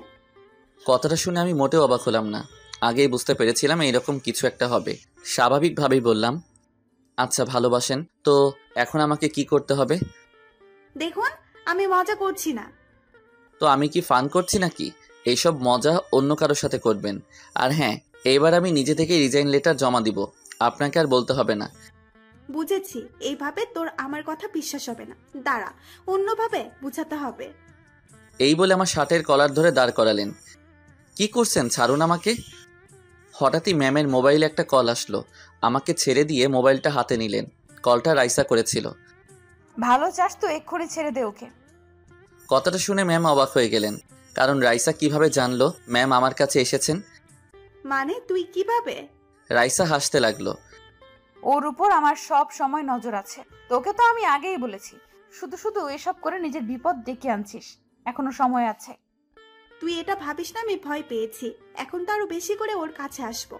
Speaker 2: কথাটা শুনে আমি মোটেও অবাক হলাম না। আগেই বুঝতে পেরেছিলাম এইরকম কিছু একটা হবে। স্বাভাবিকভাবেই বললাম, আচ্ছা ভালোবাসেন তো, এখন আমাকে কি করতে হবে?
Speaker 12: দেখুন, আমি মজা করছি না।
Speaker 2: তো আমি কি ফান করছি নাকি? এইসব মজা অন্য কারোর সাথে করবেন। আর হ্যাঁ, এইবার আমি নিজে থেকে রিজাইন লেটার জমা দিব, আপনাকে আর বলতে হবে না।
Speaker 12: বুঝেছি, এইভাবে তোর আমার কথা বিশ্বাস হবে না। দাঁড়া, অন্যভাবে বুঝাতে হবে।
Speaker 2: এই বলে আমার শার্টের কলার ধরে দাঁড় করালেন। কি করছেন? ছাড়ুন আমাকে। হঠাৎই ম্যামের মোবাইলে একটা কল আসলো, আমাকে ছেড়ে দিয়ে মোবাইলটা হাতে নিলেন। কলটা রাইসা করেছিল।
Speaker 3: ভালো চাস তো এক্ষুনি ছেড়ে দে ওকে।
Speaker 2: কথাটা শুনে ম্যাম অবাক হয়ে গেলেন, কারণ রাইসা কিভাবে জানলো ম্যাম আমার কাছে এসেছেন?
Speaker 12: মানে তুই কিভাবে?
Speaker 2: রাইসা হাসতে লাগলো।
Speaker 3: ওর উপর আমার সব সময় নজর আছে, তোকে তো আমি আগেই বলেছি। শুধু শুধু এসব করে নিজের বিপদ ডেকে আনছিস, এখনো সময় আছে।
Speaker 12: তুই এটা ভাবিস না আমি ভয় পেয়েছি, এখন তো আরো বেশি করে ওর কাছে আসবো,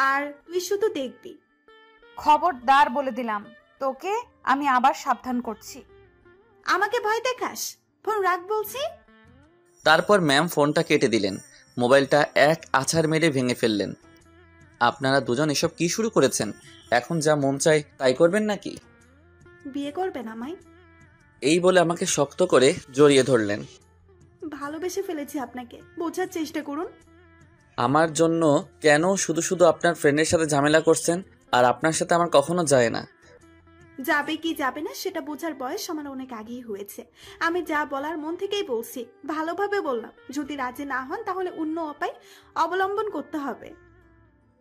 Speaker 12: আর তুই শুধু দেখবি।
Speaker 3: খবরদার বলে দিলাম, তোকে আমি আবার সাবধান করছি।
Speaker 12: আমাকে ভয় দেখাস? ফোন রাখ বলছি।
Speaker 2: তারপর ম্যাম ফোনটা কেটে দিলেন, মোবাইলটা এক আছাড় মেরে ভেঙে ফেললেন। আপনারা দুজন এসব কি শুরু করেছেন? এখন যা মন চায় তাই করবেন নাকি?
Speaker 12: বিয়ে করবেন আমায়?
Speaker 2: এই বলে আমাকে শক্ত করে জড়িয়ে ধরলেন।
Speaker 12: ভালোবেসে ফেলেছি আপনাকে, বোঝার চেষ্টা করুন।
Speaker 2: আমার জন্য কেন শুধু শুধু আপনার ফ্রেন্ডের সাথে ঝামেলা করছেন? আর আপনার সাথে আমার কখনো যায় না।
Speaker 12: যাবে কি যাবে না সেটা বোঝার বয়স আমার অনেক আগেই হয়েছে। আমি যা বলার মন থেকেই বলছি, ভালোভাবে বললাম। যদি রাজি না হন তাহলে অন্য উপায় অবলম্বন করতে হবে।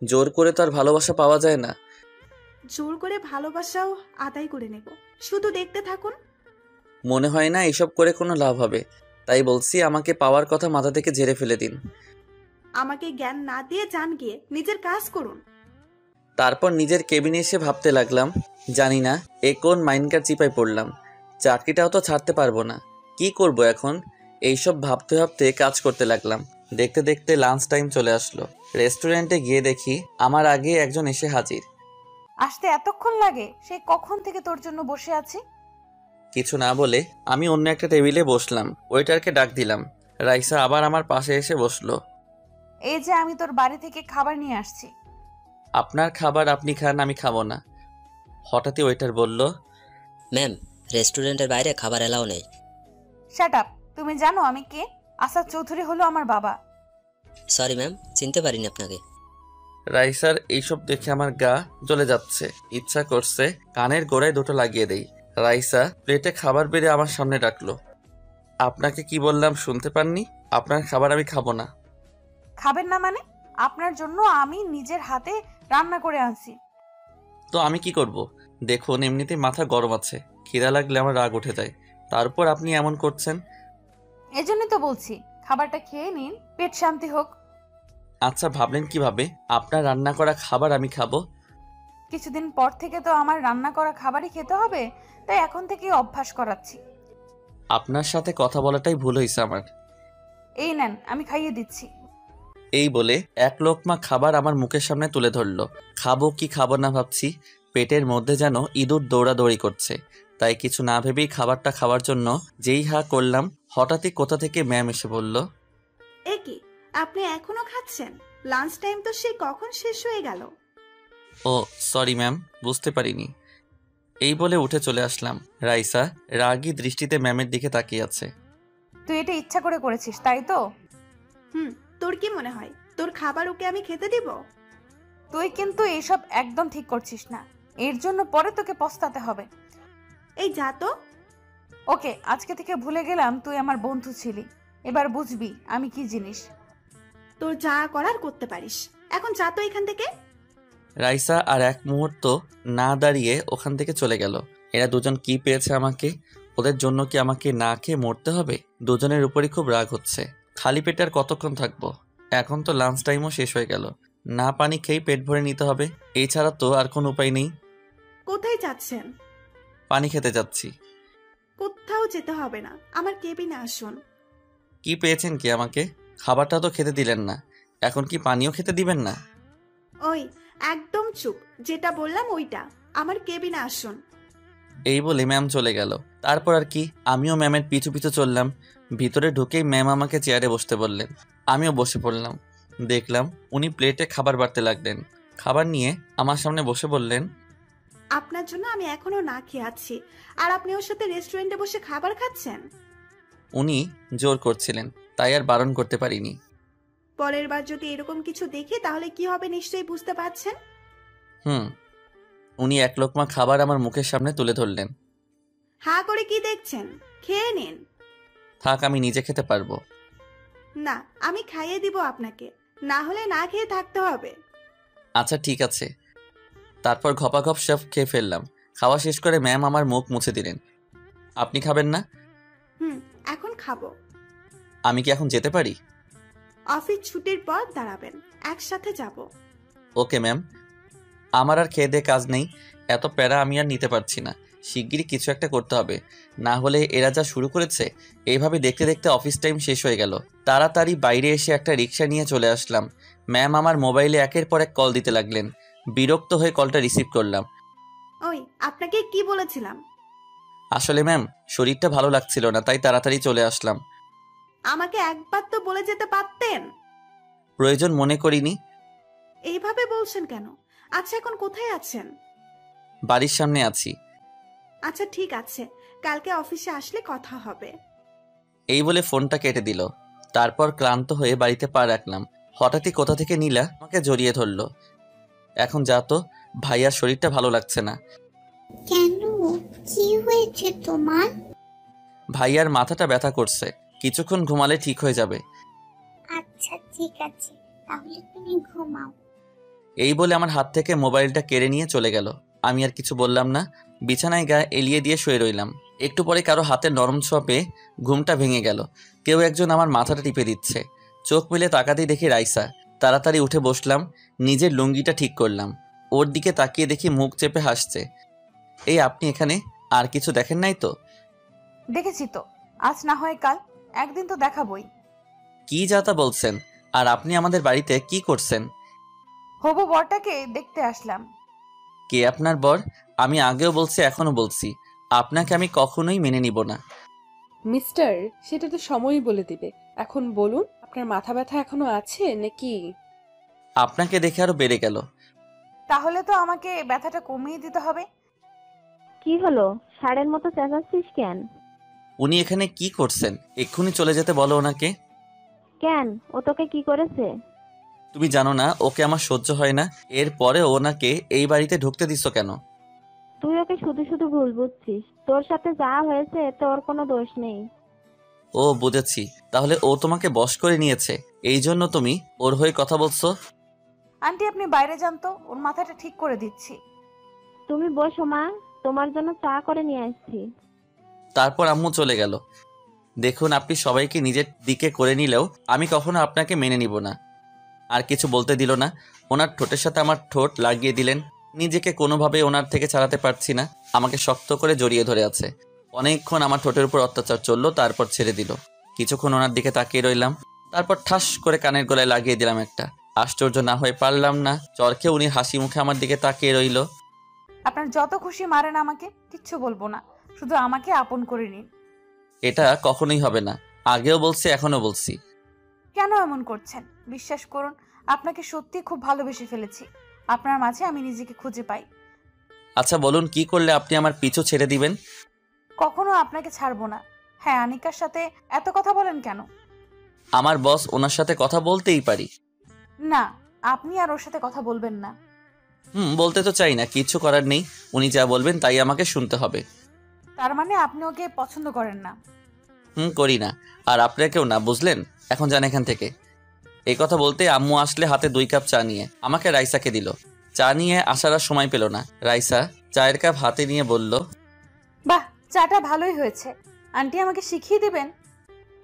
Speaker 2: জোর করে তো আর ভালোবাসা পাওয়া যায় না।
Speaker 12: জোর করে ভালোবাসাও আদায় করে নেব, শুধু দেখতে থাকুন।
Speaker 2: মনে হয় না এসব করে কোনো লাভ হবে, তাই বলছি আমাকে পাওয়ার কথা মাথা থেকে ঝেড়ে ফেলে দিন।
Speaker 12: আমাকে জ্ঞান না দিয়ে যান গিয়ে নিজের কাজ করুন।
Speaker 2: তারপর নিজের কেবিনে এসে ভাবতে লাগলাম, জানি না এ কোন মাইন্ডকার চিপায় পড়লাম। চাকরিটাও তো ছাড়তে পারবো না, কি করব এখন? এইসব ভাবতে ভাবতে কাজ করতে লাগলাম। দেখতে দেখতে লাঞ্চ টাইম চলে আসলো। রেস্টুরেন্টে গিয়ে দেখি আমার আগে একজন এসে হাজির।
Speaker 3: আসতে এতক্ষণ লাগে? সেই কখন থেকে তোর জন্য বসে আছি।
Speaker 2: কিছু না বলে আমি অন্য একটা টেবিলে বসলাম। ওয়েটারকে ডাক দিলাম। রাইসা আবার আমার পাশে এসে বসলো।
Speaker 3: এই যে আমি তোর বাড়ি থেকে খাবার নিয়ে আসছি।
Speaker 2: আপনার খাবার আপনি খান, আমি খাবো না। হঠাৎই ওয়েটার বলল,
Speaker 15: ম্যাম, রেস্টুরেন্টের বাইরে খাবার এলাও নেই।
Speaker 3: Shut up. তুমি জানো আমি কে? আসাদ চৌধুরী হলো আমার বাবা।
Speaker 15: সরি ম্যাম, চিনতে পারিনি আপনাকে।
Speaker 2: রাইসার এইসব দেখে আমার গা জ্বলে যাচ্ছে। ইচ্ছা করছে কানের গোড়ায় দুটো লাগিয়ে দেই। রাইসা প্লেটে খাবার বেড়ে আমার সামনে রাখলো। আপনাকে কি বললাম শুনতে পাননি? আপনার খাবার আমি খাবো না।
Speaker 3: খাবেন না মানে? আপনার জন্য আমি নিজের হাতে রান্না করে আনছি।
Speaker 2: তো আমি কি করব? দেখুন এমনিতেই মাথা গরম আছে, খিদা লাগলে আমার রাগ উঠে যায়, তারপর আপনি এমন করছেন।
Speaker 3: এজন্যই তো বলছি খাবারটা খেয়ে নিন, পেট শান্তি হোক।
Speaker 2: আচ্ছা ভাবলেন কিভাবে আপনার রান্না করা খাবার আমি খাবো?
Speaker 3: কিছুদিন পর থেকে তো আমার রান্না করা খাবারই খেতে হবে, তাই এখন থেকেই অভ্যাস করাচ্ছি।
Speaker 2: আপনার সাথে কথা বলাটাই ভুল হয়েছে আমার।
Speaker 3: এই নেন, আমি খাইয়ে দিচ্ছি।
Speaker 2: এই বলে এক লোকমা খাবার আমার মুখের সামনে তুলে ধরলো। খাবো কি খাবো না ভাবছি, পেটের মধ্যে যেন ইঁদুর দৌড়াদৌড়ি করছে। তাই কিছু না ভেবেই খাবারটা খাওয়ার জন্য যেই হা করলাম, হঠাৎই কোথা থেকে ম্যাম এসে বলল,
Speaker 12: এ কি, আপনি এখনো খাচ্ছেন? লাঞ্চ টাইম তো সেই কখন শেষ হয়ে গেল।
Speaker 2: ও সরি ম্যাম, বুঝতে পারিনি। এই বলে উঠে চলে আসলাম। রাইসা রাগী দৃষ্টিতে ম্যামের দিকে তাকিয়ে আছে।
Speaker 3: তুই এটা ইচ্ছা করে করেছিস তাই তো?
Speaker 12: তোর কি মনে হয় তোর খাবার ওকে আমি খেতে দিব?
Speaker 3: তুই কিন্তু এইসব একদম ঠিক করছিস না, এর জন্য পরে তোকে পস্তাতে হবে।
Speaker 12: এই যা তো।
Speaker 3: ওকে, আজকে থেকে ভুলে গেলাম তুই আমার বন্ধু ছিলি, এবার বুঝবি আমি কি জিনিস।
Speaker 12: তোর যা করার করতে পারিস, এখন যা তো এখান থেকে।
Speaker 2: রাইসা আর এক মুহূর্ত না দাঁড়িয়ে ওখান থেকে চলে গেল। এরা দুজন কি পেয়েছে আমাকে? ওদের জন্য কি আমাকে না খেয়ে মরতে হবে? দুজনের উপরই খুব রাগ হচ্ছে। খালি পেটে আর কতক্ষণ থাকবো? এখন তো লাঞ্চ টাইমও শেষ হয়ে গেল, না পানি খেয়ে পেট ভরে নিতে হবে, এছাড়া তো আর কোনো উপায় নেই।
Speaker 12: কোথায় যাচ্ছেন?
Speaker 2: পানি খেতে যাচ্ছি।
Speaker 12: কোথাও যেতে হবে না, আমার কেবিনে আসুন।
Speaker 2: কি পেয়েছেন কি আমাকে? খাবারটা তো খেতে দিলেন না, এখন কি পানিও খেতে দিবেন না?
Speaker 12: ওই একদম চুপ, যেটা বললাম ওইটা, আমার কেবিনে আসুন।
Speaker 2: এই বলে ম্যাম চলে গেল। তারপর আর কি, আমিও ম্যামের পিছু পিছু চললাম। ভিতরে ঢুকেই ম্যাম আমাকে চেয়ারে বসতে বললেন। আমিও বসে পড়লাম। দেখলাম উনি প্লেটে খাবার বাড়তে লাগলেন। খাবার নিয়ে আমার সামনে বসে বললেন,
Speaker 12: আপনার জন্য আমি এখনো না খেয়ে আছি, আর আপনি ওর সাথে রেস্টুরেন্টে বসে খাবার খাচ্ছেন।
Speaker 2: উনি জোর করছিলেন, তাই আর বারণ করতে পারিনি।
Speaker 12: পরের বার যদি এরকম কিছু দেখি তাহলে কি হবে নিশ্চয়ই বুঝতে পারছেন।
Speaker 2: উনি এক লোকমা খাবার আমার মুখের সামনে তুলে ধরলেন।
Speaker 12: হা করে কি দেখছেন? খেয়ে নিন।
Speaker 2: থাক, আমি নিজে খেতে পারবো।
Speaker 12: না, আমি খাইয়ে দিব আপনাকে, না হলে না খেয়ে থাকতে হবে।
Speaker 2: আচ্ছা ঠিক আছে। তারপর ঘপাঘপ সব খেয়ে ফেললাম। খাওয়া শেষ করে ম্যাম আমার মুখ মুছে দিলেন। আপনি খাবেন না?
Speaker 12: এখন খাবো।
Speaker 2: আমি কি এখন যেতে পারি?
Speaker 12: অফিস ছুটির পর দাঁড়াবেন, একসাথে যাব।
Speaker 2: Okay ma'am. আমার আর খেয়ে দিয়ে কাজ নেই, এত প্যারা আমি আর নিতে পারছি না। শিগগিরই কিছু একটা করতে হবে, না হলে এরা যা শুরু করেছে। এইভাবে দেখতে দেখতে অফিস টাইম শেষ হয়ে গেল। তাড়াতাড়ি বাইরে এসে একটা রিক্সা নিয়ে চলে আসলাম। ম্যাম আমার মোবাইলে একের পর এক কল দিতে লাগলেন। বিরক্ত হয়ে কলটা রিসিভ করলাম।
Speaker 12: ওই আপনাকে কি বলেছিলাম?
Speaker 2: আসলে ম্যাম শরীরটা ভালো লাগছিল না, তাই তাড়াতাড়ি চলে আসলাম।
Speaker 12: আমাকে একবার তো বলে যেতে পারতেন।
Speaker 2: প্রয়োজন মনে করিনি।
Speaker 12: এইভাবে বলছেন কেন? আচ্ছা এখন কোথায় আছেন?
Speaker 2: বাড়ির সামনে আছি।
Speaker 12: আচ্ছা ঠিক আছে, কালকে অফিসে আসলে কথা হবে।
Speaker 2: এই বলে ফোনটা কেটে দিল। তারপর ক্লান্ত হয়ে বাড়িতে পা রাখলাম। হঠাৎই কোথা থেকে নীলা আমাকে জড়িয়ে ধরলো। এখন যা তো, ভাইয়ার শরীরটা ভালো লাগছে না।
Speaker 5: কেন, কি হয়েছে তোমার?
Speaker 2: ভাইয়ার মাথাটা ব্যথা করছে, কিছুক্ষণ ঘুমালে ঠিক হয়ে যাবে।
Speaker 5: আচ্ছা ঠিক আছে, তাহলে তুমি ঘুমাও।
Speaker 2: এই বলে আমার হাত থেকে মোবাইলটা কেড়ে নিয়ে চলে গেল। আমি আর কিছু বললাম না, বিছানায় গা এলিয়ে দিয়ে শুয়ে রইলাম। একটু পরে কারো হাতের নরম ছোঁয়া পেয়ে ঘুমটা ভেঙে গেল। কেউ একজন আমার মাথাটা টিপে দিচ্ছে। চোখ মেলে তাকাতেই দেখি রাইসা। তাড়াতাড়ি উঠে বসলাম, নিজের লুঙ্গিটা ঠিক করলাম। ওর দিকে তাকিয়ে দেখি মুখ চেপে হাসছে। এই আপনি এখানে? আর কিছু দেখেন নাই তো?
Speaker 3: দেখেছি তো, আজ না হয় কাল, একদিন তো দেখাবই।
Speaker 2: কি যাতা বলছেন? আর আপনি আমাদের বাড়িতে কি করছেন?
Speaker 3: হবু বরটাকে দেখতে আসলাম।
Speaker 2: কে আপনার বর? আমি আগেও বলছি, এখনো বলছি, আপনাকে আমি কখনোই মেনে নিব না।
Speaker 16: মিস্টার, সেটা তো সময়ই বলে দিবে। এখন বলুন, আপনার মাথা ব্যথা এখনো আছে নাকি?
Speaker 2: আপনাকে দেখে আরো বেড়ে গেল।
Speaker 3: তাহলে তো আমাকে ব্যথাটা কমিয়ে দিতে হবে।
Speaker 4: কি হলো, ষাঁড়ের মতো চেঁচাচ্ছিস কেন?
Speaker 2: উনি এখানে কি করছেন? এক্ষুনি চলে যেতে বলো ওনাকে।
Speaker 4: কেন, ও তোকে কি করেছে?
Speaker 2: তুমি জানো না ওকে আমার সহ্য হয় না, এরপরে ওনাকে এই বাড়িতে ঢুকতে দিছো কেন?
Speaker 4: তুই ওকে শুধু শুধু ভুল বুঝছিস। তোর সাথে যা হয়েছে এতে ওর কোনো দোষ নেই।
Speaker 2: ও বুঝেছি, তাহলে ও তোমাকে বশ করে নিয়েছে, এই জন্য তুমি ওর হয়ে কথা বলছো।
Speaker 3: আন্টি আপনি বাইরে যান তো, ওর মাথাটা ঠিক করে দিচ্ছি।
Speaker 4: তুমি বসো মা, তোমার জন্য চা করে নিয়ে আসছি।
Speaker 2: তারপর আম্মু চলে গেল। দেখুন, আপনি সবাইকে নিজের দিকে করে নিলেও আমি কখনো আপনাকে মেনে নিব না। আর কিছু বলতে দিল না, ওনার ঠোঁটের সাথে আমার ঠোঁট লাগিয়ে দিলেন। নিজেকে কোনোভাবে ওনার থেকে ছাড়াতে পারছি না, আমাকে শক্ত করে জড়িয়ে ধরে আছে। অনেকক্ষণ আমার ঠোঁটের উপর অত্যাচার চললো, তারপর ছেড়ে দিল। কিছুক্ষণ ওনার দিকে তাকিয়ে রইলাম, তারপর ঠাস করে কানের গলায় লাগিয়ে দিলাম একটা। আশ্চর্য না হয়ে পারলাম না, চরকে উনি হাসি মুখে আমার দিকে তাকিয়ে রইল।
Speaker 3: আপনার যত খুশি মারেন আমাকে, কিচ্ছু বলবো না, শুধু আমাকে আপন করে নিন।
Speaker 2: এটা কখনোই হবে না, আগেও বলছি এখনো বলছি।
Speaker 3: কেন এমন করছেন? বিশ্বাস করুন, আপনাকে সত্যি খুব ভালোবেসে ফেলেছি। আপনার মাঝে আমি নিজেকে খুঁজে পাই।
Speaker 2: আচ্ছা বলুন, কি করলে আপনি আমার পিছু ছেড়ে দিবেন?
Speaker 3: কখনো আপনাকে ছাড়বো না। হ্যাঁ, আনিকার সাথে এত কথা বলেন কেন?
Speaker 2: আমার বস, ওনার সাথে কথা বলতেই পারি।
Speaker 3: না, আপনি আর ওর সাথে কথা বলবেন না।
Speaker 2: বলতে তো চাই না, কিচ্ছু করার নেই, উনি যা বলবেন তাই আমাকে শুনতে হবে।
Speaker 3: তার মানে আপনি ওকে পছন্দ করেন না?
Speaker 2: করি না, আর আপনাকেও না, বুঝলেন? এখন যান এখান থেকে। এই কথা বলতে আম্মু আসলে হাতে 2 কাপ চা নিয়ে আমাকে রাইসাকে দিল। চা নিয়ে আসার আর সময় পেল না। রাইসা চায়ের কাপ হাতে নিয়ে বলল,
Speaker 3: বাহ, চাটা ভালোই হয়েছে। আন্টি আমাকে শিখিয়ে দিবেন?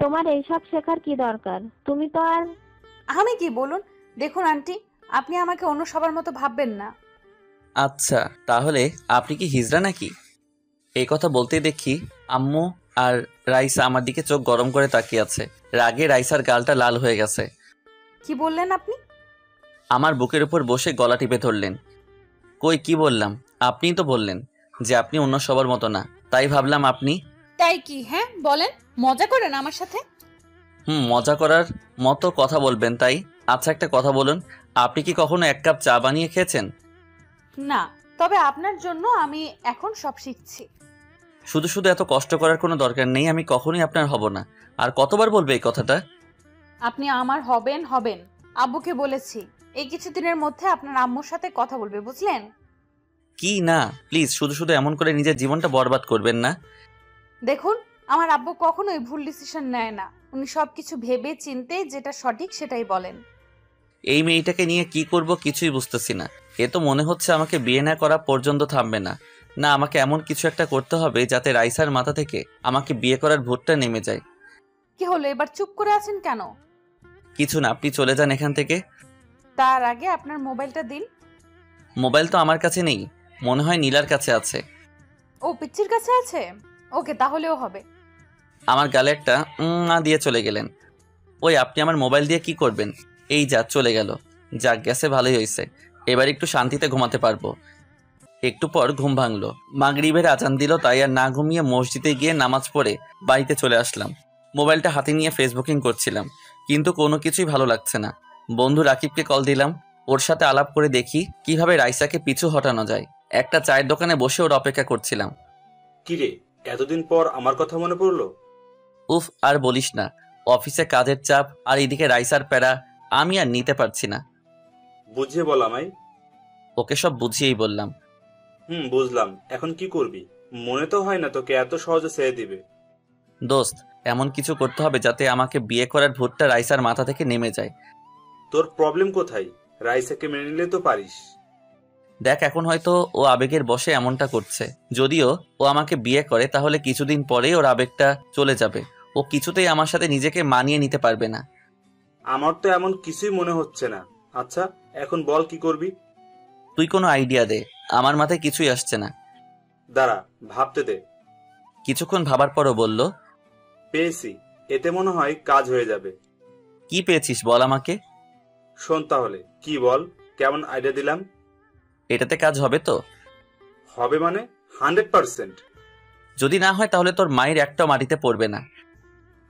Speaker 4: তোমার এইসব শেখার কি দরকার? তুমি তো আর...
Speaker 3: আমি কি বলুন? দেখুন আন্টি, আপনি আমাকে অন্য সবার মতো ভাববেন না।
Speaker 2: আচ্ছা তাহলে আপনি কি হিজড়া নাকি? এই কথা বলতেই দেখি আম্মু আর রাইসা আমার দিকে চোখ গরম করে তাকিয়ে আছে। রাগে রাইসার গালটা লাল হয়ে গেছে।
Speaker 3: কি বললেন আপনি?
Speaker 2: আমার বুকের উপর বসে গলা টিপে ধরলেন। কই কি বললাম? আপনিই তো বললেন যে আপনি অন্য সবার মতো না, তাই ভাবলাম আপনি।
Speaker 13: তাই কি? হ্যাঁ বলেন, মজা করেন আমার সাথে?
Speaker 2: মজা করার মতো কথা বলবেন তাই? আচ্ছা একটা কথা বলুন, আপনি কি কখনো 1 কাপ চা বানিয়ে খেয়েছেন?
Speaker 3: না, তবে আপনার জন্য আমি এখন সব শিখছি।
Speaker 2: শুধু শুধু এত কষ্ট করার কোনো দরকার নেই, আমি কখনোই আপনার হব না। আর কতবার বলবে এই কথাটা?
Speaker 3: আপনি আমার হবেন হবেন, আব্বুকে বলেছি এই কিছুদিনের মধ্যে আপনার আম্মুর সাথে কথা বলবে, বুঝলেন?
Speaker 2: কি না, প্লিজ শুধু শুধু এমন করে নিজের জীবনটা বরবাদ করবেন না।
Speaker 3: দেখুন, আমার আব্বু কখনোই ভুল ডিসিশন নেয় না। উনি সবকিছু ভেবে চিন্তে যেটা সঠিক সেটাই বলেন।
Speaker 2: এই মেয়েটাকে নিয়ে কি করব কিছুই বুঝতেছি না। এ তো মনে হচ্ছে আমাকে বিয়ে না করা পর্যন্ত থামবে না। না, আমাকে এমন কিছু একটা করতে হবে যাতে রাইসার মাথা থেকে আমাকে বিয়ে করার ভূতটা নেমে যায়।
Speaker 3: কি হলো, এবার চুপ করে আছেন কেন?
Speaker 2: কিছু না, আপনি চলে যান এখান থেকে।
Speaker 3: তার আগে আপনার মোবাইলটা দিন।
Speaker 2: মোবাইল তো আমার কাছে নেই, মনে হয় নীলার কাছে আছে।
Speaker 3: ও পিচ্চির কাছে আছে? ওকে, তাহলেও হবে।
Speaker 2: আমার গালে একটা না দিয়ে চলে গেলেন। ওই আপনি আমার মোবাইল দিয়ে কি করবেন? এই যা চলে গেল। যাক গেছে, ভালোই হয়েছে, এবার একটু শান্তিতে ঘুমাতে পারবো। একটু পর ঘুম ভাঙলো, মাগরিবের আজান দিল, তাই আর না ঘুমিয়ে মসজিদে গিয়ে নামাজ পড়ে বাড়িতে চলে আসলাম। মোবাইলটা হাতে নিয়ে ফেসবুকিং করছিলাম, কিন্তু কোনো কিছুই ভালো লাগছে না। বন্ধু রাকিবকে কল দিলাম, ওর সাথে আলাপ করে দেখি কিভাবে রাইসাকে পিছু হটানো যায়। একটা চায়ের দোকানে বসে ওর অপেক্ষা করছিলাম।
Speaker 17: কিরে, এতদিন পর আমার কথা মনে পড়লো?
Speaker 2: উফ, আর বলিস না, অফিসে কাজের চাপ আর এদিকে রাইসার প্যারা, আমি আর নিতে পারছি না।
Speaker 17: বুঝিয়ে বল আমায়।
Speaker 2: ওকে সব বুঝিয়েই বললাম।
Speaker 17: বুঝলাম, এখন কি করবি? মনে তো হয় না তোকে এত সহজে ছেড়ে দিবে।
Speaker 2: দোস্ত, এমন কিছু করতে হবে যাতে আমাকে বিয়ে করার ভূতটা রাইসার মাথা থেকে নেমে যায়।
Speaker 17: তোর প্রবলেম কোথায়? রাইসাকে মেনে নিলে তো পারিস।
Speaker 2: দেখ, এখন হয়তো ও আবেগের বশে এমনটা করছে। যদিও ও আমাকে বিয়ে করে তাহলে কিছুদিন পরেই ওর আবেগটা চলে যাবে। ও কিছুতেই আমার সাথে নিজেকে মানিয়ে নিতে পারবে না।
Speaker 17: আমার তো এমন কিছুই মনে হচ্ছে না। আচ্ছা এখন বল কি করবি?
Speaker 2: তুই কোনো আইডিয়া দে, আমার মাথায় কিছুই আসছে না।
Speaker 17: দাঁড়া, ভাবতে দে।
Speaker 2: কিছুক্ষণ ভাবার পরও বলল,
Speaker 17: পেয়েছি, এতে মনে হয় কাজ হয়ে যাবে।
Speaker 2: কি পেয়েছিস বল আমাকে।
Speaker 17: শোন তাহলে, কি বল, কেমন আইডিয়া দিলাম?
Speaker 2: এটাতে কাজ হবে তো?
Speaker 17: হবে মানে 100%।
Speaker 2: যদি না হয় তাহলে তোর মায়ের একটাও মাটিতে পড়বে না।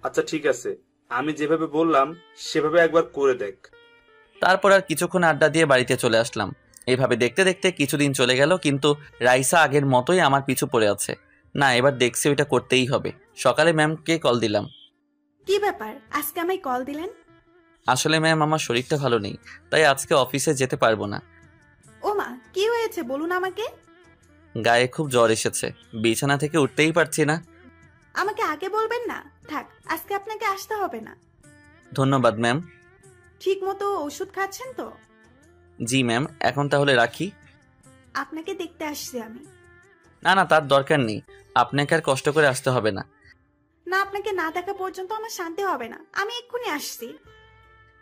Speaker 17: আচ্ছা ঠিক আছে, আমি যেভাবে বললাম সেভাবে একবার করে দেখ।
Speaker 2: তারপর আর কিছুক্ষণ আড্ডা দিয়ে বাড়িতে চলে আসলাম। এইভাবে দেখতে দেখতে কিছুদিন চলে গেল, কিন্তু রাইসা আগের মতোই আমার পিছু পড়ে আছে। না, এবার দেখছি ওইটা করতেই হবে। সকালে ম্যামকে কল দিলাম।
Speaker 12: কি ব্যাপার, আজকে আমায় কল দিলেন?
Speaker 2: আসলে ম্যাম আমার শরীরটা ভালো নেই, তাই আজকে অফিসে যেতে পারবো না।
Speaker 12: ও মা, কি হয়েছে বলুন আমাকে।
Speaker 2: গায়ে খুব জ্বর এসেছে, বিছানা থেকে উঠতেই পারছি না।
Speaker 12: আমাকে আগে বলবেন না। থাক, আজকে আপনাকে আসতে হবে না।
Speaker 2: ধন্যবাদ ম্যাম।
Speaker 12: ঠিক মতো ওষুধ খাচ্ছেন তো?
Speaker 2: জি ম্যাম, এখন তাহলে রাখি।
Speaker 12: আপনাকে দেখতে আসছি আমি।
Speaker 2: না না, তার দরকার নেই, আপনাকে আর কষ্ট করে আসতে হবে না।
Speaker 12: না, আপনাকে না দেখা পর্যন্ত আমার শান্তি হবে না। আমি এক্ষুনি আসছি।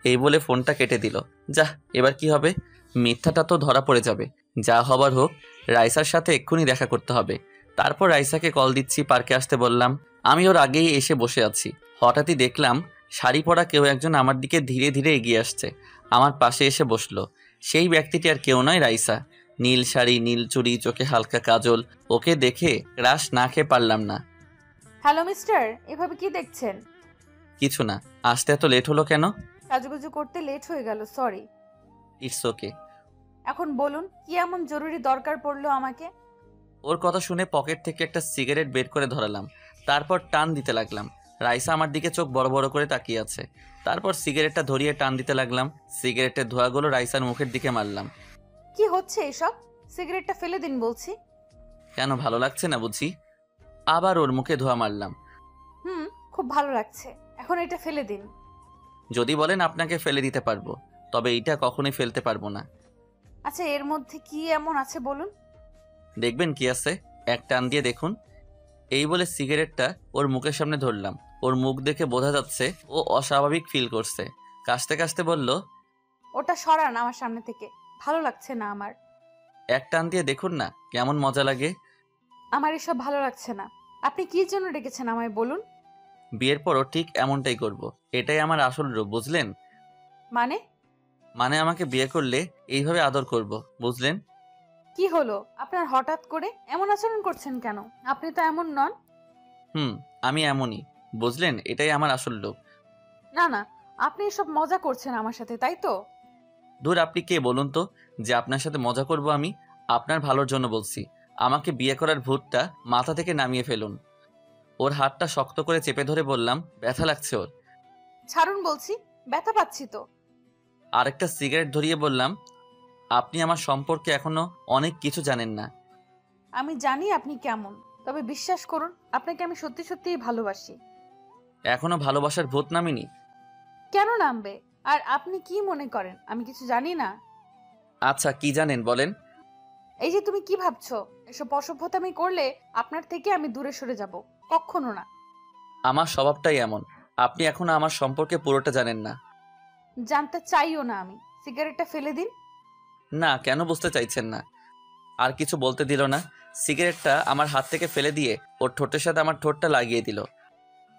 Speaker 2: এই বলে ফোনটা কেটে দিল। যা, এবার কি হবে? মিথ্যাটা তো ধরা পড়ে যাবে। যা হবার হোক, রাইসার সাথে এক্ষুনি দেখা করতে হবে। তারপর রাইসাকে কল দিচ্ছি, পার্কে আসতে বললাম। আমি ওর আগেই এসে বসে আছি। হঠাৎই দেখলাম শাড়ি পরা কেউ একজন আমার দিকে ধীরে ধীরে এগিয়ে আসছে। আমার পাশে এসে বসলো। সেই ব্যক্তিটি আর কেউ নয়, রাইসা। নীল শাড়ি, নীল চুড়ি, চোখে হালকা কাজল। ওকে দেখে ক্রাশ না খেয়ে পারলাম না।
Speaker 3: হ্যালো মিস্টার, এভাবে কি দেখছেন?
Speaker 2: কিছু না। আসতে এত লেট হলো কেন?
Speaker 3: সাজুগুজু করতে লেট হয়ে গেল, সরি।
Speaker 2: It's okay.
Speaker 3: এখন বলুন, কি এমন জরুরি দরকার পড়লো আমাকে?
Speaker 2: ওর কথা শুনে পকেট থেকে একটা সিগারেট বের করে ধরালাম। তারপর টান দিতে লাগলাম। রাইসা আমার দিকে চোখ বড় বড় করে তাকিয়ে আছে। তারপর সিগারেটটা ধরিয়ে টান দিতে লাগলাম। সিগারেটের ধোঁয়াগুলো রাইসার মুখের দিকে মারলাম।
Speaker 3: কি হচ্ছে এসব? সিগারেটটা ফেলে দিন বলছি।
Speaker 2: কেন, ভালো লাগছে না বুঝি? আবার ওর মুখে ধোঁয়া মারলাম।
Speaker 3: খুব ভালো লাগছে, এখন এটা ফেলে দিন।
Speaker 2: যদি বলেন আপনাকে ফেলে দিতে পারবো, তবে এইটা কখনোই ফেলতে পারবো না।
Speaker 3: আচ্ছা, এর মধ্যে কি এমন আছে বলুন?
Speaker 2: দেখবেন কি আছে, এক টান দিয়ে দেখুন। এই বলে সিগারেটটা ওর মুখের সামনে ধরলাম। ওর মুখ দেখে বোঝা যাচ্ছে ও অস্বাভাবিক ফিল করছে। কাশতে কাশতে বলল,
Speaker 3: ওটা সরান আমার সামনে থেকে, ভালো লাগছে না আমার।
Speaker 2: এক টান দিয়ে দেখুন না কেমন মজা লাগে।
Speaker 3: আমার এসব ভালো লাগছে না। আপনি কি জন্য ডেকেছেন আমায় বলুন?
Speaker 2: বিয়ের পরও ঠিক এমনটাই করব। এটাই আমার আসল রূপ, বুঝলেন?
Speaker 3: মানে
Speaker 2: আমাকে বিয়ে করলে এইভাবে আদর করব, বুঝলেন?
Speaker 3: কি হলো আপনার, হঠাৎ করে এমন আচরণ করছেন কেন? আপনি তো এমন নন।
Speaker 2: আমি এমনই, বুঝলেন? এটাই আমার আসল রূপ।
Speaker 3: না না, আপনি এসব মজা করছেন আমার সাথে, তাই তো?
Speaker 2: দূর, আপনি কে বলুন তো যে আপনার সাথে মজা করব? আমি আপনার ভালোর জন্য বলছি। আমাকে বিয়ে করার ভূতটা মাথা থেকে নামিয়ে ফেলুন। ওর হাতটা শক্ত করে চেপে ধরে বললাম, ব্যথা লাগছে ওর।
Speaker 3: ছাড়ুন বলছি, ব্যথা পাচ্ছি তো।
Speaker 2: আরেকটা সিগারেট ধরিয়ে বললাম, আপনি আমার সম্পর্কে এখনো অনেক কিছু জানেন না।
Speaker 3: আমি জানি আপনি কেমন, তবে বিশ্বাস করুন, আপনাকে আমি সত্যি সত্যিই ভালোবাসি।
Speaker 2: এখনো ভালোবাসার ভূত নামিনি?
Speaker 3: কেন নামবে? আর আপনি কি মনে করেন আমি কিছু জানি না?
Speaker 2: আচ্ছা, কি জানেন বলেন?
Speaker 3: এই যে তুমি কি ভাবছো, এসব অসভ্যতামি করলে আপনার থেকে আমি দূরে সরে যাব, কখনো না।
Speaker 2: আমার স্বভাবটাই এমন। আপনি এখনো আমার সম্পর্কে পুরোটা জানেন না।
Speaker 3: জানতে চাইও না আমি। সিগারেটটা ফেলে দিন।
Speaker 2: না, কেন বুঝতে চাইছেন না? আর কিছু বলতে দিল না। সিগারেটটা আমার হাত থেকে ফেলে দিয়ে ওর ঠোঁটের সাথে আমার ঠোঁটটা লাগিয়ে দিল।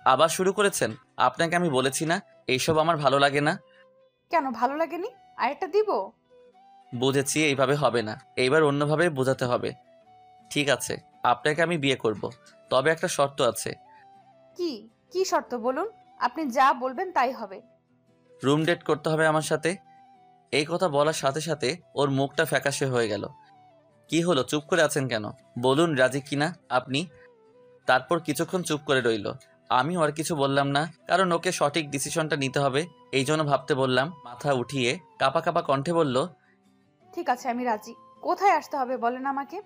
Speaker 2: আবার শুরু করেছেন? আপনাকে আমি বলেছি না এইসব আমার ভালো লাগে না?
Speaker 3: কেন ভালো লাগেনি? আরেকটা দিব?
Speaker 2: বুঝেছি, এইভাবে হবে না, এইবার অন্যভাবে বোঝাতে হবে। ঠিক আছে, আপনাকে আমি বিয়ে করব, তবে একটা শর্ত আছে।
Speaker 3: কি কি শর্ত বলুন? আপনি যা বলবেন তাই হবে।
Speaker 2: রুম ডেট করতে হবে আমার সাথে। এই কথা বলার সাথে সাথে ওর মুখটা ফ্যাকাশে হয়ে গেল। কি হলো, চুপ করে আছেন কেন? বলুন রাজি কিনা আপনি। তারপর কিছুক্ষণ চুপ করে রইল। আমিও আর কিছু বললাম না, কারণ ওকে সঠিক ডিসিশনটা নিতে হবে, এই জন্য ভাবতে বললাম। মাথা উঠিয়ে কাপা কাপা কণ্ঠে বলল,
Speaker 3: ঠিক আছে, আমি রাজি। কোথায় আসতে হবে বলেন আমাকে।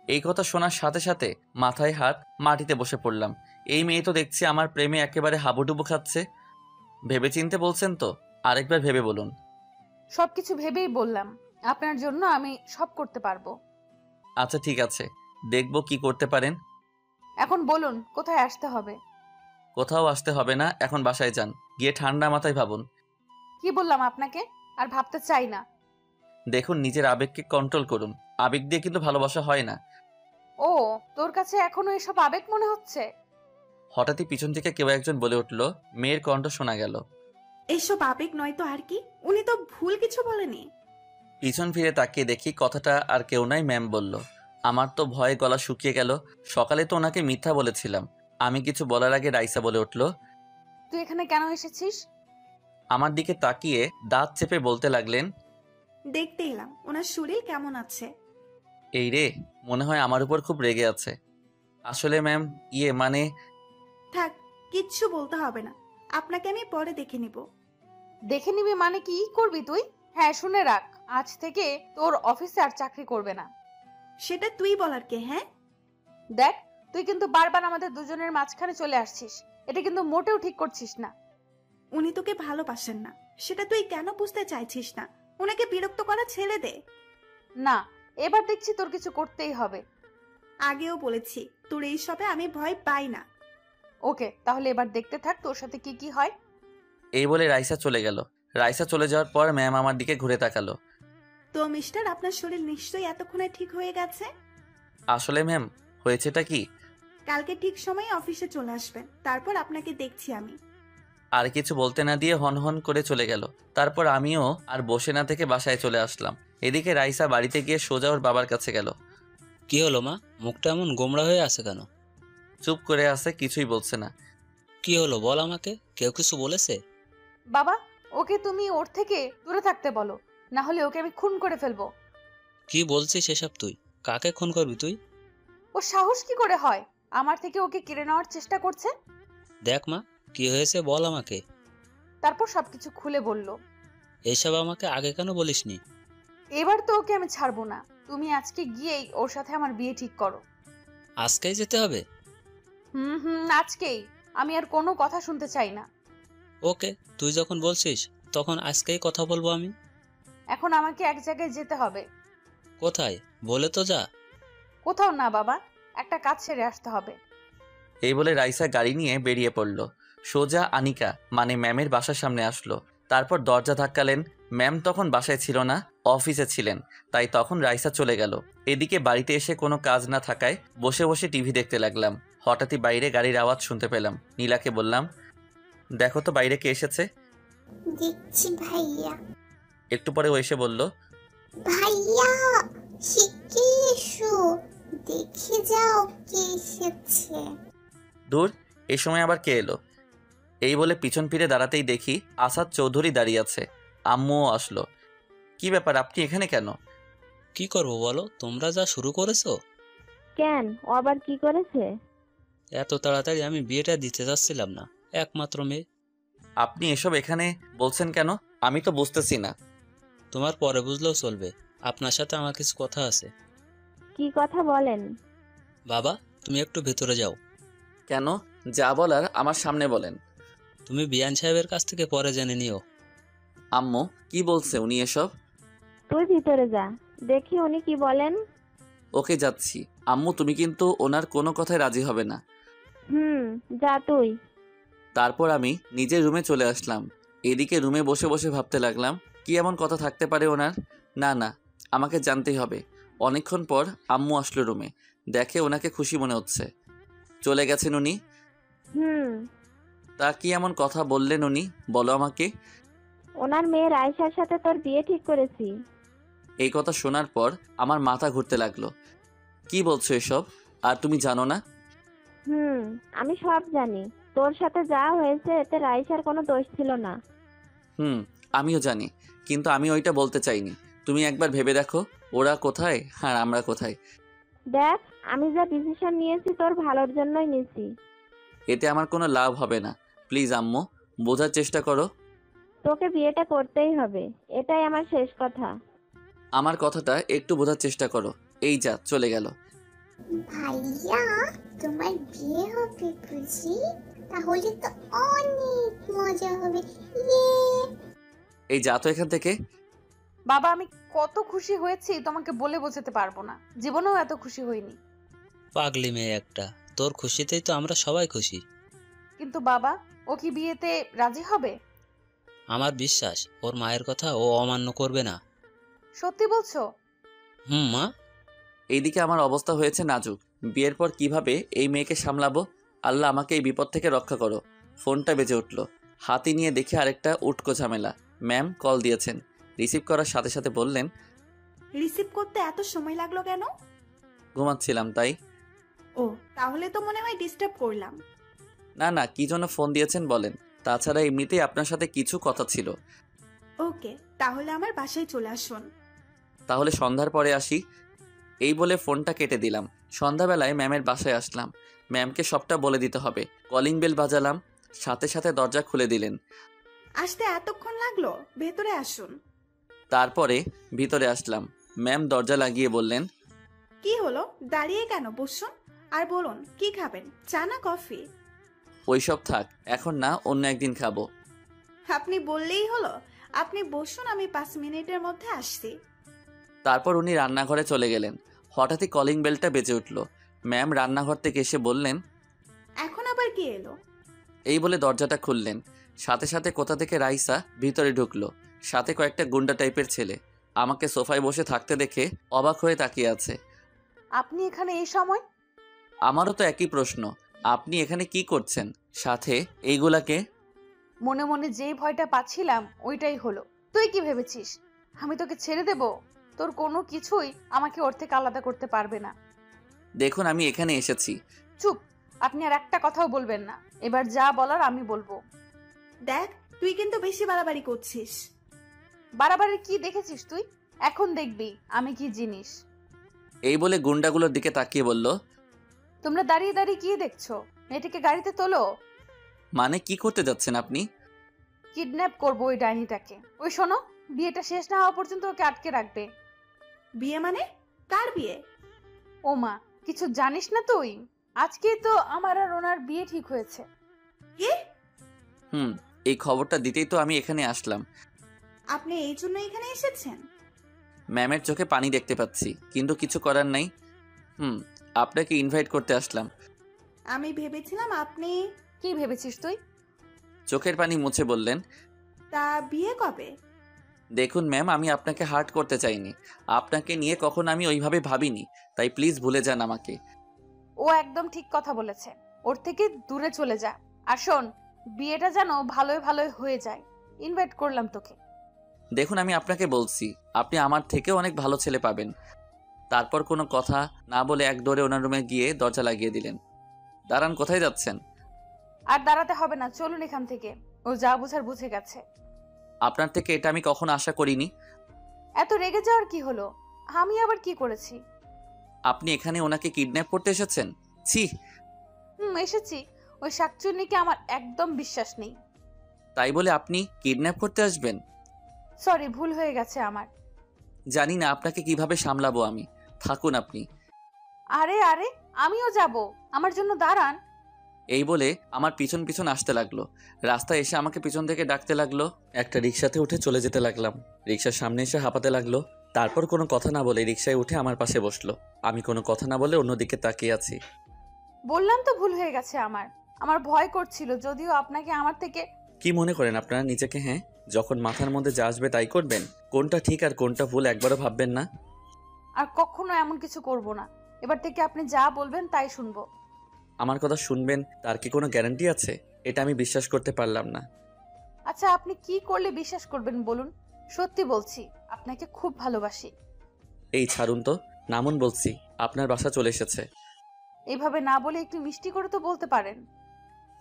Speaker 2: এই কথা শোনার সাথে সাথে মাথায় হাত, মাটিতে বসে পড়লাম। এই মেয়ে তো দেখছি আমার প্রেমে একেবারে হাবুডুবু খাচ্ছে। ভেবেচিন্তে বলছেন তো? আরেকবার ভেবে বলুন।
Speaker 3: সবকিছু ভেবেই বললাম, আপনার জন্য আমি সব করতে পারবো।
Speaker 2: আচ্ছা ঠিক আছে, দেখবো কি করতে পারেন।
Speaker 3: এখন বলুন কোথায় আসতে হবে।
Speaker 2: কোথাও আসতে হবে না, এখন বাসায় যান, গিয়ে ঠান্ডা মাথায় ভাবুন।
Speaker 3: কি বললাম আপনাকে? আর ভাবতে চাই না।
Speaker 2: দেখুন, নিজের আবেগকে কন্ট্রোল করুন। আবেগ দিয়ে কিন্তু ভালোবাসা হয় না।
Speaker 3: ও, তোর কাছে এখনো এসব আবেগ মনে হচ্ছে?
Speaker 2: হঠাৎই পিছন থেকে কেউ একজন বলে উঠল। মেয়ের কণ্ঠ শোনা গেল।
Speaker 12: এইসব আবেগ নয় তো আর কি? উনি তো ভুল কিছু বলেনি।
Speaker 2: পিছন ফিরে তাকিয়ে দেখি কথাটা আর কেউ নাই, ম্যাম বলল। আমার তো ভয়ে গলা শুকিয়ে গেল। সকালে তো ওনাকে মিথ্যা বলেছিলাম। আমি কিছু বলার আগে রাইসা বলে উঠল,
Speaker 3: তুই এখানে কেন এসেছিস?
Speaker 2: আমার দিকে তাকিয়ে দাঁত চেপে বলতে লাগলেন,
Speaker 12: দেখতে এলাম ওনার শরীর কেমন আছে।
Speaker 2: এই রে, মনে হয় আমার উপর খুব রেগে আছে। আসলে ম্যাম, মানে।
Speaker 12: থাক, কিচ্ছু বলতে হবে না, আপনাকে আমি পরে দেখে নিব।
Speaker 13: দেখে নিবি মানে কি করবি তুই? হ্যাঁ শুনে রাখ, আজ থেকে তোর অফিসে আর চাকরি করবে না।
Speaker 12: সেটা তুই বলার কে? হ্যাঁ
Speaker 13: দেখ, তুই কিন্তু বারবার আমাদের দুজনের মাঝখানে চলে আসছিস, এটা কিন্তু মোটেও ঠিক করছিস না।
Speaker 12: উনি তোকে ভালোবাসেন না, সেটা তুই কেন বুঝতে চাইছিস না? ওনাকে বিরক্ত করা ছেড়ে দে।
Speaker 13: না, এবার দেখছি তোর কিছু করতেই হবে।
Speaker 12: আগেও বলেছি তোর এইসবে আমি ভয় পাই না।
Speaker 13: ওকে, তাহলে এবার দেখতে থাক তোর সাথে কি কি হয়।
Speaker 2: এই বলে রাইসা চলে গেল। রাইসা চলে যাওয়ার পর ম্যাম আমার দিকে ঘুরে তাকালো।
Speaker 12: তো মিস্টার, আপনার শরীর নিশ্চয়ই এতক্ষণে ঠিক হয়ে গেছে।
Speaker 2: আসলে ম্যাম, হয়েছেটা কি?
Speaker 12: কালকে ঠিক সময়ে অফিসে চলে আসবেন, তারপর আপনাকে দেখছি আমি।
Speaker 2: আর কিছু বলতে না দিয়ে হন হন করে চলে গেল। তারপর আমিও আর বসে না থেকে বাসায় চলে আসলাম। এদিকে রাইসা বাড়িতে গিয়ে সোজা ওর বাবার কাছে গেল।
Speaker 8: কি হলো মা, মুখটা এমন গোমড়া হয়ে আছে কেন?
Speaker 2: চুপ করে আছে, কিছুই বলছে না।
Speaker 8: কি হলো বল আমাকে, কেউ কিছু বলেছে?
Speaker 13: বাবা, ওকে তুমি ওর থেকে দূরে থাকতে বলো, না হলে ওকে আমি খুন করে ফেলবো।
Speaker 8: কি বলছিস এসব তুই? কাকে খুন করবি তুই?
Speaker 13: ও সাহস কি করে হয় আমার থেকে ওকে কেড়ে নেওয়ার চেষ্টা করছে।
Speaker 8: দেখ মা, কি হয়েছে বল আমাকে।
Speaker 13: তারপর সবকিছু খুলে বলল।
Speaker 8: এইসব আমাকে আগে কেন বলিসনি?
Speaker 13: এবার তো ওকে আমি ছাড়বো না, তুমি আজকে গিয়েই ওর সাথে আমার বিয়ে ঠিক করো।
Speaker 8: আজকেই যেতে হবে?
Speaker 13: আজকেই। আমি আর কোনো কথা শুনতে চাই না।
Speaker 8: ওকে, তুই যখন বলছিস তখন আজকেই কথা বলবো আমি।
Speaker 13: এখন আমাকে এক জায়গায় যেতে হবে।
Speaker 8: কোথায় বলে তো যা।
Speaker 13: কোথাও না বাবা, একটা কাজ সেরে আসতে হবে।
Speaker 2: এই বলে রাইসা গাড়ি নিয়ে বেরিয়ে পড়ল। সোজা আনিকা মানে ম্যামের বাসার সামনে আসলো। তারপর দরজা ধাক্কালেন। ম্যাম তখন বাসায় ছিল না, অফিসে ছিলেন, তাই তখন রাইসা চলে গেল। এদিকে বাড়িতে এসে কোনো কাজ না থাকায় বসে বসে টিভি দেখতে লাগলাম। হঠাৎই বাইরে গাড়ির আওয়াজ শুনতে পেলাম। নীলাকে বললাম, দেখো তো বাইরে কে এসেছে।
Speaker 5: দেখছি ভাইয়া।
Speaker 2: একটু পরে ও এসে বলল,
Speaker 5: ভাইয়া শিগগির এসো, দেখে যাও কে এসেছে।
Speaker 2: দূর, এই সময় আবার কে এলো? এই বলে পিছন ফিরে দাঁড়াতেই দেখি আসাদ চৌধুরী দাঁড়িয়ে আছে। আম্মুও আসলো। কি ব্যাপার, আপনি এখানে কেন?
Speaker 8: কি করব বলো, তোমরা যা শুরু করেছো।
Speaker 4: কেন, ও আবার কি করেছে?
Speaker 8: এত তাড়াতাড়ি আমি বিয়েটা দিতে চাচ্ছিলাম না, একমাত্র মেয়ে।
Speaker 2: আপনি এসব এখানে বলছেন কেন? আমি তো বুঝতেছি না।
Speaker 8: তোমার পরে বুঝলেও চলবে, আপনার সাথে আমার কিছু কথা আছে।
Speaker 4: কি কথা বলেন?
Speaker 8: বাবা, তুমি একটু ভেতরে যাও।
Speaker 2: কেন? যা বলার আমার সামনে বলেন।
Speaker 8: তুমি বিয়ান সাহেবের কাছ থেকে পরে জেনে নিও।
Speaker 2: আম্মু, কি বলছে উনি এসব?
Speaker 4: তুই ভিতরে যা, দেখি উনি কি বলেন।
Speaker 2: ওকে, যাচ্ছি। আম্মু, তুমি কিন্তু ওনার কোনো কথায় রাজি হবে না।
Speaker 4: যা তুই।
Speaker 2: তারপর আমি নিজের রুমে চলে আসলাম। এদিকে রুমে বসে বসে ভাবতে লাগলাম, কি এমন কথা থাকতে পারে ওনার? না না, আমাকে জানতেই হবে। অনেকক্ষণ পর আম্মু আসলো রুমে। দেখে ওনাকে খুশি মনে হচ্ছে। চলে গেছেন উনি? তা কি এমন কথা বললেন উনি, বলো আমাকে।
Speaker 4: ওনার মেয়ের আয়েশার সাথে তোর বিয়ে ঠিক করেছি।
Speaker 2: এই কথা শোনার পর আমার মাথা ঘুরতে লাগলো। কি বলছো এসব? আর তুমি জানো না?
Speaker 4: আমি সব জানি। তোর সাথে যা হয়েছে এতে রাইসার কোনো দোষ ছিল না।
Speaker 2: আমিও জানি, কিন্তু আমি ওইটা বলতে চাইনি। তুমি একবার ভেবে দেখো, ওরা কোথায় আর আমরা কোথায়।
Speaker 4: দেখ, আমি যা ডিসিশন নিয়েছি তোর ভালোর জন্যই নিয়েছি।
Speaker 2: এতে আমার কোনো লাভ হবে না। প্লিজ আম্মু, বোঝার চেষ্টা করো।
Speaker 4: তোকে বিয়েটা করতেই হবে, এটাই আমার শেষ কথা।
Speaker 2: আমার কথাটা একটু বোঝার চেষ্টা করো। এই যা চলে গেল।
Speaker 5: ভাইয়া, তোমার বিয়ে হবে বুঝি? তাহলে তো অনেক মজা হবে।
Speaker 2: এই যা তো এখান থেকে।
Speaker 13: বাবা, আমি কত খুশি হয়েছি তোমাকে বলে বোঝাতে পারবো না। জীবনেও এত খুশি হইনি।
Speaker 8: পাগলি মেয়ে একটা, তোর খুশিতেই তো আমরা সবাই খুশি।
Speaker 13: কিন্তু বাবা, ও কি বিয়েতে রাজি হবে?
Speaker 8: আমার বিশ্বাস ওর মায়ের কথা ও অমান্য করবে না।
Speaker 13: সত্যি বলছো?
Speaker 8: মা।
Speaker 2: এইদিকে আমার অবস্থা হয়েছে নাজুক। বিয়ের পর কিভাবে এই মেয়েকে সামলাবো? আল্লাহ আমাকে এই বিপদ থেকে রক্ষা করো। ফোনটা বেজে উঠলো। হাতি নিয়ে দেখে আরেকটা উটকো ঝামেলা। ম্যাম কল দিয়েছেন। রিসিভ করার সাথে সাথে বললেন,
Speaker 12: রিসিভ করতে এত সময় লাগলো কেন?
Speaker 2: ঘুমাচ্ছিলাম তাই।
Speaker 12: ও, তাহলে তো মনে হয় ডিস্টার্ব করলাম।
Speaker 2: না না, কি জন্য ফোন দিয়েছেন বলেন। তাছাড়া এমনিতেই আপনার সাথে কিছু কথা ছিল।
Speaker 12: ওকে, তাহলে আমার বাসায় চলে আসুন।
Speaker 2: তাহলে সন্ধ্যার পরে আসি। এই বলে ফোনটা কেটে দিলাম। সন্ধ্যাবেলায় ম্যামের বাসায় আসলাম। ম্যামকে সবটা বলে দিতে হবে। কলিং বেল বাজালাম, সাথে সাথে দরজা খুলে দিলেন।
Speaker 12: আসতে এতক্ষণ লাগলো? ভেতরে আসুন।
Speaker 2: তারপরে ভিতরে আসলাম। ম্যাম দরজা লাগিয়ে বললেন,
Speaker 12: কি হলো, দাঁড়িয়ে কেন? বসুন আর বলুন কি খাবেন, চা না কফি?
Speaker 2: ওইসব থাক, এখন না, অন্য একদিন খাবো।
Speaker 12: আপনি বললেই হলো। আপনি বসুন, আমি 5 মিনিটের মধ্যে আসছি।
Speaker 2: তারপর উনি রান্নাঘরে চলে গেলেন। হঠাৎই কলিং বেলটা বেজে উঠল। ম্যাম রান্নাঘর থেকে এসে বললেন,
Speaker 12: এখন আবার কি এলো?
Speaker 2: এই বলে দরজাটা খুললেন। সাথে সাথে কোথা থেকে রাইসা ভিতরে ঢুকলো, সাথে কয়েকটা গুন্ডা টাইপের ছেলে। আমাকে সোফায় বসে থাকতে দেখে অবাক হয়ে তাকিয়ে আছে।
Speaker 13: আপনি এখানে এই সময়?
Speaker 2: আমারও তো একই প্রশ্ন, আপনি এখানে কি করছেন? সাথে এইগুলাকে?
Speaker 13: মনে মনে যেই ভয়টা পাচ্ছিলাম ওইটাই হলো। তুই কি ভেবেছিস আমি তোকে ছেড়ে দেব? তোর কোনো কিছুই আমাকে ওর থেকে আলাদা করতে পারবে না।
Speaker 2: দেখুন আমি এখানে এসেছি।
Speaker 13: চুপ, আপনি আর একটা কথাও বলবেন না। এবার যা বলার আমি বলবো।
Speaker 12: দেখ, তুই কিন্তু বেশি বাড়াবাড়ি করছিস।
Speaker 13: বাড়াবাড়ি কি দেখেছিস তুই? এখন দেখবি আমি কি জিনিস।
Speaker 2: এই বলে গুন্ডাগুলোর দিকে তাকিয়ে বলল,
Speaker 13: তোমরা দাঁড়িয়ে দাঁড়িয়ে কি দেখছো? মেয়েটিকে গাড়িতে তোলো।
Speaker 2: মানে কি করতে যাচ্ছেন আপনি?
Speaker 13: কিডন্যাপ করবো ওই ডাইনিটাকে। ওই শোনো, বিয়েটা শেষ না হওয়া পর্যন্ত ওকে আটকে রাখবে।
Speaker 12: বিয়ে মানে? কার বিয়ে?
Speaker 13: ও মা, কিছু জানিস না তুই? আজকেই তো আমার আর ওনার বিয়ে ঠিক হয়েছে।
Speaker 12: কি?
Speaker 2: এই খবরটা দিতেই তো আমি এখানে আসলাম।
Speaker 12: আপনি এই জন্য এখানে এসেছেন?
Speaker 2: ম্যামের চোখে পানি দেখতে পাচ্ছি, কিন্তু কিছু করার নাই। আপনাকে ইনভাইট করতে আসলাম।
Speaker 12: আমি ভেবেছিলাম আপনি।
Speaker 13: কি ভেবেছিস তুই?
Speaker 2: চোখের পানি মুছে বললেন,
Speaker 12: তা বিয়ে কবে?
Speaker 2: দেখুন ম্যাম, আমি আপনাকে হার্ট করতে চাইনি। আপনাকে নিয়ে কখনো আমি ওইভাবে ভাবিনি, তাই প্লিজ ভুলে যান আমাকে।
Speaker 13: ও একদম ঠিক কথা বলেছে। ওর থেকে দূরে চলে যা। আর শোন, বিয়েটা যেন ভালোই ভালোই হয়ে যায়। ইনভাইট করলাম তোকে।
Speaker 2: দেখুন আমি আপনাকে বলছি, আপনি আমার থেকেও অনেক ভালো ছেলে পাবেন। তারপর কোনো কথা না বলে এক দৌড়ে ওনার রুমে গিয়ে দরজা লাগিয়ে দিলেন। দাঁড়ান, কোথায় যাচ্ছেন?
Speaker 13: আর দাঁড়াতে হবে না, চলুন এখান থেকে। ও যা বুঝার বুঝে গেছে।
Speaker 2: আপনার থেকে এটা আমি কখনো আশা করিনি।
Speaker 13: এত রেগে যাওয়ার কি হলো? আমি আবার কি করেছি?
Speaker 2: আপনি এখানে ওনাকে কিডন্যাপ করতে এসেছেন? ছি।
Speaker 13: এসেছি। ওই শাকচুন্নিকে আমার একদম বিশ্বাস নেই।
Speaker 2: তাই বলে আপনি কিডন্যাপ করতে আসবেন?
Speaker 13: সরি, ভুল হয়ে গেছে আমার।
Speaker 2: জানি না আপনাকে কিভাবে সামলাবো আমি। থাকুন আপনি।
Speaker 13: আরে আরে, আমিও যাব, আমার জন্য দাঁড়ান।
Speaker 2: এই বলে আমার পিছন পিছন আসতে লাগলো। রাস্তায় এসে আমাকে পিছন থেকে ডাকতে লাগলো। একটা রিক্সাতে উঠে চলে যেতে লাগলাম। রিক্সার সামনে এসে হাঁপাতে লাগলো। তারপর কোনো কথা না বলে রিক্সায় উঠে আমার পাশে বসলো। আমি কোনো কথা না বলে অন্যদিকে তাকিয়ে আছি।
Speaker 13: বললাম তো ভুল হয়ে গেছে আমার ভয় করছিল, যদিও আপনাকে আমার থেকে।
Speaker 2: কি মনে করেন আপনারা নিজেকে? হ্যাঁ, যখন মাথার মধ্যে যা আসবে তাই করবেন? কোনটা ঠিক আর কোনটা ভুল একবারও ভাববেন না?
Speaker 13: আর কখনো এমন কিছু করব না। এবার থেকে আপনি যা বলবেন তাই শুনবো।
Speaker 2: আমার কথা শুনবেন তার কি কোনো গ্যারান্টি আছে? এটা আমি বিশ্বাস করতে পারলাম না।
Speaker 13: আচ্ছা, আপনি কি করলে বিশ্বাস করবেন বলুন? সত্যি বলছি, আপনাকে খুব ভালোবাসি।
Speaker 2: এই ছাড়ুন তো, নামুন বলছি। আপনার বাসা চলে এসেছে।
Speaker 13: এইভাবে না বলে একটু মিষ্টি করে তো বলতে পারেন।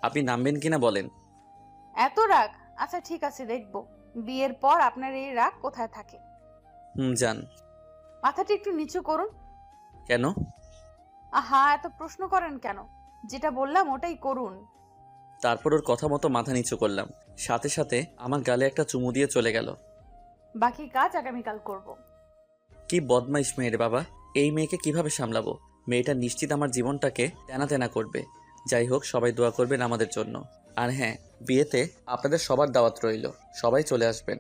Speaker 2: আপনি নামবেন কিনা বলেন।
Speaker 13: এত রাগ? আচ্ছা ঠিক আছে, দেখবো বিয়ের পর আপনার এই রাগ কোথায় থাকে।
Speaker 2: যান।
Speaker 13: মাথাটা একটু নিচু করুন।
Speaker 2: কেন?
Speaker 13: আহা, এত প্রশ্ন করেন কেন? যেটা বললাম ওটাই করুন।
Speaker 2: তারপর ওর কথা মতো মাথা নিচু করলাম। সাথে সাথে আমার গালে একটা চুমু দিয়ে চলে গেল।
Speaker 13: বাকি কাজ আগামীকাল করব।
Speaker 2: কি বদমাইশ মেয়ে রে বাবা! এই মেয়েকে কিভাবে সামলাবো? মেয়েটা নিশ্চিত আমার জীবনটাকে তেনা তেনা করবে। যাই হোক, সবাই দোয়া করবেন আমাদের জন্য। আর হ্যাঁ, বিয়েতে আপনাদের সবার দাওয়াত রইল, সবাই চলে আসবেন।